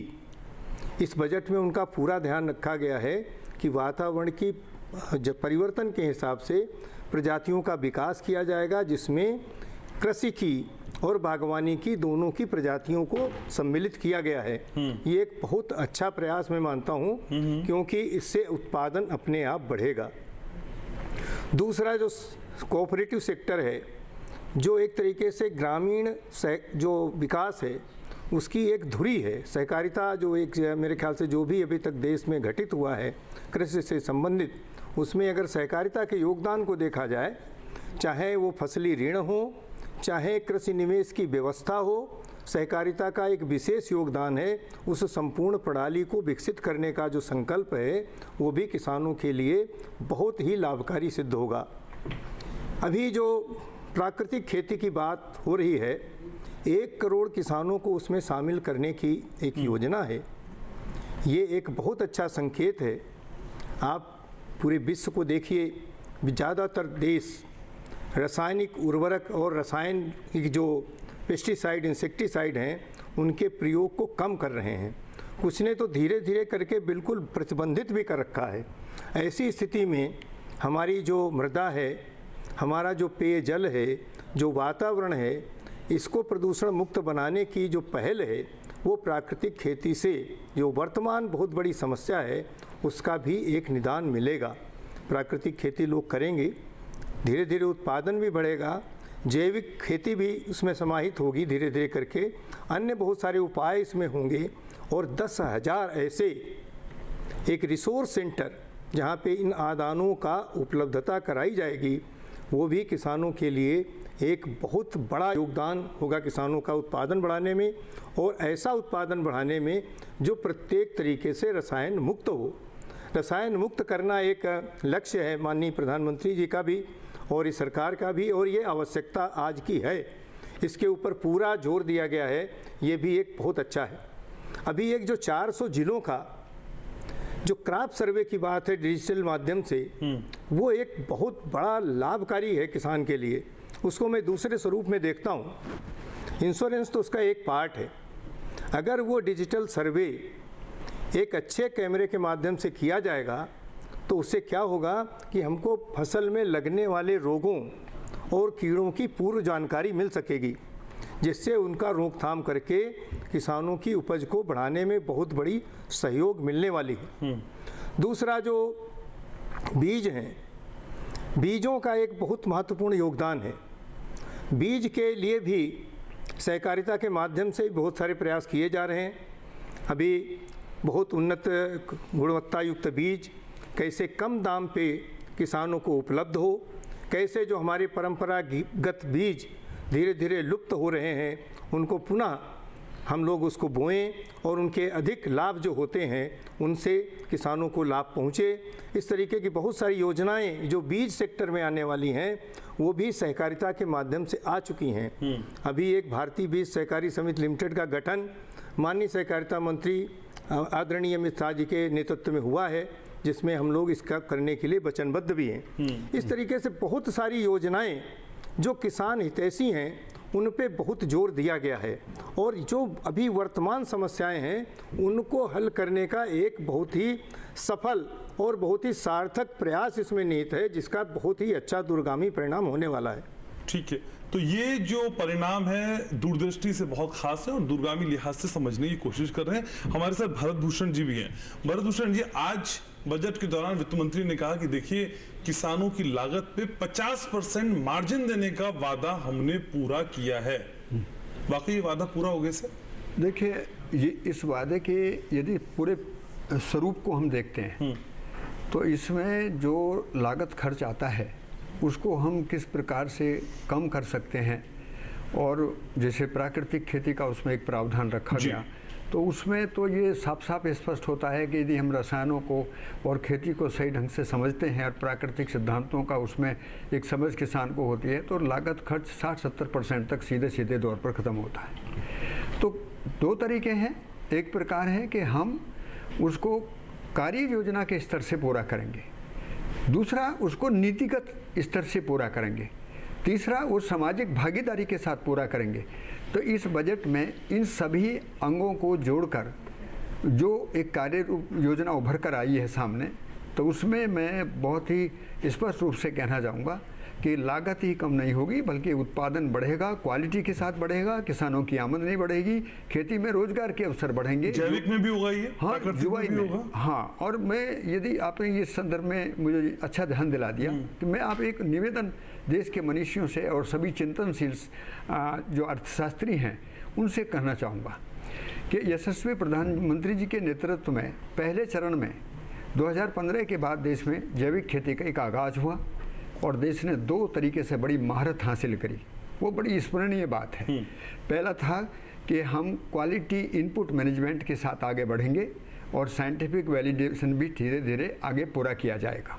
इस बजट में उनका पूरा ध्यान रखा गया है कि वातावरण की परिवर्तन के हिसाब से प्रजातियों का विकास किया जाएगा, जिसमें कृषि की और बागवानी की दोनों की प्रजातियों को सम्मिलित किया गया है। ये एक बहुत अच्छा प्रयास मैं मानता हूँ, क्योंकि इससे उत्पादन अपने आप बढ़ेगा। दूसरा जो कोऑपरेटिव सेक्टर है, जो एक तरीके से ग्रामीण जो विकास है उसकी एक धुरी है। सहकारिता जो एक मेरे ख्याल से जो भी अभी तक देश में घटित हुआ है कृषि से संबंधित, उसमें अगर सहकारिता के योगदान को देखा जाए, चाहे वो फसली ऋण हो, चाहे कृषि निवेश की व्यवस्था हो, सहकारिता का एक विशेष योगदान है। उस संपूर्ण प्रणाली को विकसित करने का जो संकल्प है वो भी किसानों के लिए बहुत ही लाभकारी सिद्ध होगा। अभी जो प्राकृतिक खेती की बात हो रही है, 1 करोड़ किसानों को उसमें शामिल करने की एक योजना है। ये एक बहुत अच्छा संकेत है। आप पूरे विश्व को देखिए, ज़्यादातर देश रासायनिक उर्वरक और रासायनिक जो पेस्टिसाइड इंसेक्टिसाइड हैं उनके प्रयोग को कम कर रहे हैं। कुछ ने तो धीरे धीरे करके बिल्कुल प्रतिबंधित भी कर रखा है। ऐसी स्थिति में हमारी जो मृदा है, हमारा जो पेयजल है, जो वातावरण है, इसको प्रदूषण मुक्त बनाने की जो पहल है वो प्राकृतिक खेती से जो वर्तमान बहुत बड़ी समस्या है उसका भी एक निदान मिलेगा। प्राकृतिक खेती लोग करेंगे, धीरे धीरे उत्पादन भी बढ़ेगा, जैविक खेती भी उसमें समाहित होगी धीरे धीरे करके, अन्य बहुत सारे उपाय इसमें होंगे और 10,000 ऐसे एक रिसोर्स सेंटर जहाँ पे इन आदानों का उपलब्धता कराई जाएगी, वो भी किसानों के लिए एक बहुत बड़ा योगदान होगा किसानों का उत्पादन बढ़ाने में, और ऐसा उत्पादन बढ़ाने में जो प्रत्येक तरीके से रसायन मुक्त हो। रसायन मुक्त करना एक लक्ष्य है माननीय प्रधानमंत्री जी का भी और इस सरकार का भी, और ये आवश्यकता आज की है। इसके ऊपर पूरा जोर दिया गया है, ये भी एक बहुत अच्छा है। अभी एक जो 400 जिलों का जो क्रॉप सर्वे की बात है डिजिटल माध्यम से, वो एक बहुत बड़ा लाभकारी है किसान के लिए। उसको मैं दूसरे स्वरूप में देखता हूँ। इंश्योरेंस तो उसका एक पार्ट है। अगर वो डिजिटल सर्वे एक अच्छे कैमरे के माध्यम से किया जाएगा तो उससे क्या होगा कि हमको फसल में लगने वाले रोगों और कीड़ों की पूर्व जानकारी मिल सकेगी, जिससे उनका रोकथाम करके किसानों की उपज को बढ़ाने में बहुत बड़ी सहयोग मिलने वाली है। दूसरा जो बीज हैं, बीजों का एक बहुत महत्वपूर्ण योगदान है। बीज के लिए भी सहकारिता के माध्यम से बहुत सारे प्रयास किए जा रहे हैं। अभी बहुत उन्नत गुणवत्ता युक्त बीज कैसे कम दाम पे किसानों को उपलब्ध हो, कैसे जो हमारे परंपरागत बीज धीरे धीरे लुप्त हो रहे हैं उनको पुनः हम लोग उसको बोएं और उनके अधिक लाभ जो होते हैं उनसे किसानों को लाभ पहुँचे। इस तरीके की बहुत सारी योजनाएं जो बीज सेक्टर में आने वाली हैं वो भी सहकारिता के माध्यम से आ चुकी हैं। अभी एक भारतीय बीज सहकारी समिति लिमिटेड का गठन माननीय सहकारिता मंत्री आदरणीय अमित शाह जी के नेतृत्व में हुआ है, जिसमें हम लोग इसका करने के लिए वचनबद्ध भी हैं। इस तरीके से बहुत सारी योजनाएं जो किसान हितैषी हैं उन पे बहुत जोर दिया गया है, और जो अभी वर्तमान समस्याएं हैं उनको हल करने का एक बहुत ही सफल और बहुत ही सार्थक प्रयास इसमें निहित है, जिसका बहुत ही अच्छा दूरगामी परिणाम होने वाला है। ठीक है, तो ये जो परिणाम है दूरदृष्टि से बहुत खास है और दूरगामी लिहाज से समझने की कोशिश कर रहे हैं। हमारे साथ भरत भूषण जी भी हैं। भरत भूषण जी, आज बजट के दौरान वित्त मंत्री ने कहा कि देखिए किसानों की लागत पे 50% मार्जिन देने का वादा हमने पूरा किया है। वाकई ये वादा पूरा हो गया सर? देखिए, ये इस वादे के यदि पूरे स्वरूप को हम देखते हैं तो इसमें जो लागत खर्च आता है उसको हम किस प्रकार से कम कर सकते हैं और जैसे प्राकृतिक खेती का उसमें एक प्रावधान रखा गया, तो उसमें तो ये साफ साफ स्पष्ट होता है कि यदि हम रसायनों को और खेती को सही ढंग से समझते हैं और प्राकृतिक सिद्धांतों का उसमें एक समझ किसान को होती है, तो लागत खर्च 60-70% तक सीधे सीधे तौर पर ख़त्म होता है। तो दो तरीके हैं, एक प्रकार है कि हम उसको कार्य योजना के स्तर से पूरा करेंगे, दूसरा उसको नीतिगत स्तर से पूरा करेंगे, तीसरा वो सामाजिक भागीदारी के साथ पूरा करेंगे। तो इस बजट में इन सभी अंगों को जोड़कर जो एक कार्य योजना उभर कर आई है सामने, तो उसमें मैं बहुत ही स्पष्ट रूप से कहना चाहूँगा कि लागत ही कम नहीं होगी, बल्कि उत्पादन बढ़ेगा, क्वालिटी के साथ बढ़ेगा, किसानों की आमदनी बढ़ेगी, खेती में रोजगार के अवसर बढ़ेंगे। जैविक में भी होगा ये, हाँ, जुवाई में होगा। हाँ, और मैं यदि आपने इस संदर्भ में मुझे अच्छा ध्यान दिला दिया कि मैं आप एक निवेदन देश के मनीषियों से और सभी चिंतनशील जो अर्थशास्त्री हैं उनसे कहना चाहूँगा कि यशस्वी प्रधानमंत्री जी के नेतृत्व में पहले चरण में 2015 के बाद देश में जैविक खेती का एक आगाज हुआ और देश ने दो तरीके से बड़ी महारत हासिल करी। वो बड़ी स्मरणीय बात है। पहला था कि हम क्वालिटी इनपुट मैनेजमेंट के साथ आगे बढ़ेंगे और साइंटिफिक वैलिडेशन भी धीरे धीरे आगे पूरा किया जाएगा।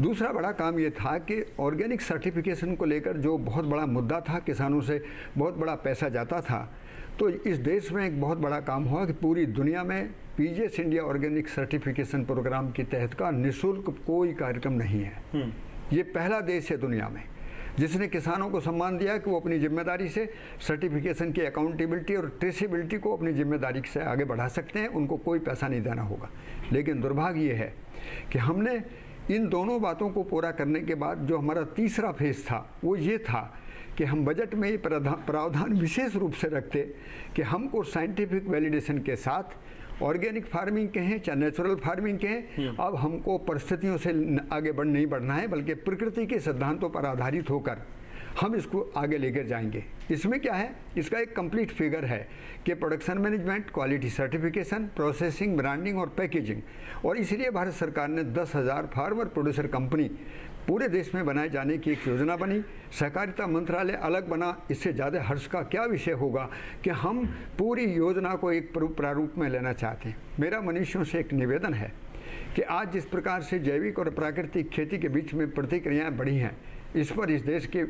दूसरा बड़ा काम ये था कि ऑर्गेनिक सर्टिफिकेशन को लेकर जो बहुत बड़ा मुद्दा था, किसानों से बहुत बड़ा पैसा जाता था, तो इस देश में एक बहुत बड़ा काम हुआ कि पूरी दुनिया में PGS India organic certification programme के तहत का निःशुल्क कोई कार्यक्रम नहीं है। ये पहला देश है दुनिया में जिसने किसानों को सम्मान दिया कि वो अपनी जिम्मेदारी से सर्टिफिकेशन की अकाउंटेबिलिटी और ट्रेसेबिलिटी को अपनी जिम्मेदारी से आगे बढ़ा सकते हैं, उनको कोई पैसा नहीं देना होगा। लेकिन दुर्भाग्य ये है कि हमने इन दोनों बातों को पूरा करने के बाद जो हमारा तीसरा फेज था वो ये था कि हम बजट में ये प्रावधान विशेष रूप से रखते कि हमको साइंटिफिक वैलिडेशन के साथ ऑर्गेनिक फार्मिंग कहें चाहे नेचुरल फार्मिंग कहें, अब हमको परिस्थितियों से आगे नहीं बढ़ना है, बल्कि प्रकृति के सिद्धांतों पर आधारित होकर हम इसको आगे लेकर जाएंगे। इसमें क्या है, इसका एक कंप्लीट फिगर है कि production management, quality certification, processing, branding और पैकेजिंग, और इसलिए भारत सरकार ने 10,000 फार्मर प्रोड्यूसर कंपनी पूरे देश में बनाए जाने की एक योजना बनी। सहकारिता मंत्रालय अलग बना। इससे ज़्यादा हर्ष का क्या विषय होगा कि हम पूरी योजना को एक प्रारूप में लेना चाहते हैं। मेरा मनीषियों से एक निवेदन है कि आज जिस प्रकार से जैविक और प्राकृतिक खेती के बीच में प्रतिक्रियाएं बढ़ी हैं, इस पर इस देश के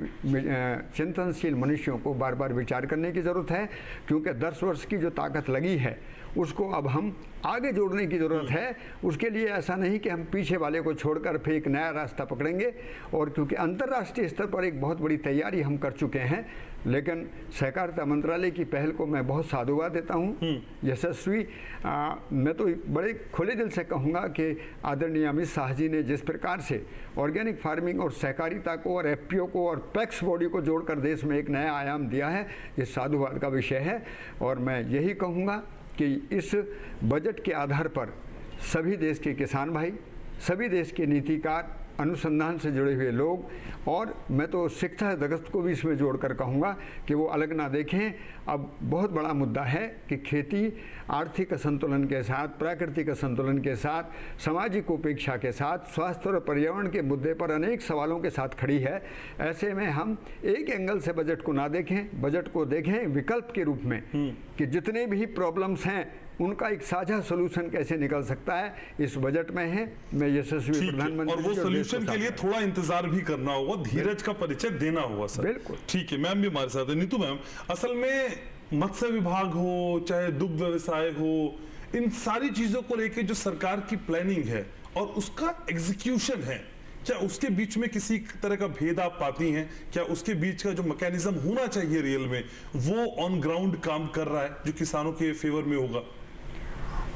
चिंतनशील मनुष्यों को बार बार विचार करने की ज़रूरत है, क्योंकि 10 वर्ष की जो ताकत लगी है उसको अब हम आगे जोड़ने की ज़रूरत है। उसके लिए ऐसा नहीं कि हम पीछे वाले को छोड़कर फिर एक नया रास्ता पकड़ेंगे, और क्योंकि अंतर्राष्ट्रीय स्तर पर एक बहुत बड़ी तैयारी हम कर चुके हैं, लेकिन सहकारिता मंत्रालय की पहल को मैं बहुत साधुवाद देता हूँ। यशस्वी मैं तो बड़े खुले दिल से कहूँगा कि आदरणीय अमित शाह जी ने जिस प्रकार से ऑर्गेनिक फार्मिंग और सहकारिता को और एफपीओ को और पैक्स बॉडी को जोड़कर देश में एक नया आयाम दिया है, ये साधुवाद का विषय है। और मैं यही कहूँगा कि इस बजट के आधार पर सभी देश के किसान भाई, सभी देश के नीतिकार, अनुसंधान से जुड़े हुए लोग, और मैं तो शिक्षा जगत को भी इसमें जोड़कर कहूँगा कि वो अलग ना देखें। अब बहुत बड़ा मुद्दा है कि खेती आर्थिक असंतुलन के साथ, प्राकृतिक असंतुलन के साथ, सामाजिक उपेक्षा के साथ, स्वास्थ्य और पर्यावरण के मुद्दे पर अनेक सवालों के साथ खड़ी है। ऐसे में हम एक एंगल से बजट को ना देखें, बजट को देखें विकल्प के रूप में कि जितने भी प्रॉब्लम्स हैं उनका एक साझा सोल्यूशन कैसे निकल सकता है, इस बजट में है। मैं यशस्वी प्रधानमंत्री, और वो सोल्यूशन के लिए थोड़ा इंतजार भी करना होगा, धीरज का परिचय देना होगा सर। बिल्कुल ठीक है। मैम भी हमारे साथ है। नीतू मैम, असल में मत्स्य विभाग हो चाहे दुग्ध व्यवसाय हो, इन सारी चीजों को लेकर जो सरकार की प्लानिंग है और उसका एग्जीक्यूशन है, क्या उसके बीच में किसी तरह का भेद आप पाती हैं? क्या उसके बीच का जो मैकेनिज्म होना चाहिए रियल में, वो ऑन ग्राउंड काम कर रहा है जो किसानों के फेवर में होगा?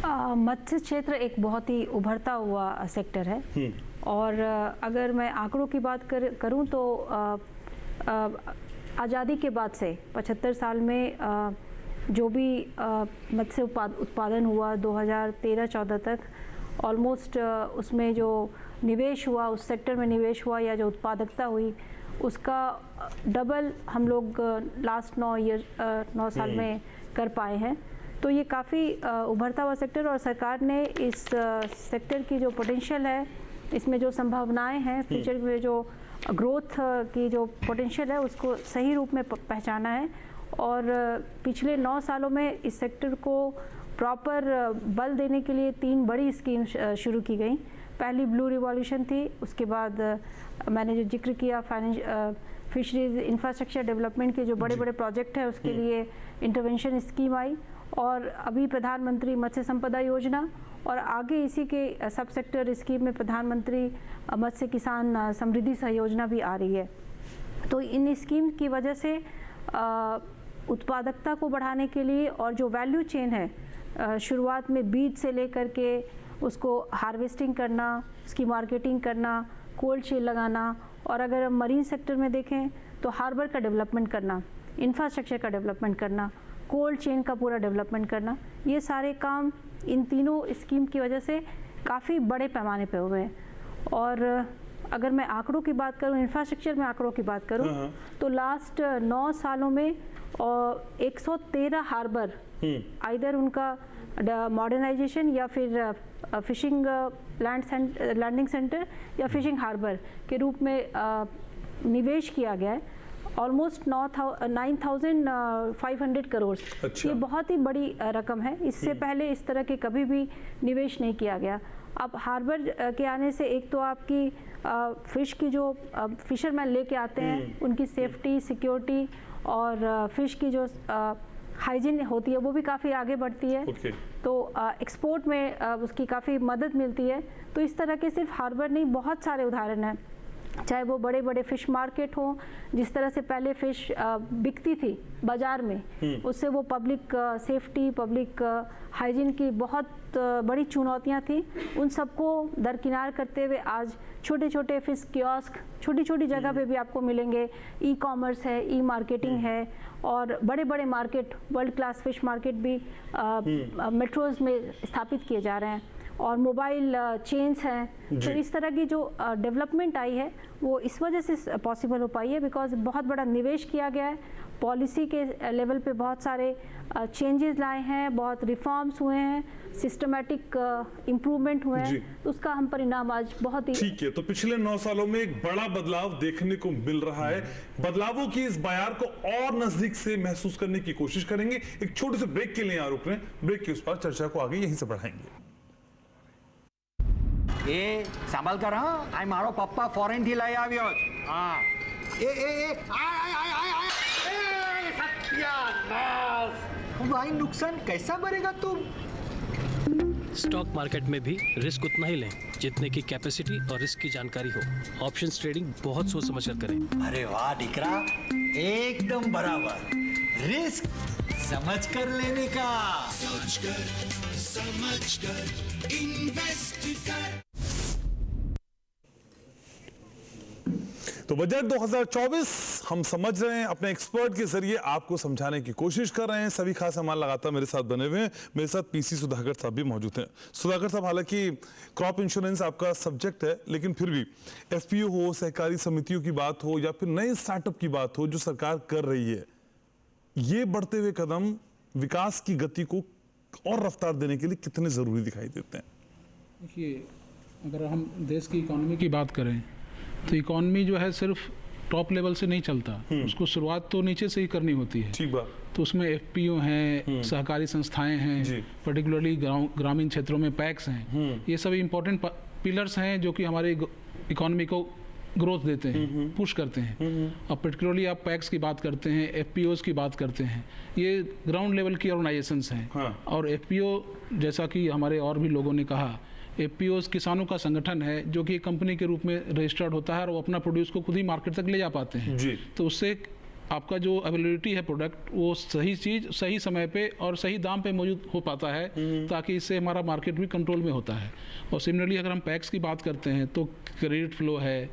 मत्स्य क्षेत्र एक बहुत ही उभरता हुआ सेक्टर है, और अगर मैं आंकड़ों की बात करूं तो आज़ादी के बाद से 75 साल में जो भी मत्स्य उत्पादन हुआ 2013-14 तक, ऑलमोस्ट उसमें जो निवेश हुआ, उस सेक्टर में निवेश हुआ या जो उत्पादकता हुई, उसका डबल हम लोग लास्ट 9 साल में कर पाए हैं। तो ये काफ़ी उभरता हुआ सेक्टर, और सरकार ने इस सेक्टर की जो पोटेंशियल है इसमें जो संभावनाएं हैं, फ्यूचर में जो ग्रोथ की जो पोटेंशियल है उसको सही रूप में पहचाना है। और पिछले 9 सालों में इस सेक्टर को प्रॉपर बल देने के लिए 3 बड़ी स्कीम शुरू की गई। पहली ब्लू रिवॉल्यूशन थी, उसके बाद मैंने जो जिक्र किया फिशरीज इंफ्रास्ट्रक्चर डेवलपमेंट के जो बड़े बड़े प्रोजेक्ट हैं उसके लिए इंटरवेंशन स्कीम आई, और अभी प्रधानमंत्री मत्स्य संपदा योजना, और आगे इसी के सब सेक्टर स्कीम में प्रधानमंत्री मत्स्य किसान समृद्धि सहयोजना भी आ रही है। तो इन स्कीम की वजह से उत्पादकता को बढ़ाने के लिए और जो वैल्यू चेन है, शुरुआत में बीज से लेकर के उसको हार्वेस्टिंग करना, उसकी मार्केटिंग करना, कोल्ड चेन लगाना, और अगर हम मरीन सेक्टर में देखें तो हार्बर का डेवलपमेंट करना, इंफ्रास्ट्रक्चर का डेवलपमेंट करना, कोल्ड चेन का पूरा डेवलपमेंट करना, ये सारे काम इन तीनों स्कीम की वजह से काफ़ी बड़े पैमाने पे हुए हैं। और अगर मैं आंकड़ों की बात करूं, इंफ्रास्ट्रक्चर में आंकड़ों की बात करूं, तो लास्ट 9 सालों में 113 हार्बर आइदर उनका मॉडर्नाइजेशन या फिर फिशिंग लैंडिंग सेंटर या फिशिंग हार्बर के रूप में निवेश किया गया है। ऑलमोस्ट 9,500 करोड़। ये बहुत ही बड़ी रकम है, इससे पहले इस तरह के कभी भी निवेश नहीं किया गया। अब हार्बर के आने से एक तो आपकी फिश की जो फिशरमैन लेके आते हैं उनकी सेफ्टी, सिक्योरिटी और फिश की जो हाइजीन होती है वो भी काफ़ी आगे बढ़ती है। तो एक्सपोर्ट में उसकी काफ़ी मदद मिलती है। तो इस तरह के सिर्फ हार्बर नहीं, बहुत सारे उदाहरण हैं, चाहे वो बड़े बड़े फ़िश मार्केट हो, जिस तरह से पहले फ़िश बिकती थी बाज़ार में, उससे वो पब्लिक सेफ्टी, पब्लिक हाइजीन की बहुत बड़ी चुनौतियां थी, उन सबको दरकिनार करते हुए आज छोटे छोटे फिश कियोस्क छोटी छोटी जगह पे भी आपको मिलेंगे। ई कॉमर्स है, ई मार्केटिंग है, और बड़े बड़े market, world class fish market भी मेट्रोज़ में स्थापित किए जा रहे हैं, और मोबाइल चेन्स हैं। तो इस तरह की जो डेवलपमेंट आई है वो इस वजह से पॉसिबल हो पाई है बिकॉज बहुत बड़ा निवेश किया गया है, पॉलिसी के लेवल पे बहुत सारे चेंजेस लाए हैं, बहुत रिफॉर्म्स हुए हैं, सिस्टमैटिक इम्प्रूवमेंट हुए हैं, तो उसका हम परिणाम आज बहुत ही ठीक है। तो पिछले 9 सालों में एक बड़ा बदलाव देखने को मिल रहा है। बदलावों की इस बयार को और नजदीक से महसूस करने की कोशिश करेंगे। एक छोटे से ब्रेक के लिए यहाँ रुक रहे हैं, ब्रेक के उस पर चर्चा को आगे यहीं से बढ़ाएंगे। એ સાંભળ કર, હા આ મારો પપ્પા ફોરેન થી લઈ આવ્યો છે। હા એ સત્યાનાશ, ભાઈ નુકસાન कैसा भरेगा तुम? स्टॉक मार्केट में भी रिस्क उतना ही लें जितने की कैपेसिटी और रिस्क की जानकारी हो। ऑप्शंस ट्रेडिंग बहुत सोच समझ कर करें। अरे वाह दीकरा, एकदम बराबर। रिस्क समझ कर लेने का। सोच कर समझ कर इन्वेस्ट कर। तो बजट 2024 हम समझ रहे हैं, अपने एक्सपर्ट के जरिए आपको समझाने की कोशिश कर रहे हैं। सभी खास सामान लगातार मेरे साथ बने हुए हैं। मेरे साथ पीसी सुधाकर साहब भी मौजूद हैं। सुधाकर साहब, हालांकि क्रॉप इंश्योरेंस आपका सब्जेक्ट है, लेकिन फिर भी एफपीओ हो, सहकारी समितियों की बात हो, या फिर नए स्टार्टअप की बात हो जो सरकार कर रही है, ये बढ़ते हुए कदम विकास की गति को और रफ्तार देने के लिए कितने जरूरी दिखाई देते हैं? देखिए, अगर हम देश की इकोनॉमी की बात करें तो इकोनॉमी जो है सिर्फ टॉप लेवल से नहीं चलता, उसको शुरुआत तो नीचे से ही करनी होती है। ठीक बात। तो उसमें एफपीओ हैं, सहकारी संस्थाएं हैं, पर्टिकुलरली ग्रामीण क्षेत्रों में पैक्स हैं, ये सभी इंपॉर्टेंट पिलर्स हैं जो कि हमारे इकोनॉमी को ग्रोथ देते हैं, पुश करते हैं। अब पर्टिकुलरली आप पैक्स की बात करते हैं, एफपीओज की बात करते हैं, ये ग्राउंड लेवल की ऑर्गेनाइजेशंस हैं। और एफपीओ, जैसा कि हमारे और भी लोगों ने कहा, एफपीओज किसानों का संगठन है जो कि कंपनी के रूप में रजिस्टर्ड होता है और वो अपना प्रोड्यूस को खुद ही मार्केट तक ले जा पाते हैं। तो उससे आपका जो अवेलेबिलिटी है प्रोडक्ट, वो सही चीज़ सही समय पे और सही दाम पे मौजूद हो पाता है, ताकि इससे हमारा मार्केट भी कंट्रोल में होता है। और सिमिलरली अगर हम पैक्स की बात करते हैं तो क्रेडिट फ्लो है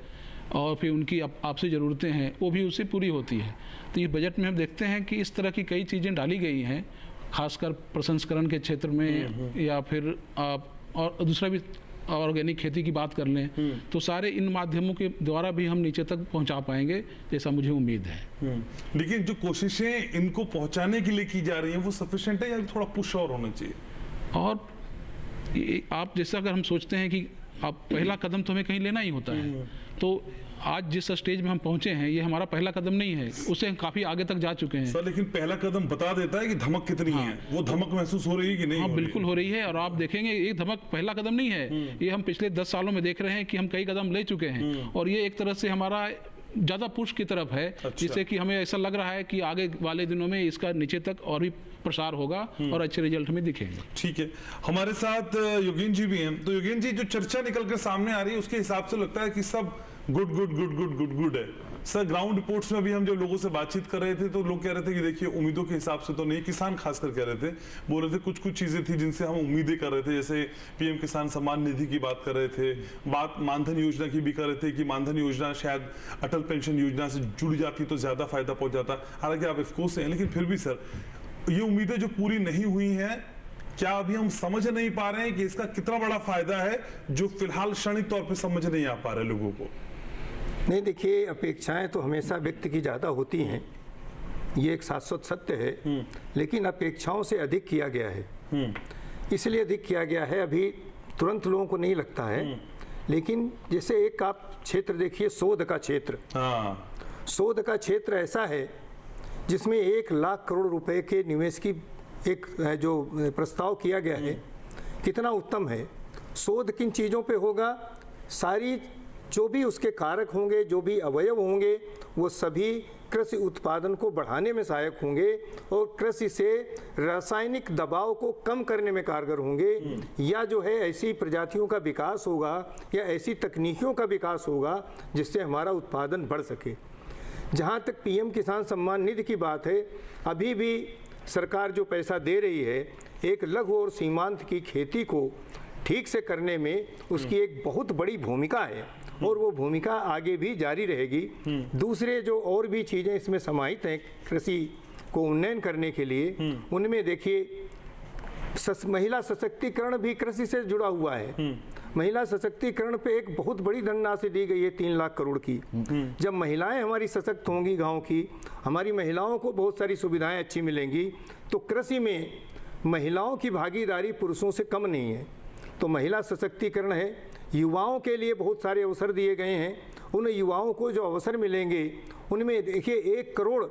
और फिर उनकी आपसी ज़रूरतें हैं, वो भी उससे पूरी होती है। तो इस बजट में हम देखते हैं कि इस तरह की कई चीज़ें डाली गई हैं, खासकर प्रसंस्करण के क्षेत्र में, या फिर आप और दूसरा भी ऑर्गेनिक खेती की बात कर लें, तो सारे इन माध्यमों के द्वारा भी हम नीचे तक पहुंचा पाएंगे, जैसा मुझे उम्मीद है। लेकिन जो कोशिशें इनको पहुंचाने के लिए की जा रही हैं वो सफिशिएंट है या थोड़ा पुश और होना चाहिए? और आप जैसा अगर हम सोचते हैं कि अब पहला कदम तो हमें कहीं लेना ही होता है। तो आज जिस स्टेज में हम पहुंचे हैं ये हमारा पहला कदम नहीं है, उससे हम काफी आगे तक जा चुके हैं सर। लेकिन पहला कदम बता देता है कि धमक कितनी है, वो धमक महसूस हो रही है कि नहीं? हाँ बिल्कुल हो रही है, और आप देखेंगे ये धमक पहला कदम नहीं है, ये हम पिछले 10 सालों में देख रहे हैं कि हम कई कदम ले चुके हैं, और ये एक तरह से हमारा ज़्यादा पुश की तरफ है। अच्छा। जिससे कि हमें ऐसा लग रहा है कि आगे वाले दिनों में इसका नीचे तक और भी प्रसार होगा और अच्छे रिजल्ट हमें दिखेंगे। ठीक है, हमारे साथ योगेन जी भी हैं। तो योगेन जी, जो चर्चा निकल कर सामने आ रही है उसके हिसाब से लगता है कि सब good good good good good good है। सर, ग्राउंड रिपोर्ट्स में भी हम जो लोगों से बातचीत कर रहे थे तो लोग कह रहे थे कि देखिए उम्मीदों के हिसाब से तो नहीं, किसान खासकर कह रहे थे, बोल रहे थे कुछ कुछ चीजें थी जिनसे हम उम्मीदें कर रहे थे, जैसे पीएम किसान सम्मान निधि की बात कर रहे थे, बात मानधन योजना की भी कर रहे थे कि मानधन योजना शायद अटल पेंशन योजना से जुड़ जाती तो ज्यादा फायदा पहुंच जाता। हालांकि आप ऑफकोर्स हैं, लेकिन फिर भी सर ये उम्मीदें जो पूरी नहीं हुई हैं, क्या अभी हम समझ नहीं पा रहे हैं कि इसका कितना बड़ा फायदा है जो फिलहाल क्षणिक तौर पर समझ नहीं आ पा रहे लोगों को? नहीं, देखिए, अपेक्षाएं तो हमेशा व्यक्ति की ज़्यादा होती हैं, ये एक शाश्वत सत्य है, लेकिन अपेक्षाओं से अधिक किया गया है। इसलिए अधिक किया गया है, अभी तुरंत लोगों को नहीं लगता है, लेकिन जैसे एक आप क्षेत्र देखिए, शोध का क्षेत्र। शोध का क्षेत्र ऐसा है जिसमें 1 लाख करोड़ रुपए के निवेश की एक जो प्रस्ताव किया गया है, कितना उत्तम है। शोध किन चीज़ों पे होगा? सारी जो भी उसके कारक होंगे, जो भी अवयव होंगे, वो सभी कृषि उत्पादन को बढ़ाने में सहायक होंगे और कृषि से रासायनिक दबाव को कम करने में कारगर होंगे, या जो है ऐसी प्रजातियों का विकास होगा या ऐसी तकनीकियों का विकास होगा जिससे हमारा उत्पादन बढ़ सके। जहाँ तक पीएम किसान सम्मान निधि की बात है, अभी भी सरकार जो पैसा दे रही है, एक लघु और सीमांत की खेती को ठीक से करने में उसकी एक बहुत बड़ी भूमिका है और वो भूमिका आगे भी जारी रहेगी। दूसरे जो और भी चीज़ें इसमें समाहित हैं कृषि को उन्नयन करने के लिए, उनमें देखिए महिला सशक्तिकरण भी कृषि से जुड़ा हुआ है। महिला सशक्तिकरण पे एक बहुत बड़ी धनराशि दी गई है 3 लाख करोड़ की। जब महिलाएं हमारी सशक्त होंगी, गांव की हमारी महिलाओं को बहुत सारी सुविधाएं अच्छी मिलेंगी, तो कृषि में महिलाओं की भागीदारी पुरुषों से कम नहीं है। तो महिला सशक्तिकरण है। युवाओं के लिए बहुत सारे अवसर दिए गए हैं। उन युवाओं को जो अवसर मिलेंगे उनमें देखिए 1 करोड़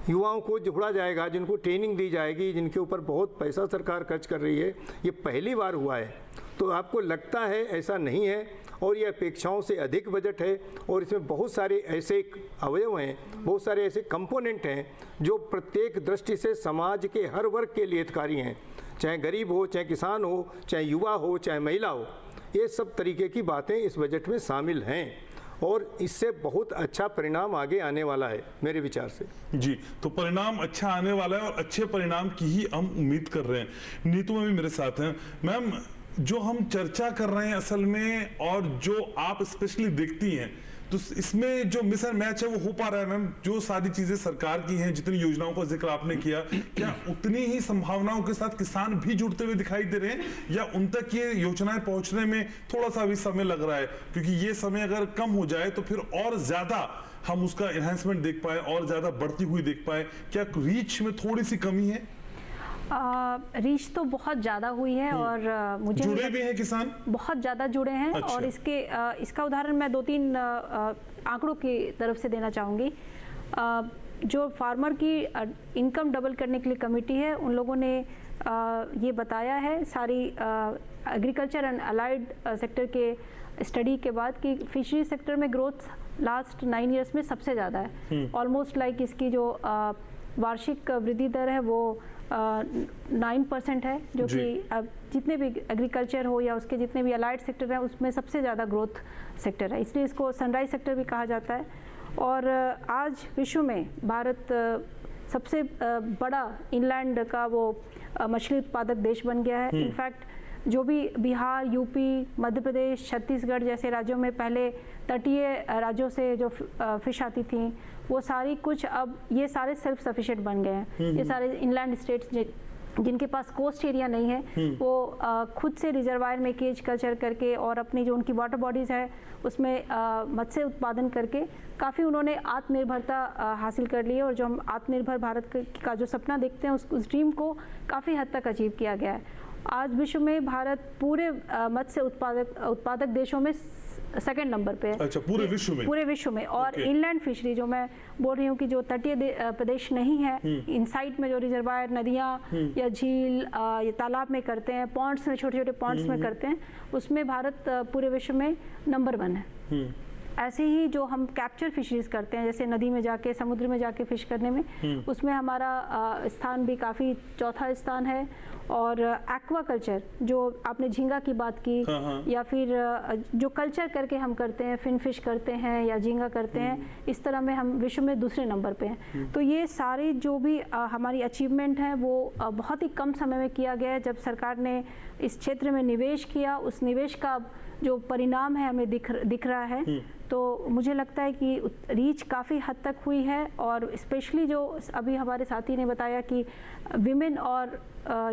युवाओं को जोड़ा जाएगा, जिनको ट्रेनिंग दी जाएगी, जिनके ऊपर बहुत पैसा सरकार खर्च कर रही है। ये पहली बार हुआ है। तो आपको लगता है ऐसा नहीं है, और ये अपेक्षाओं से अधिक बजट है, और इसमें बहुत सारे ऐसे अवयव हैं, बहुत सारे ऐसे कंपोनेंट हैं जो प्रत्येक दृष्टि से समाज के हर वर्ग के लिए हितकारी हैं, चाहे गरीब हो, चाहे किसान हो, चाहे युवा हो, चाहे महिला हो। ये सब तरीके की बातें इस बजट में शामिल हैं और इससे बहुत अच्छा परिणाम आगे आने वाला है मेरे विचार से। जी, तो परिणाम अच्छा आने वाला है और अच्छे परिणाम की ही हम उम्मीद कर रहे हैं। नीतू में भी मेरे साथ हैं। मैम, जो हम चर्चा कर रहे हैं असल में और जो आप स्पेशली देखती हैं, तो इसमें जो मिस एंड मैच है वो हो पा रहा है मैम? जो सारी चीजें सरकार की हैं, जितनी योजनाओं का जिक्र आपने किया, क्या उतनी ही संभावनाओं के साथ किसान भी जुड़ते हुए दिखाई दे रहे हैं, या उन तक ये योजनाएं पहुंचने में थोड़ा सा भी समय लग रहा है? क्योंकि ये समय अगर कम हो जाए तो फिर और ज्यादा हम उसका एनहांसमेंट देख पाए और ज्यादा बढ़ती हुई देख पाए। क्या रीच में थोड़ी सी कमी है? रीच तो बहुत ज़्यादा हुई है और मुझे जुड़े भी हैं किसान, बहुत ज़्यादा जुड़े हैं। अच्छा। और इसका उदाहरण मैं 2-3 आंकड़ों की तरफ से देना चाहूँगी। जो फार्मर की इनकम डबल करने के लिए कमेटी है, उन लोगों ने ये बताया है सारी एग्रीकल्चर एंड अलाइड सेक्टर के स्टडी के बाद कि फिशरी सेक्टर में ग्रोथ लास्ट 9 ईयर्स में सबसे ज़्यादा है। ऑलमोस्ट लाइक इसकी जो वार्षिक वृद्धि दर है वो 9% है, जो कि अब जितने भी एग्रीकल्चर हो या उसके जितने भी अलाइड सेक्टर हैं उसमें सबसे ज़्यादा ग्रोथ सेक्टर है, इसलिए इसको सनराइज सेक्टर भी कहा जाता है। और आज विश्व में भारत सबसे बड़ा इनलैंड का वो मछली उत्पादक देश बन गया है। इनफैक्ट जो भी बिहार, यूपी, मध्य प्रदेश, छत्तीसगढ़ जैसे राज्यों में पहले तटीय राज्यों से जो फिश आती थी, वो सारी कुछ अब ये सारे सेल्फ सफिशिएंट बन गए हैं। ये सारे इनलैंड स्टेट्स जिनके पास कोस्ट एरिया नहीं है, वो खुद से रिजर्वायर में केज कल्चर करके और अपनी जो उनकी वाटर बॉडीज़ है उसमें मत्स्य उत्पादन करके काफ़ी उन्होंने आत्मनिर्भरता हासिल कर ली है। और जो हम आत्मनिर्भर भारत का जो सपना देखते हैं उस ड्रीम को काफ़ी हद तक अचीव किया गया है। आज विश्व में भारत पूरे मत्स्य उत्पादक देशों में सेकंड नंबर पे है। अच्छा, पूरे विश्व में? पूरे विश्व में। और इनलैंड फिशरी जो मैं बोल रही हूँ कि जो तटीय प्रदेश नहीं है, इनसाइड में जो रिजर्वायर, नदियाँ या झील या तालाब में करते हैं, पॉन्ड्स में, छोटे छोटे पॉन्ड्स में करते हैं, उसमें भारत पूरे विश्व में नंबर 1 है। ऐसे ही जो हम कैप्चर फिशरीज करते हैं, जैसे नदी में जाके, समुद्र में जाके फिश करने में, उसमें हमारा स्थान भी काफ़ी चौथा स्थान है। और एक्वाकल्चर जो आपने झींगा की बात की, या फिर जो कल्चर करके हम करते हैं, फिन फिश करते हैं या झींगा करते हैं, इस तरह में हम विश्व में दूसरे नंबर पे हैं। तो ये सारी जो भी हमारी अचीवमेंट है वो बहुत ही कम समय में किया गया है। जब सरकार ने इस क्षेत्र में निवेश किया, उस निवेश का जो परिणाम है हमें दिख रहा है। तो मुझे लगता है कि रीच काफ़ी हद तक हुई है। और स्पेशली जो अभी हमारे साथी ने बताया कि विमेन और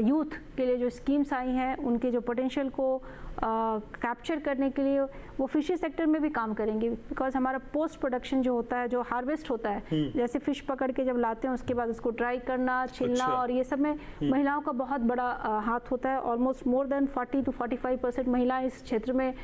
यूथ के लिए जो स्कीम्स आई हैं, उनके जो पोटेंशियल को कैप्चर करने के लिए वो फिशरी सेक्टर में भी काम करेंगे। बिकॉज हमारा पोस्ट प्रोडक्शन जो होता है, जो हार्वेस्ट होता है, जैसे फिश पकड़ के जब लाते हैं उसके बाद उसको ड्राई करना, छिलना, और ये सब में महिलाओं का बहुत बड़ा हाथ होता है। ऑलमोस्ट मोर देन 40 to 45% महिलाएं इस क्षेत्र में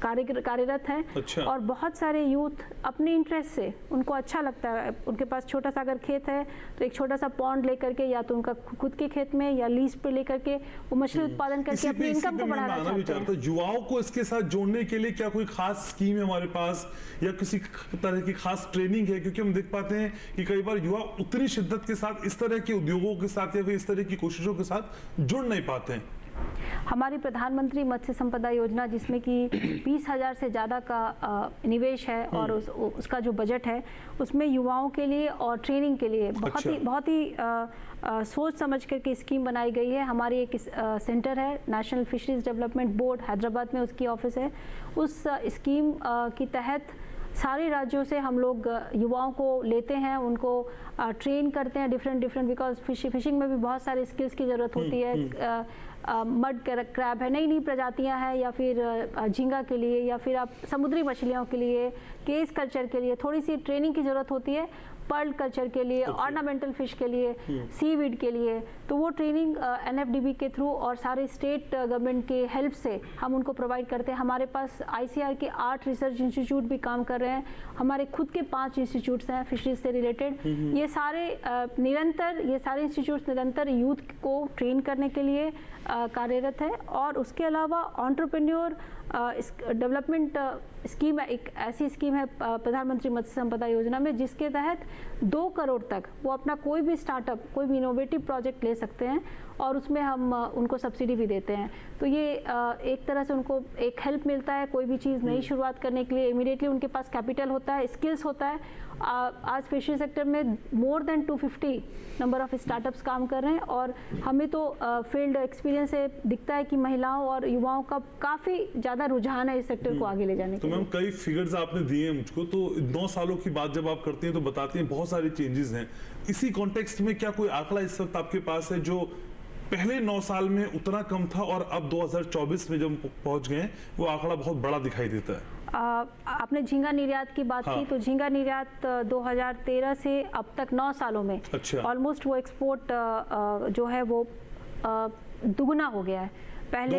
कार्यरत हैं। अच्छा। और बहुत सारे यूथ अपने इंटरेस्ट से, उनको अच्छा लगता है, उनके पास छोटा सा अगर खेत है तो एक छोटा सा पॉन्ड लेकर के, या तो उनका खुद के खेत में या लीज पे लेकर के वो मछली उत्पादन करके अपनी इनकम को बढ़ाना चाहते हैं। युवाओं को इसके साथ जोड़ने के लिए क्या कोई खास स्कीम है हमारे पास, या किसी तरह की खास ट्रेनिंग है? क्योंकि हम देख पाते हैं कि कई बार युवा उतनी शिद्दत के साथ इस तरह के उद्योगों के साथ या फिर इस तरह की कोशिशों के साथ जुड़ नहीं पाते हैं। हमारी प्रधानमंत्री मत्स्य संपदा योजना, जिसमें कि 20,000 से ज़्यादा का निवेश है, और उसका जो बजट है उसमें युवाओं के लिए और ट्रेनिंग के लिए बहुत ही सोच समझ करके स्कीम बनाई गई है। हमारी एक सेंटर है, national fisheries development board, Hyderabad में उसकी ऑफिस है। उस स्कीम के तहत सारे राज्यों से हम लोग युवाओं को लेते हैं, उनको ट्रेन करते हैं डिफरेंट बिकॉज फिशिंग में भी बहुत सारे स्किल्स की ज़रूरत होती है। मड क्रैब है, नई प्रजातियां हैं, या फिर झींगा के लिए, या फिर आप समुद्री मछलियों के लिए, केस कल्चर के लिए थोड़ी सी ट्रेनिंग की ज़रूरत होती है। पर्ल कल्चर के लिए, ऑर्नामेंटल फिश के लिए, सीवीड के लिए, तो वो ट्रेनिंग NFDB के थ्रू और सारे स्टेट गवर्नमेंट के हेल्प से हम उनको प्रोवाइड करते हैं। हमारे पास ICR के 8 रिसर्च इंस्टीट्यूट भी काम कर रहे हैं। हमारे खुद के 5 इंस्टीट्यूट्स हैं फिशरीज से रिलेटेड। ये सारे इंस्टीट्यूट्स निरंतर यूथ को ट्रेन करने के लिए कार्यरत है। और उसके अलावा एंटरप्रेन्योर डेवलपमेंट स्कीम है, एक ऐसी स्कीम है प्रधानमंत्री मत्स्य संपदा योजना में, जिसके तहत 2 करोड़ तक वो अपना कोई भी स्टार्टअप, कोई भी इनोवेटिव प्रोजेक्ट ले सकते हैं, और उसमें हम उनको सब्सिडी भी देते हैं। तो ये एक तरह से उनको एक हेल्प मिलता है कोई भी चीज़ नई शुरुआत करने के लिए। इमीडिएटली उनके पास कैपिटल होता है, स्किल्स होता है। आज फिशरी सेक्टर में more than 250 number of startups काम कर रहे हैं। और हमें तो फील्ड एक्सपीरियंस से दिखता है कि महिलाओं और युवाओं का काफ़ी ज़्यादा रुझान है इस सेक्टर को आगे ले जाने के लिए। मैम, कई फिगर्स आपने दिए हैं मुझको, तो 9 सालों की बात जब आप करती हैं तो बताती हैं बहुत सारे चेंजेस हैं। इसी कॉन्टेक्स्ट में क्या कोई आंकड़ा इस वक्त आपके पास है जो पहले 9 साल में उतना कम था और अब 2024 में जब पहुंच गए वो आंकड़ा बहुत बड़ा दिखाई देता है? आपने झींगा निर्यात की बात की, तो झींगा निर्यात 2013 से अब तक 9 सालों में ऑलमोस्ट वो एक्सपोर्ट जो है वो दुगुना हो गया है। पहले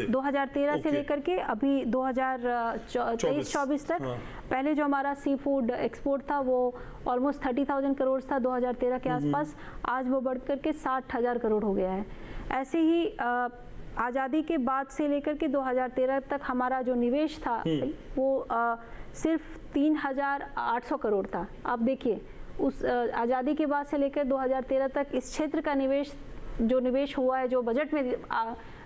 2013 से लेकर के अभी 2023-24 तक पहले जो हमारा सी फूड एक्सपोर्ट था वो ऑलमोस्ट 30,000 करोड़ था 2013 के आसपास। आज वो बढ़ करके 60,000 करोड़ हो गया है। ऐसे ही आज़ादी के बाद से लेकर के 2013 तक हमारा जो निवेश था वो सिर्फ 3,800 करोड़ था। आप देखिए, उस आज़ादी के बाद से लेकर 2013 तक इस क्षेत्र का निवेश हुआ है, जो बजट में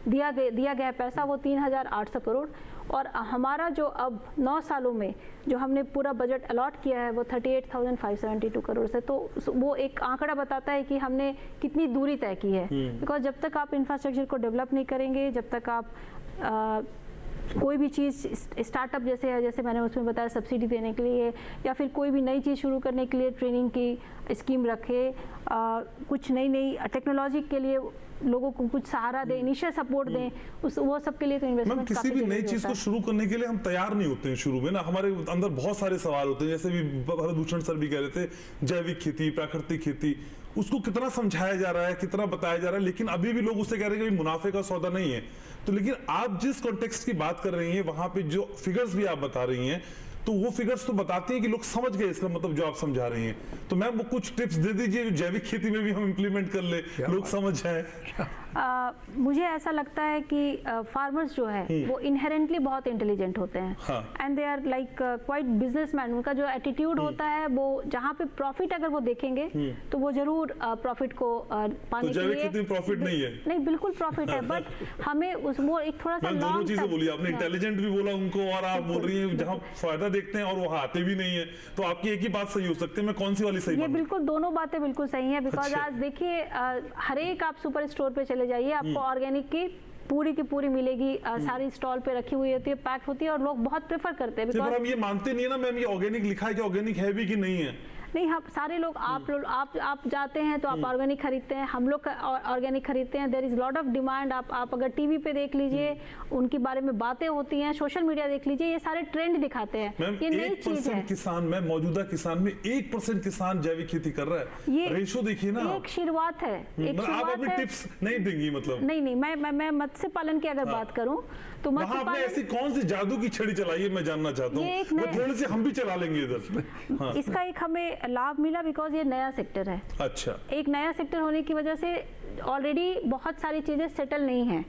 दिया गया पैसा, वो 3,800 करोड़। और हमारा जो अब 9 सालों में जो हमने पूरा बजट अलॉट किया है वो 38,572 करोड़ से। तो वो एक आंकड़ा बताता है कि हमने कितनी दूरी तय की है। बिकॉज जब तक आप इंफ्रास्ट्रक्चर को डेवलप नहीं करेंगे, जब तक आप कोई भी चीज़ स्टार्टअप जैसे मैंने उसमें बताया सब्सिडी देने के लिए, या फिर कोई भी नई चीज़ शुरू करने के लिए ट्रेनिंग की स्कीम रखे, कुछ नई टेक्नोलॉजी के लिए लोगों को कुछ सहारा दें, इनिशियल सपोर्ट दें, वो सब के लिए तो इन्वेस्टमेंट किसी भी नई चीज को शुरू करने के लिए हम तैयार नहीं होते हैं शुरू में ना। हमारे अंदर बहुत सारे सवाल होते हैं, जैसे भी भरत भूषण सर भी कह रहे थे, जैविक खेती, प्राकृतिक खेती, उसको कितना समझाया जा रहा है, कितना बताया जा रहा है, लेकिन अभी भी लोग उससे कह रहे हैं कि मुनाफे का सौदा नहीं है। तो लेकिन आप जिस कॉन्टेक्स्ट की बात कर रही हैं वहां पे जो फिगर्स भी आप बता रही हैं, तो वो फिगर्स तो बताती हैं कि लोग समझ गए इसका मतलब जो आप समझा रही हैं। तो मैम वो कुछ टिप्स दे दीजिए जो जैविक खेती में भी हम इंप्लीमेंट कर ले, लोग समझ जाए। मुझे ऐसा लगता है कि फार्मर्स जो है वो इनहेरेंटली बहुत इंटेलिजेंट होते हैं and they are like quite businessman. उनका जो एटीट्यूड होता है वो जहाँ पे प्रॉफिट अगर वो देखेंगे तो वो जरूर प्रॉफिट को पाने के लिए प्रॉफिट नहीं है, नहीं बिल्कुल प्रॉफिट है, बट हमें उस वो एक थोड़ा सा दोनों चीजें बोली आपने, इंटेलिजेंट भी बोला उनको और आप बोल रही हैं जहाँ फायदा देखते हैं और वो आते भी नहीं है। तो आपकी एक ही बात सही हो सकती है, मैं कौन सी वाली सही? ये बिल्कुल दोनों बातें बिल्कुल सही हैं, बिकॉज आज देखिए हर एक आप सुपर स्टोर पे चले जाइए, आपको ऑर्गेनिक की पूरी मिलेगी, सारी स्टॉल पे रखी हुई होती है, पैक होती है और लोग बहुत प्रेफर करते हैं। बिकॉज हम ये मानते नहीं है ना मैम, ये ऑर्गेनिक लिखा है कि ऑर्गेनिक है भी कि नहीं है। नहीं, हम सारे लोग आप जाते हैं तो आप ऑर्गेनिक खरीदते हैं, हम लोग ऑर्गेनिक खरीदते हैं। There is lot of demand. आप अगर टीवी पे देख लीजिए, उनके बारे में बातें होती हैं, सोशल मीडिया देख लीजिए, ये सारे ट्रेंड दिखाते हैं। ये नई चीज है। किसान में मौजूदा किसान में 1% किसान जैविक खेती कर रहा है। ये रेशो देखिए ना, एक शुरुआत है। आप अपनी टिप्स नहीं देंगी मतलब? नहीं, मैं मत्स्य पालन की अगर बात करूं तो मत्स्य पालन ऐसी कौन सी जादू की छड़ी चलाई है, मैं जानना चाहता हूँ। वो थोड़ी सी हम भी चला लेंगे इधर। इसका एक हमें लाभ मिला बिकॉज ये नया सेक्टर है। अच्छा, एक नया सेक्टर होने की वजह से ऑलरेडी बहुत सारी चीजें सेटल नहीं है,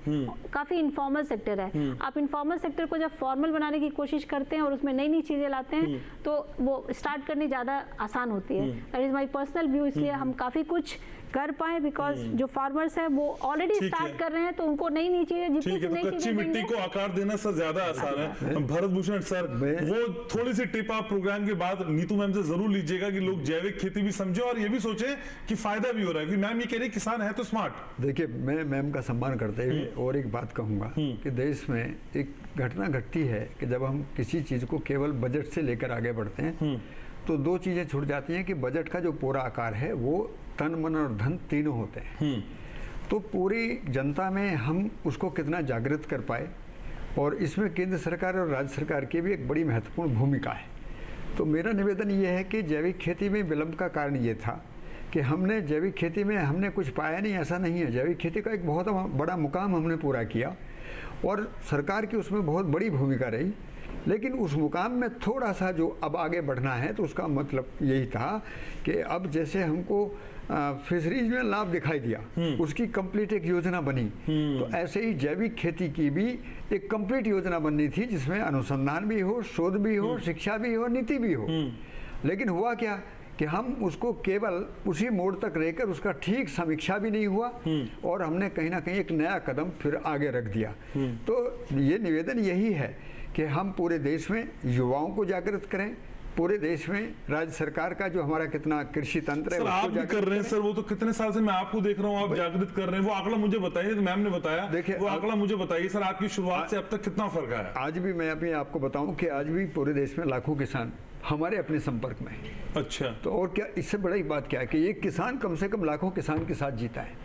काफी इनफॉर्मल सेक्टर है। आप इनफॉर्मल सेक्टर को जब फॉर्मल बनाने की कोशिश करते हैं और उसमें नई चीजें लाते हैं तो वो स्टार्ट करनी ज्यादा आसान होती है। That is my personal view. इसलिए हम काफी कुछ कर पाए बिकॉज जो फार्मर्स हैं वो ऑलरेडी स्टार्ट कर रहे हैं, तो उनको नई चीजें जितनी कच्ची मिट्टी को आकार देना सर ज्यादा आसान है। भरत भूषण सर, वो थोड़ी सी टिप आप प्रोग्राम के बाद नीतू मैम से जरूर लीजिएगा कि लोग जैविक खेती भी समझे और ये भी सोचे कि फायदा भी हो रहा है, क्योंकि मैम ये कह रही किसान है तो स्मार्ट। देखिए, मैं मैम का सम्मान करते हुए और एक बात कहूंगा कि देश में एक घटना घटती है कि जब हम किसी चीज को केवल बजट से लेकर आगे बढ़ते हैं तो दो चीजें छूट जाती हैं कि बजट का जो पूरा आकार है वो तन मन और धन तीनों होते हैं। तो पूरी जनता में हम उसको कितना जागृत कर पाए, और इसमें केंद्र सरकार और राज्य सरकार की भी एक बड़ी महत्वपूर्ण भूमिका है। तो मेरा निवेदन ये है कि जैविक खेती में विलंब का कारण ये था कि हमने जैविक खेती में हमने कुछ पाया नहीं, ऐसा नहीं है। जैविक खेती का एक बहुत बड़ा मुकाम हमने पूरा किया और सरकार की उसमें बहुत बड़ी भूमिका रही, लेकिन उस मुकाम में थोड़ा सा जो अब आगे बढ़ना है तो उसका मतलब यही था कि अब जैसे हमको फिशरीज में लाभ दिखाई दिया, उसकी कंप्लीट एक योजना बनी, तो ऐसे ही जैविक खेती की भी एक कंप्लीट योजना बननी थी जिसमें अनुसंधान भी हो, शोध भी हो, शिक्षा भी हो, नीति भी हो। लेकिन हुआ क्या कि हम उसको केवल उसी मोड़ तक रहकर उसका ठीक समीक्षा भी नहीं हुआ और हमने कहीं ना कहीं एक नया कदम फिर आगे रख दिया। तो ये निवेदन यही है कि हम पूरे देश में युवाओं को जागृत करें, पूरे देश में राज्य सरकार का जो हमारा कितना कृषि तंत्र है सर, आप भी कर रहे हैं सर। वो तो कितने साल से मैं आपको देख रहा हूँ, आप जागृत कर रहे हैं। वो आंकड़ा मुझे बताइए, तो मैम ने बताया, देखिए वो आंकड़ा मुझे बताइए सर, आपकी शुरुआत से अब तक कितना फर्क आया? आज भी मैं अभी आपको बताऊं कि आज भी पूरे देश में लाखों किसान हमारे अपने संपर्क में है। अच्छा, तो और क्या, इससे बड़ी बात क्या है कि एक किसान कम से कम लाखों किसान के साथ जीता है।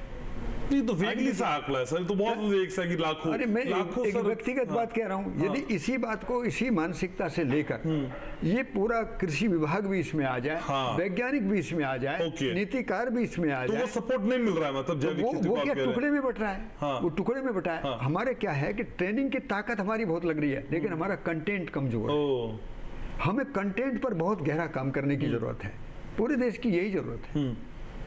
ये तो वेगली सा आंकड़ा है सर, तो बहुत वेग सा कि लाखों। अरे मैं एक व्यक्तिगत बात कह रहा हूँ। यदि इसी बात को इसी मानसिकता से लेकर ये पूरा कृषि विभाग भी इसमें आ जाए, वैज्ञानिक भी इसमें आ जाए, नीतिकार भी इसमें आ जाए, तो वो सपोर्ट नहीं मिल रहा है मतलब वो क्या टुकड़े में बट रहा है, वो टुकड़े में बटा है। हमारे क्या है कि ट्रेनिंग की ताकत हमारी बहुत लग रही है, लेकिन हमारा कंटेंट कमजोर है। हमें कंटेंट पर बहुत गहरा काम करने की जरूरत है, पूरे देश की यही जरूरत है।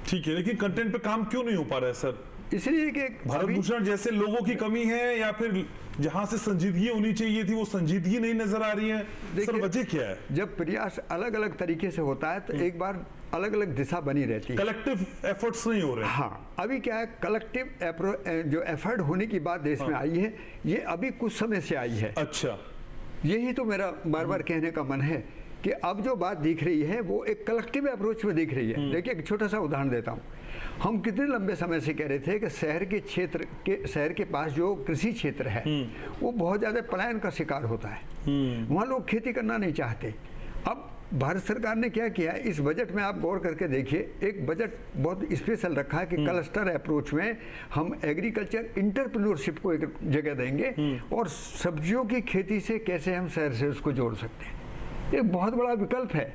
ठीक है, लेकिन कंटेंट पे काम क्यों नहीं हो पा रहा है सर? इसलिए कि भरत भूषण जैसे लोगों की कमी है या फिर जहां से संजीदगी होनी चाहिए थी वो संजीदगी नहीं नजर आ रही है? सर वजह क्या है? जब प्रयास अलग अलग तरीके से होता है तो एक बार अलग अलग दिशा बनी रहती है, कलेक्टिव एफर्ट्स नहीं हो रहे। हाँ, अभी क्या है, कलेक्टिव जो एफर्ट होने की बात देश में आई है, ये अभी कुछ समय से आई है। अच्छा, यही तो मेरा बार बार कहने का मन है कि अब जो बात दिख रही है वो एक कलेक्टिव अप्रोच में दिख रही है। देखिए, एक छोटा सा उदाहरण देता हूँ। हम कितने लंबे समय से कह रहे थे कि शहर के पास जो कृषि क्षेत्र है वो बहुत ज़्यादा पलायन का शिकार होता है, वहाँ लोग खेती करना नहीं चाहते। अब भारत सरकार ने क्या किया, इस बजट में आप गौर करके देखिए, एक बजट बहुत स्पेशल रखा है कि क्लस्टर अप्रोच में हम एग्रीकल्चर इंटरप्रेन्योरशिप को एक जगह देंगे और सब्जियों की खेती से कैसे हम शहर से उसको जोड़ सकते हैं। एक बहुत बड़ा विकल्प है।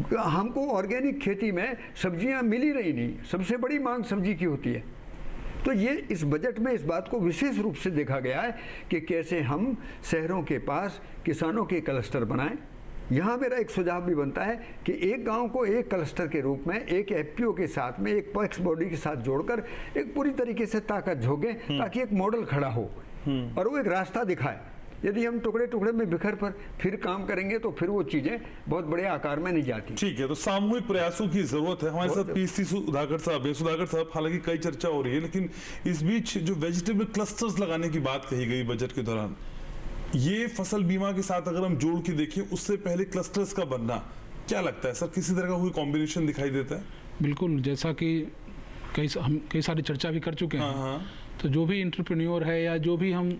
हमको ऑर्गेनिक खेती में सब्जियां मिल ही रही नहीं, सबसे बड़ी मांग सब्जी की होती है। तो ये इस बजट में इस बात को विशेष रूप से देखा गया है कि कैसे हम शहरों के पास किसानों के क्लस्टर बनाएं। यहाँ मेरा एक सुझाव भी बनता है कि एक गांव को एक क्लस्टर के रूप में एक एफपीओ के साथ में एक पैक्स बॉडी के साथ जोड़कर एक पूरी तरीके से ताकत झोंके ताकि एक मॉडल खड़ा हो और वो एक रास्ता दिखाए। यदि हम टुकड़े टुकड़े में बिखर पर फिर काम करेंगे तो फिर वो चीजें बहुत बड़े आकार में नहीं जाती। ठीक है, तो सामूहिक प्रयासों की जरूरत है। हमारे साथ पीसी सुधाकर साहब है। सुधाकर साहब, हालांकि कई चर्चा हो रही है, लेकिन इस बीच जो वेजिटेबल क्लस्टर्स लगाने की बात कही गई बजट के दौरान, ये फसल बीमा के साथ अगर हम जोड़ के देखें, उससे पहले क्लस्टर्स का बनना, क्या लगता है सर, किसी तरह का कोई कॉम्बिनेशन दिखाई देता है? बिल्कुल, जैसा कि हम कई सारी चर्चा भी कर चुके हैं। तो जो भी एंटरप्रेन्योर है या जो भी हम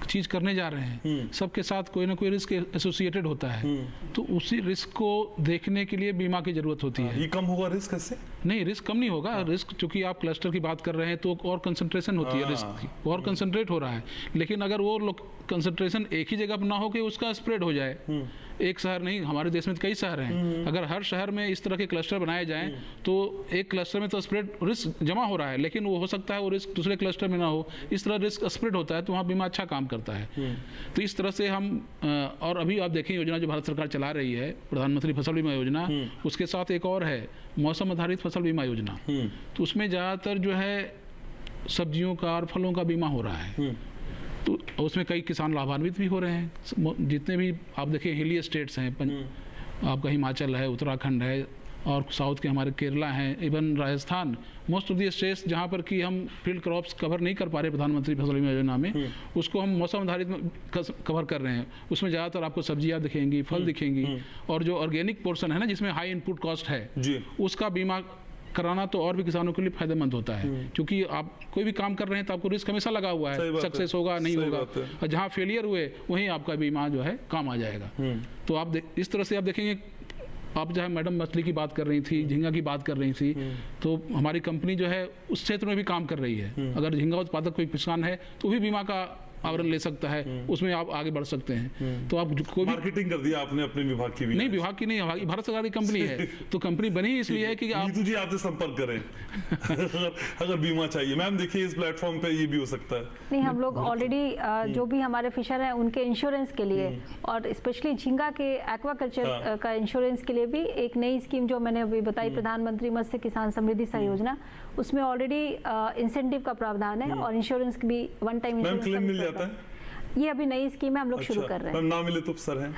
चीज करने जा रहे हैं, सबके साथ कोई ना कोई रिस्क एसोसिएटेड होता है। तो उसी रिस्क को देखने के लिए बीमा की जरूरत होती है। ये कम होगा रिस्क ऐसे? नहीं, रिस्क कम नहीं होगा। रिस्क चूंकि आप क्लस्टर की बात कर रहे हैं तो और कंसंट्रेशन होती है रिस्क की, और कंसंट्रेट हो रहा है। लेकिन अगर वो कंसंट्रेशन एक ही जगह पर ना हो कि उसका स्प्रेड हो जाए, एक शहर नहीं, हमारे देश में कई शहर हैं, अगर हर शहर में इस तरह के क्लस्टर बनाए जाएं तो एक क्लस्टर में तो स्प्रेड रिस्क जमा हो रहा है, लेकिन वो हो सकता है वो रिस्क दूसरे क्लस्टर में ना हो, इस तरह रिस्क स्प्रेड होता है, तो वहाँ बीमा अच्छा काम करता है। तो इस तरह से हम और अभी आप देखें योजना जो भारत सरकार चला रही है, प्रधानमंत्री फसल बीमा योजना, उसके साथ एक और है मौसम आधारित फसल बीमा योजना। तो उसमें ज़्यादातर जो है सब्जियों का और फलों का बीमा हो रहा है। तो उसमें कई किसान लाभान्वित भी हो रहे हैं। जितने भी आप देखिए हिली स्टेट्स हैं, आपका हिमाचल है, उत्तराखंड है, और साउथ के हमारे केरला हैं, even Rajasthan, most of the states जहाँ पर कि हम फील्ड क्रॉप्स कवर नहीं कर पा रहे प्रधानमंत्री फसल बीमा योजना में, उसको हम मौसम आधारित कवर कर रहे हैं। उसमें ज़्यादातर आपको सब्जियाँ दिखेंगी, फल दिखेंगी, और जो ऑर्गेनिक पोर्शन है ना, जिसमें हाई इनपुट कॉस्ट है, उसका बीमा कराना तो और भी किसानों के लिए फायदेमंद होता है। क्योंकि आप कोई भी काम कर रहे हैं तो आपको रिस्क हमेशा लगा हुआ है, सक्सेस होगा नहीं होगा, और जहाँ फेलियर हुए वहीं आपका बीमा जो है काम आ जाएगा। तो आप इस तरह से आप देखेंगे, आप जहाँ मैडम मछली की बात कर रही थी, झींगा की बात कर रही थी, तो हमारी कंपनी जो है उस क्षेत्र में भी काम कर रही है। अगर झींगा उत्पादक कोई किसान है तो भी बीमा का आवरण ले सकता है, उसमें आप आगे बढ़ सकते हैं। तो आप कोई मार्केटिंग कर दिया आपने अपने विभाग की भी? नहीं, विभाग की नहीं, भारत सरकार की कंपनी है। तो कंपनी बनी इसलिए है कि आप जी आपसे संपर्क करें अगर बीमा चाहिए। मैम देखिए इस प्लेटफॉर्म पे ये भी हो सकता है। नहीं, हम लोग ऑलरेडी जो भी हमारे फिशर हैं उनके इंश्योरेंस के लिए, और स्पेशली झींगा के एक्वाकल्चर का इंश्योरेंस के लिए भी एक नई स्कीम जो मैंने अभी बताई, प्रधानमंत्री मत्स्य किसान समृद्धि सहयोजना, उसमें ऑलरेडी इंसेंटिव का प्रावधान है और इंश्योरेंस भी वन टाइम क्लेम मिल जाता है। ये अभी नई स्कीम है, हम लोग शुरू कर रहे हैं। ना मिले तो सर है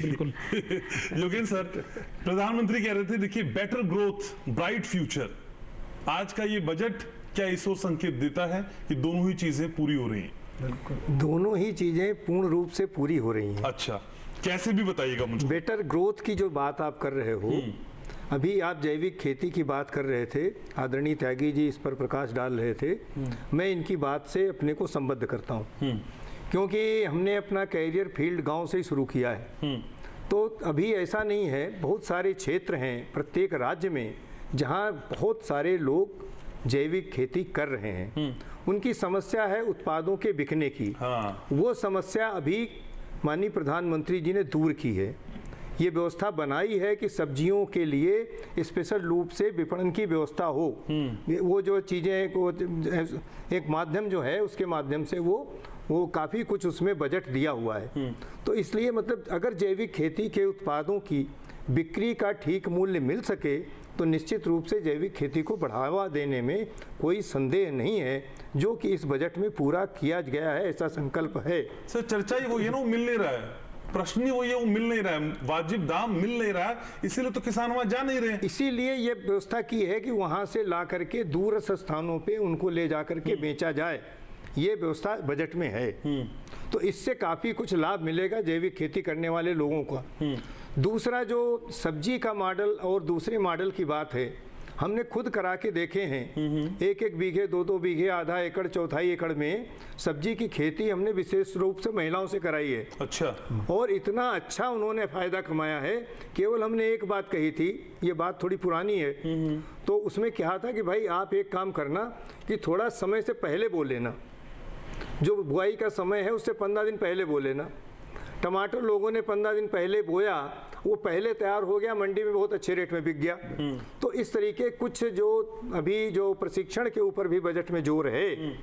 बिल्कुल। योगेंद्र सर, प्रधानमंत्री कह रहे थे देखिए बेटर ग्रोथ ब्राइट फ्यूचर, आज का ये बजट क्या इस ओर संकेत देता है कि दोनों ही चीजें पूरी हो रही हैं? दोनों ही चीजें पूर्ण रूप से पूरी हो रही हैं। अच्छा, कैसे भी बताइएगा मुझे। बेटर ग्रोथ की जो बात आप कर रहे हो, अभी आप जैविक खेती की बात कर रहे थे, आदरणीय त्यागी जी इस पर प्रकाश डाल रहे थे, मैं इनकी बात से अपने को संबद्ध करता हूँ, क्योंकि हमने अपना कैरियर फील्ड गांव से ही शुरू किया है। तो अभी ऐसा नहीं है, बहुत सारे क्षेत्र हैं प्रत्येक राज्य में जहाँ बहुत सारे लोग जैविक खेती कर रहे हैं। उनकी समस्या है उत्पादों के बिकने की। वो समस्या अभी माननीय प्रधानमंत्री जी ने दूर की है। ये व्यवस्था बनाई है कि सब्जियों के लिए स्पेशल रूप से विपणन की व्यवस्था हो। वो जो चीज़ें को एक माध्यम जो है उसके माध्यम से वो काफ़ी कुछ उसमें बजट दिया हुआ है। तो इसलिए मतलब अगर जैविक खेती के उत्पादों की बिक्री का ठीक मूल्य मिल सके तो निश्चित रूप से जैविक खेती को बढ़ावा देने में कोई संदेह नहीं है, जो कि इस बजट में पूरा किया गया है, ऐसा संकल्प है। सर चर्चा ही वो ये ना, वो मिल नहीं रहा है, प्रश्न ही वो ये, वो मिल नहीं रहा है, वाजिब दाम मिल नहीं रहा है, इसीलिए तो किसान वहां जा नहीं रहे। इसीलिए ये व्यवस्था की है कि वहां से ला करके दूरस्थ स्थानों पे उनको ले जा करके बेचा जाए, ये व्यवस्था बजट में है। तो इससे काफ़ी कुछ लाभ मिलेगा जैविक खेती करने वाले लोगों का। दूसरा जो सब्जी का मॉडल और दूसरे मॉडल की बात है, हमने खुद करा के देखे हैं। एक एक बीघे, दो बीघे, आधा एकड़, चौथाई एकड़ में सब्जी की खेती हमने विशेष रूप से महिलाओं से कराई है। अच्छा। और इतना अच्छा उन्होंने फायदा कमाया है। केवल हमने एक बात कही थी, ये बात थोड़ी पुरानी है, तो उसमें क्या था कि भाई आप एक काम करना कि थोड़ा समय से पहले बो लेना, जो बुआई का समय है उससे 15 दिन पहले बो लेना, टमाटर लोगों ने 15 दिन पहले बोया, वो पहले तैयार हो गया, मंडी में बहुत अच्छे रेट में बिक गया। तो इस तरीके कुछ जो अभी जो प्रशिक्षण के ऊपर भी बजट में जोर है,